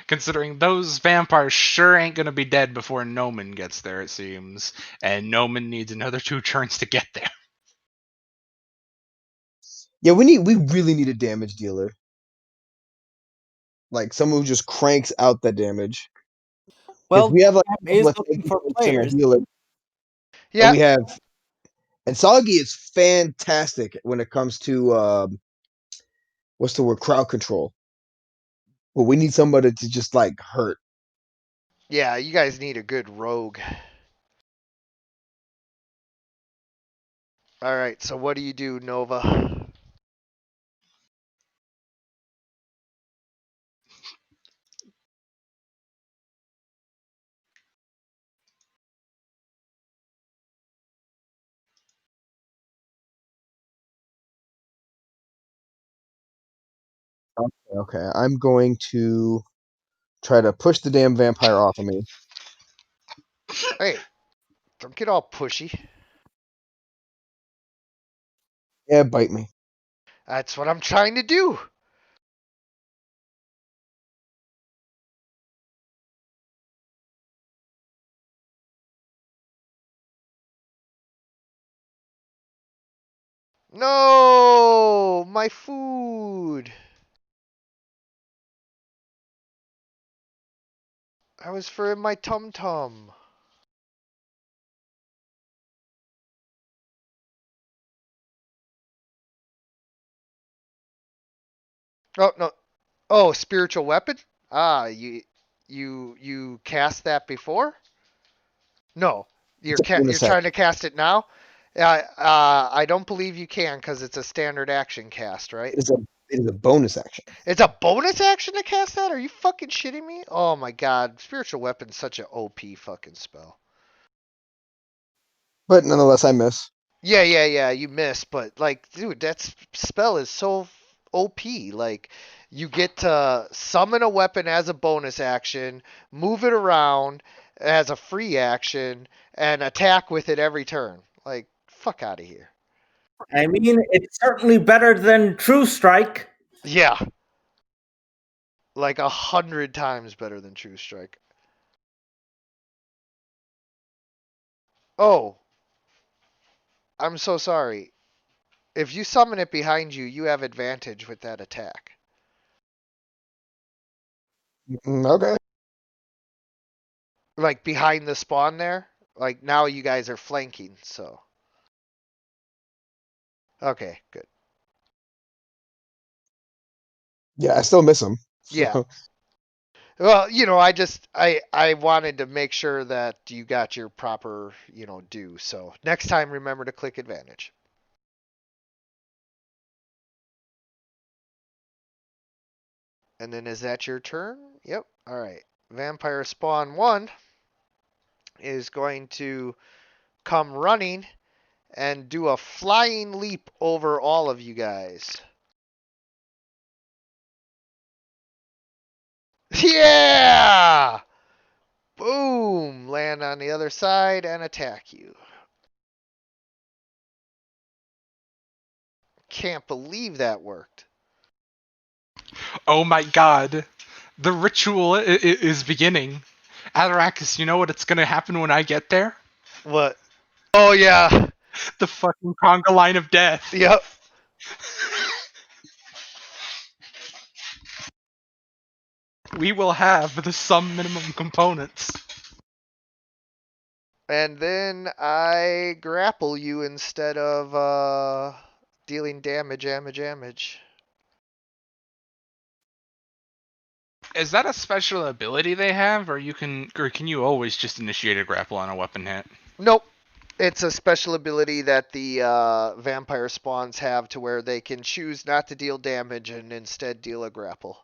D: Considering those vampires sure ain't gonna be dead before Noman gets there, it seems. And Noman needs another 2 turns to get there.
E: Yeah, we really need a damage dealer. Like someone who just cranks out the damage. Because
F: Well,
E: we have like
F: Cam is
E: like
F: looking for
E: and a
F: players.
E: healer, and
B: Yeah.
E: we have and Soggy is fantastic when it comes to what's the word, crowd control. But we need somebody to just like hurt.
B: Yeah, you guys need a good rogue. All right, so what do you do, Nova?
E: Okay, I'm going to try to push the damn vampire off of me.
B: Hey, don't get all pushy.
E: Yeah, bite me.
B: That's what I'm trying to do. No, my food. I was for my tum tum. Oh no. Oh, spiritual weapon? Ah, you cast that before? No.
E: It's a
B: You're
E: bonus
B: trying to
E: action.
B: cast it now? I don't believe you can because it's a standard action cast, right?
E: It is a bonus action.
B: It's a bonus action to cast that? Are you fucking shitting me? Oh my god, spiritual weapon's such an OP fucking spell.
E: But nonetheless, I miss.
B: Yeah, you miss, but like, dude, spell is so OP. Like, you get to summon a weapon as a bonus action, move it around as a free action, and attack with it every turn. Like, fuck out of here.
C: I mean, it's certainly better than True Strike.
B: Yeah, like 100 times better than True Strike. Oh, I'm so sorry. If you summon it behind you, you have advantage with that attack.
E: Okay.
B: Like behind the spawn there. Like now you guys are flanking, so. Okay, good.
E: Yeah, I still miss him.
B: Yeah.
E: So
B: Well, I wanted to make sure that you got your proper, due. So next time remember to click advantage. And then is that your turn? Yep. All right. Vampire Spawn 1 is going to come running and do a flying leap over all of you guys. Yeah! Boom! Land on the other side and attack you. Can't believe that worked.
D: Oh my god. The ritual is beginning. Atarakis, you know what it's gonna happen when I get there?
B: What? Oh, yeah.
D: The fucking conga line of death.
B: Yep.
D: We will have the sum minimum components.
B: And then I grapple you instead of dealing damage.
D: Is that a special ability they have, or can you always just initiate a grapple on a weapon hit?
B: Nope. It's a special ability that the vampire spawns have to where they can choose not to deal damage and instead deal a grapple.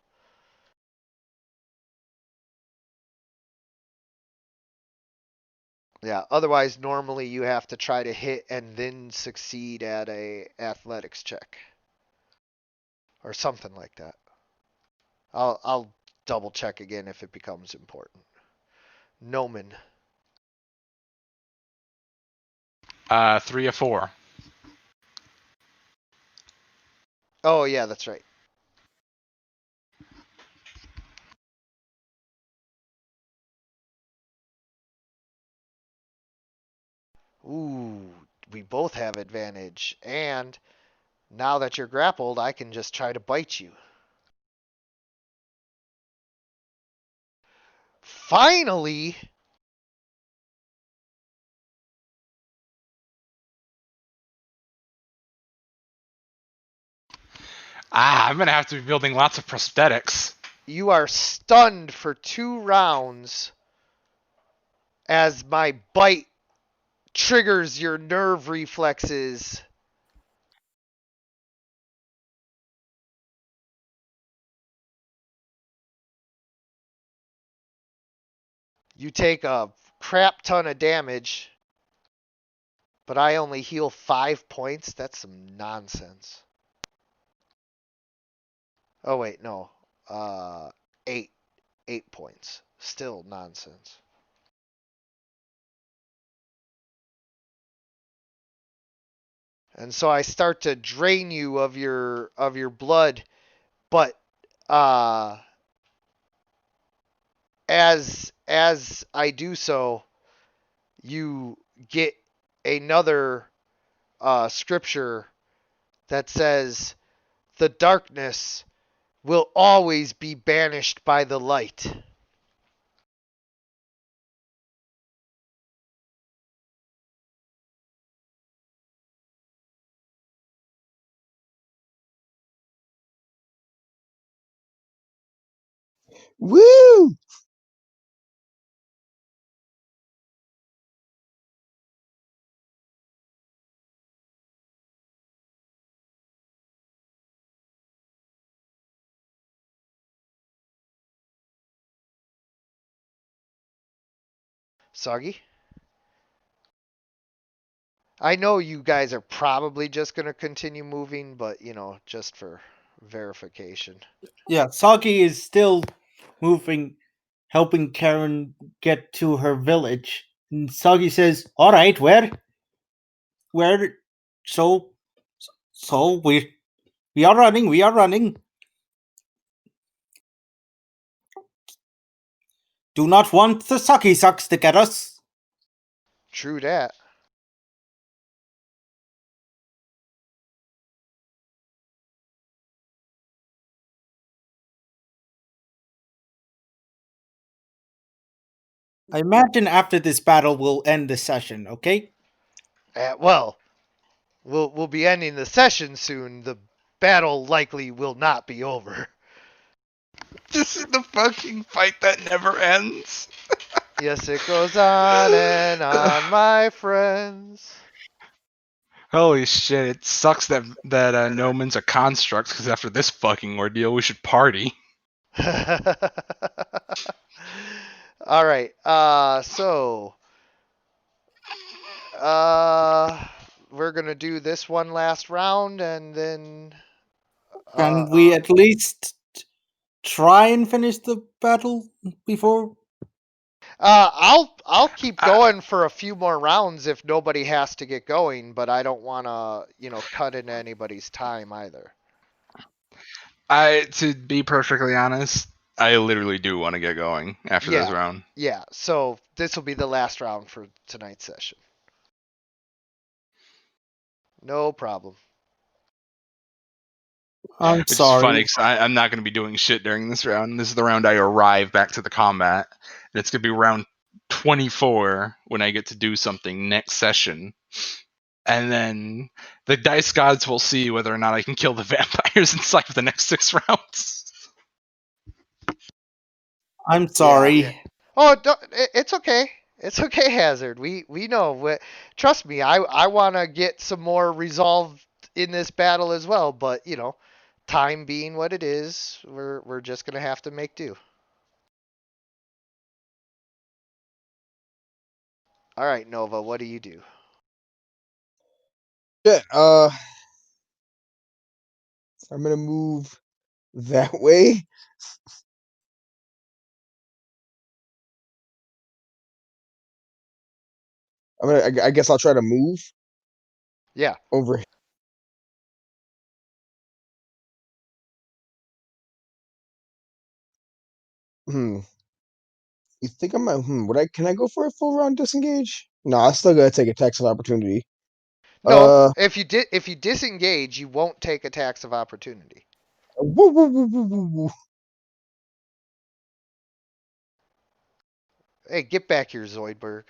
B: Yeah, otherwise normally you have to try to hit and then succeed at a athletics check. Or something like that. I'll double check again if it becomes important. Nomen.
D: 3 of 4.
B: Oh, yeah, that's right. Ooh, we both have advantage. And now that you're grappled, I can just try to bite you. Finally!
D: I'm gonna have to be building lots of prosthetics.
B: You are stunned for 2 rounds as my bite triggers your nerve reflexes. You take a crap ton of damage, but I only heal 5 points. That's some nonsense. Oh, wait, no. 8. 8 points. Still nonsense. And so I start to drain you of your blood, but as I do so, you get another scripture that says, "The darkness will always be banished by the light."
E: Woo!
B: Soggy? I know you guys are probably just going to continue moving, but, just for verification.
F: Yeah, Saki is still moving, helping Karen get to her village. And Saki says, "All right, where? So, so we are running. We are running. Do not want the Saki sucks to get us."
B: True that.
F: I imagine after this battle, we'll end the session. Okay.
B: Well, we'll be ending the session soon. The battle likely will not be over.
D: This is the fucking fight that never ends.
B: Yes, it goes on and on, my friends.
D: Holy shit! It sucks that Noman's a construct. Because after this fucking ordeal, we should party.
B: All right. So we're gonna do this one last round, and then.
F: Can we at least try and finish the battle before?
B: I'll keep going for a few more rounds if nobody has to get going, but I don't want to, cut into anybody's time either.
D: To be perfectly honest, I literally do want to get going after this round.
B: Yeah, so this will be the last round for tonight's session. No problem.
F: I'm
D: Which
F: sorry.
D: is funny because I'm not going to be doing shit during this round. This is the round I arrive back to the combat. And it's going to be round 24 when I get to do something next session. And then the dice gods will see whether or not I can kill the vampires inside of the next 6 rounds.
F: I'm sorry.
B: Yeah. Oh, it's okay. It's okay, Hazard. We know. Trust me, I want to get some more resolve in this battle as well. But time being what it is, we're just gonna have to make do. All right, Nova. What do you do?
E: Shit, I'm gonna move that way. I guess I'll try to move
B: Yeah.
E: over. You think I might? Would I? Can I go for a full round disengage? No, I still gotta take attacks of opportunity.
B: No, if you disengage, you won't take attacks of opportunity.
E: Woo, woo, woo, woo, woo, woo.
B: Hey, get back here, Zoidberg.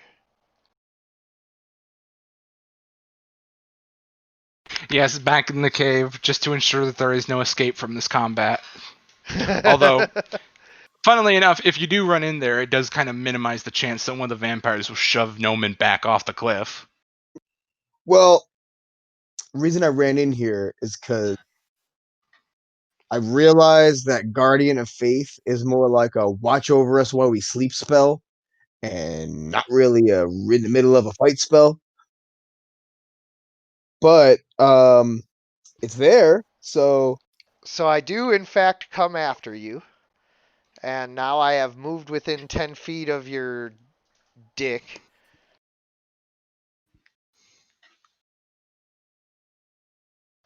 D: Yes, back in the cave, just to ensure that there is no escape from this combat. Although, funnily enough, if you do run in there, it does kind of minimize the chance that one of the vampires will shove Noman back off the cliff.
E: Well, the reason I ran in here is because I realized that Guardian of Faith is more like a watch over us while we sleep spell, and not really a in the middle of a fight spell. But it's there, so
B: So I do, in fact, come after you. And now I have moved within 10 feet of your dick.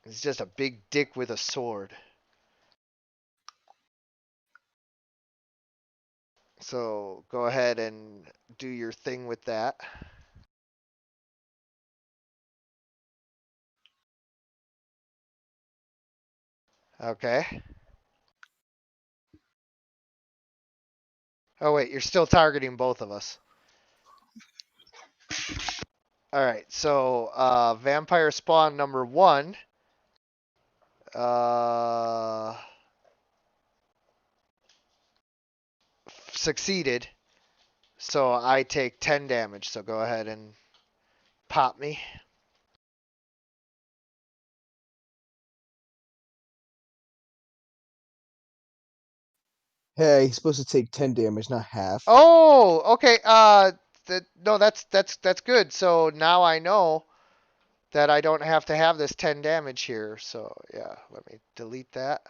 B: It's just a big dick with a sword. So go ahead and do your thing with that. Okay. Oh wait, you're still targeting both of us. Alright, so vampire spawn number 1. Succeeded. So I take 10 damage. So go ahead and pop me.
E: hey, he's supposed to take 10 damage, not half.
B: Oh, okay. No, that's good. So now I know that I don't have to have this 10 damage here. So yeah, let me delete that.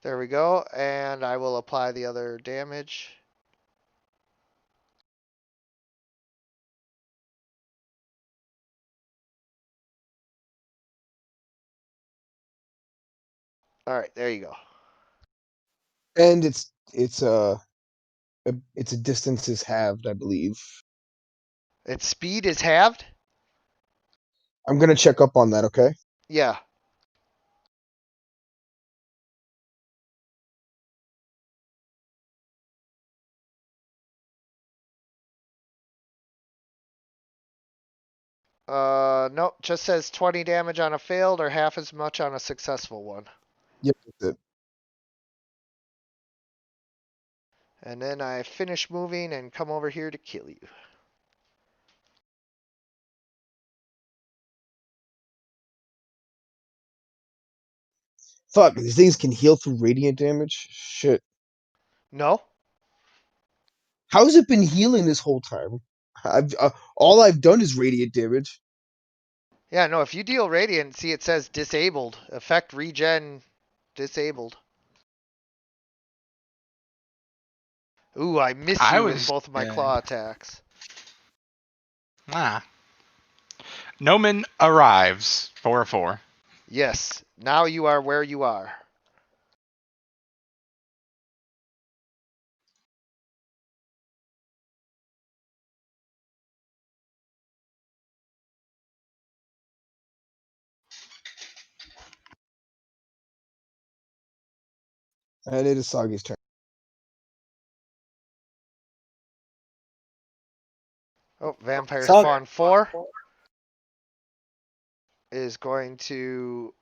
B: There we go. And I will apply the other damage. All right, there you go.
E: And it's a distance is halved, I believe.
B: Its speed is halved?
E: I'm gonna check up on that, okay?
B: Yeah. Nope, just says 20 damage on a failed or half as much on a successful one.
E: Yep, that's it.
B: And then I finish moving and come over here to kill you.
E: Fuck, these things can heal through radiant damage? Shit.
B: No?
E: How's it been healing this whole time? All I've done is radiant damage.
B: Yeah, no, if you deal radiant, see it says disabled. Effect regen disabled. Ooh, I miss you with both of my claw attacks.
D: Noman arrives. 4-4.
B: Yes, now you are where you are.
E: And it is Sagi's turn.
B: Oh, vampire
F: Sog-
B: spawn 4 is going to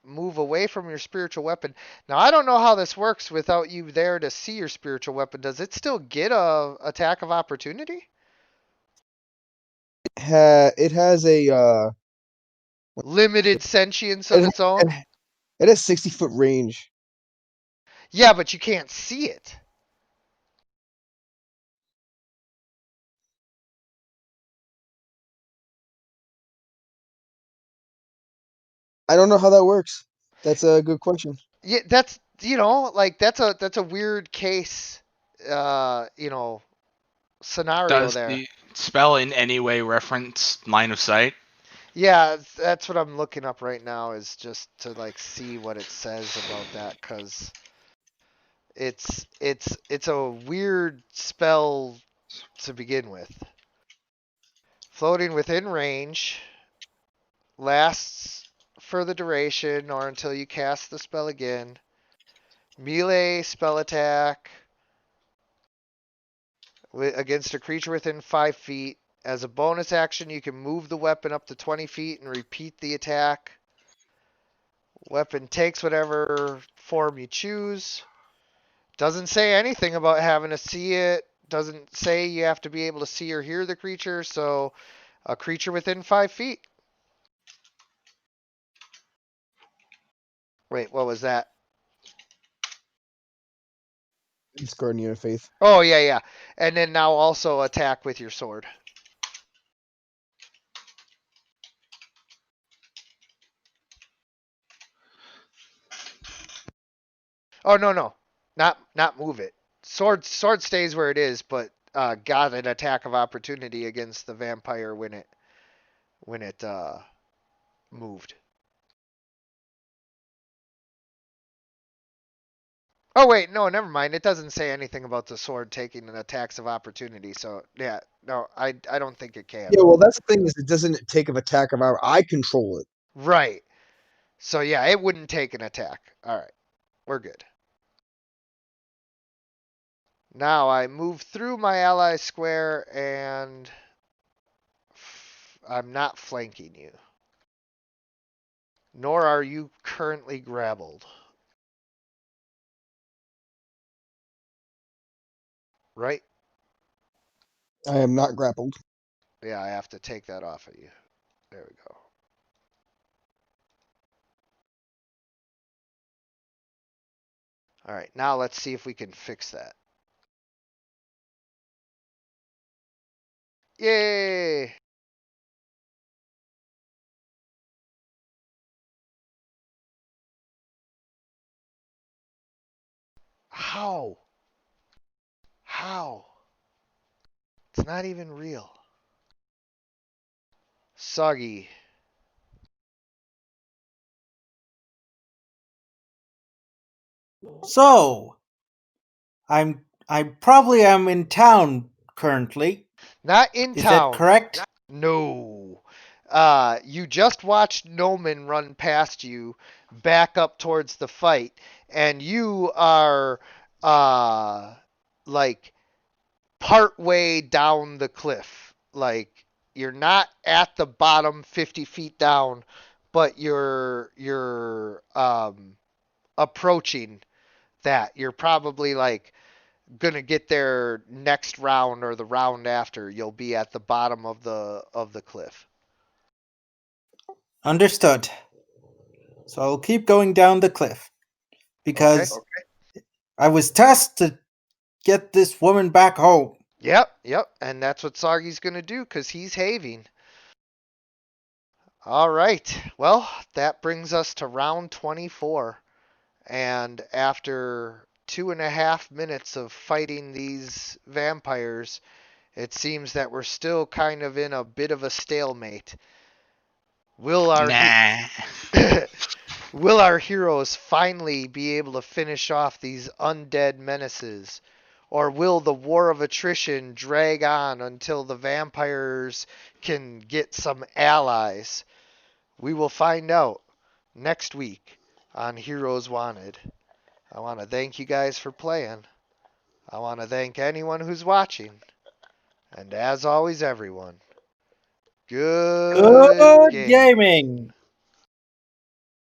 B: move away from your spiritual weapon. Now, I don't know how this works without you there to see your spiritual weapon. Does it still get a attack of opportunity?
E: It has a
B: Limited sentience of its own?
E: it has 60-foot range.
B: Yeah, but you can't see it.
E: I don't know how that works. That's a good question.
B: Yeah, that's like that's a weird case scenario
D: Does
B: there.
D: the spell in any way reference line of sight?
B: Yeah, that's what I'm looking up right now, is just to like see what it says about that, because It's a weird spell to begin with. Floating within range lasts for the duration or until you cast the spell again. Melee spell attack against a creature within 5 feet. As a bonus action, you can move the weapon up to 20 feet and repeat the attack. Weapon takes whatever form you choose. Doesn't say anything about having to see it. Doesn't say you have to be able to see or hear the creature. So, a creature within 5 feet. Wait, what was that?
E: It's Guardian of Faith.
B: Oh, yeah. And then now also attack with your sword. Oh, no. Not move it. Sword stays where it is, but got an attack of opportunity against the vampire when it moved. Oh wait, no, never mind. It doesn't say anything about the sword taking an attacks of opportunity. So yeah, no, I don't think it can.
E: Yeah, well, that's the thing is it doesn't take an attack of our. I control it.
B: Right. So yeah, it wouldn't take an attack. All right, we're good. Now I move through my ally square and I'm not flanking you. Nor are you currently grappled. Right?
E: I am not grappled.
B: Yeah, I have to take that off of you. There we go. All right, now let's see if we can fix that. Yay! How? How? It's not even real. Soggy.
F: So, I probably am in town currently.
B: Not in
F: Is
B: town.
F: that correct?
B: No. You just watched Noman run past you back up towards the fight, and you are like part way down the cliff. Like you're not at the bottom 50 feet down, but you're approaching that. You're probably like gonna get there next round or the round after. You'll be at the bottom of the cliff.
F: Understood. So I'll keep going down the cliff because I was tasked to get this woman back home.
B: Yep. And that's what Soggy's gonna do because he's having. All right. Well, that brings us to round 24. And after 2.5 minutes of fighting these vampires, it seems that we're still kind of in a bit of a stalemate. Will our heroes finally be able to finish off these undead menaces? Or will the war of attrition drag on until the vampires can get some allies? We will find out next week on Heroes Wanted. I want to thank you guys for playing. I want to thank anyone who's watching. And as always, everyone, good
F: Good
B: game.
F: gaming.